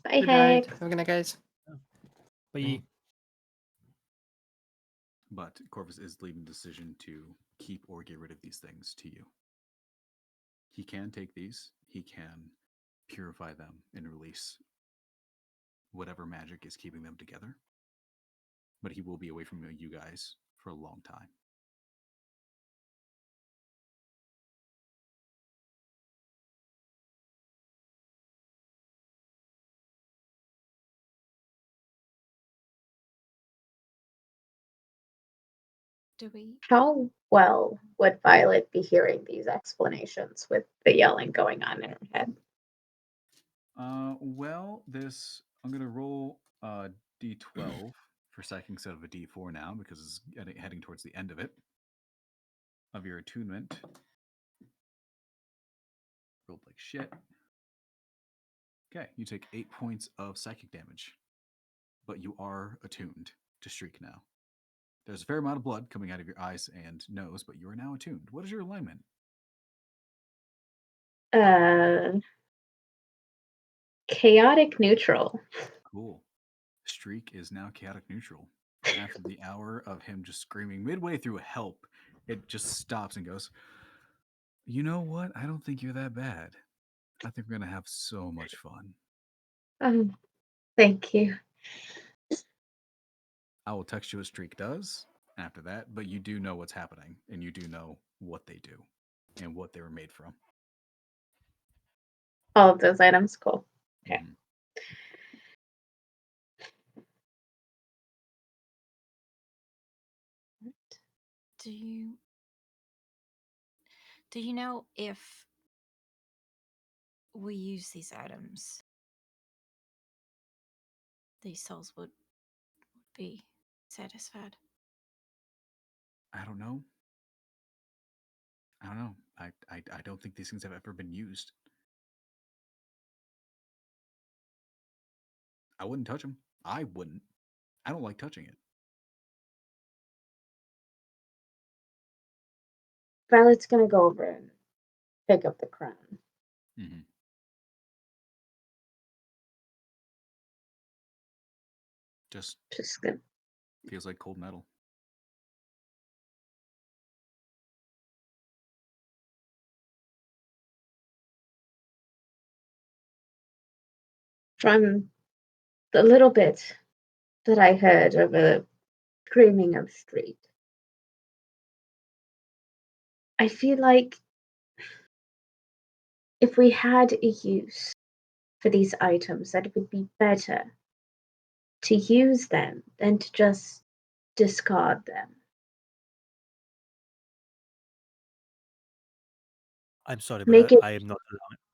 Bye, Good night. Hex. Have a good night, guys. But But Corvus is leaving the decision to keep or get rid of these things to you. He can take these. He can purify them and release whatever magic is keeping them together. But he will be away from you guys for a long time. Do we? How well would Violet be hearing these explanations with the yelling going on in her head? Well, I'm going to roll d12 for psychic instead of a d4 now because it's heading towards the end of it, of your attunement. Rolled like shit. Okay, you take 8 points of psychic damage, but you are attuned to Shriek now. There's a fair amount of blood coming out of your eyes and nose, but you are now attuned. What is your alignment? Chaotic neutral. Cool. Shriek is now chaotic neutral. After the hour of him just screaming midway through help, it just stops and goes, you know what? I don't think you're that bad. I think we're going to have so much fun. Thank you. I will text you what Shriek does after that, but you do know what's happening, and you do know what they do and what they were made from. All of those items, cool. Okay. Mhm. Do you know if we use these items, these souls would be satisfied? I don't know. I don't think these things have ever been used. I wouldn't touch them. I wouldn't. I don't like touching it. Violet's gonna go over and pick up the crown. Mm-hmm. Just Gonna. feels like cold metal. From the little bit that I heard of a screaming of the street, I feel like if we had a use for these items, that it would be better to use them than to just discard them. I'm sorry, Make but it.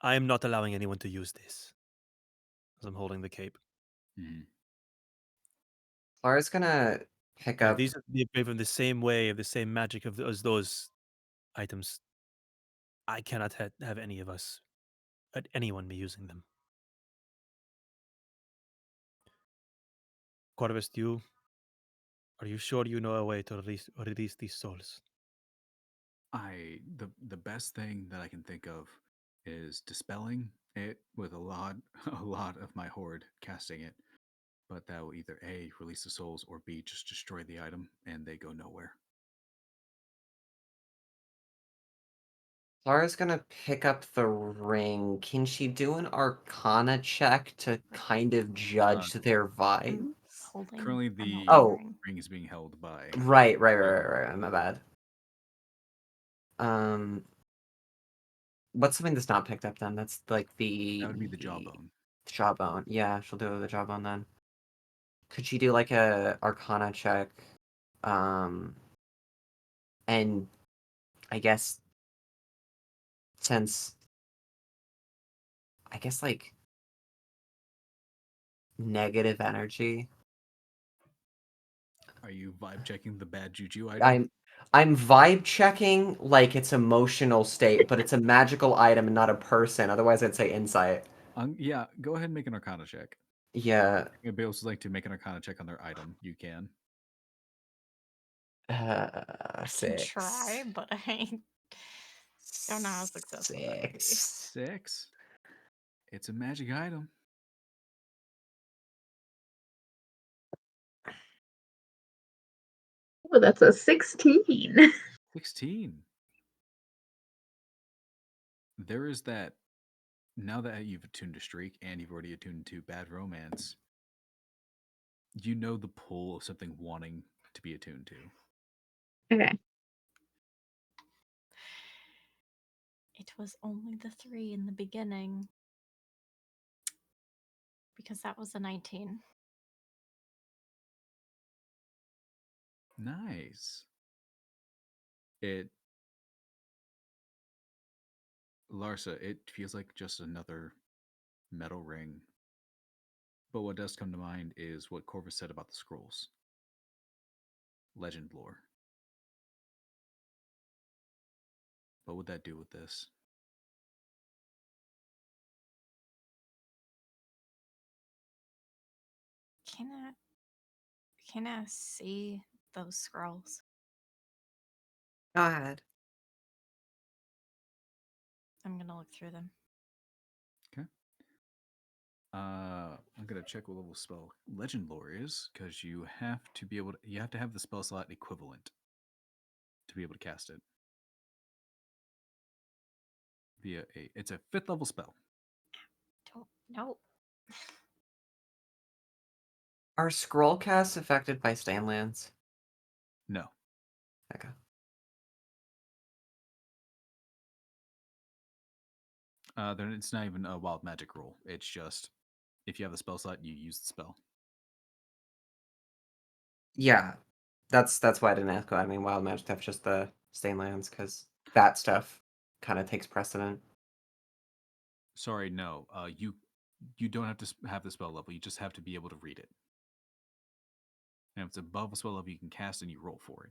I am not allowing anyone to use this. As I'm holding the cape. Mm-hmm. Clara's gonna pick Yeah, up. these are made from the same way, of the same magic as those items. I cannot have any of us, anyone be using them. Corvus, are you sure you know a way to release these souls? The best thing that I can think of is dispelling it with a lot of my horde casting it. But that will either A, release the souls, or B, just destroy the item and they go nowhere. Clara's gonna pick up the ring. Can she do an Arcana check to kind of judge their vibe? Holding. Currently, I'm the holding the ring. ring is being held by. Right. My bad. What's something that's not picked up then? That's like the... That would be the jawbone. Jawbone. Yeah, she'll do the jawbone then. Could she do like a Arcana check? And I guess since like negative energy. Are you vibe checking the bad juju item? I'm vibe checking like it's emotional state, but it's a magical item and not a person. Otherwise, I'd say insight. Yeah, go ahead and make an Arcana check. Yeah. If anybody else would like to make an Arcana check on their item, you can. I can 6. try, but I don't know how successful that would be. 6. It's a magic item. Oh, that's a 16. 16. There is that. Now that you've attuned to Streak and you've already attuned to Bad Romance, you know the pull of something wanting to be attuned to. Okay. It was only the 3 in the beginning. Because that was a 19. Nice. Larsa, it feels like just another metal ring. But what does come to mind is what Corvus said about the scrolls. Legend lore. What would that do with this? Can I see those scrolls? Go ahead. I'm gonna look through them. Okay. I'm gonna check what level spell legend lore is, because you have to have the spell slot equivalent to be able to cast it. It's a 5th level spell. Don't know. Are scroll casts affected by Stanlands? No. Okay. Then it's not even a wild magic roll. It's just if you have the spell slot, you use the spell. Yeah. That's why I didn't ask. I mean, wild magic stuff, just the Stanlands, because that stuff kind of takes precedent. Sorry, no. You don't have to have the spell level. You just have to be able to read it. And if it's above a spell level, you can cast and you roll for it.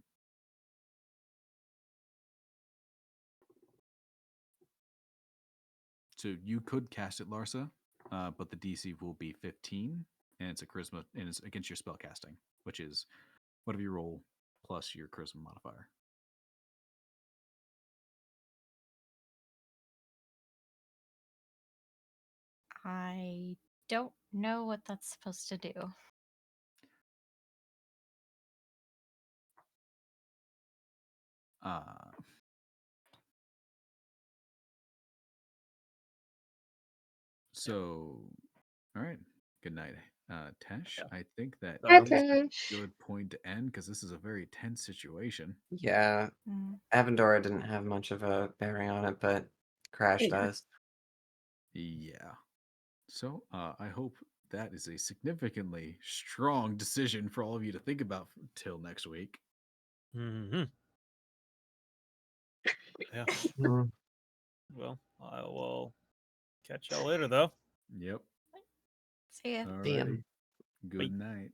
So you could cast it, Larsa, but the DC will be 15, and it's a charisma, and it's against your spell casting, which is whatever you roll plus your charisma modifier. I don't know what that's supposed to do. Uh, so, all right. Good night, Tesh. Yeah. I think that Yeah, is a Tesh. good point to end because this is a very tense situation. Yeah, Mm. Avendora didn't have much of a bearing on it, but Crash Yeah. does. Yeah. So I hope that is a significantly strong decision for all of you to think about till next week. Hmm. Yeah. Mm. Well, I will catch y'all later, though. Yep. See ya. See ya. Alrighty. Good night.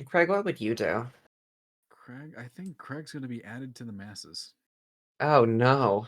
Craig, what would you do? Craig, I think Craig's going to be added to the masses. Oh no.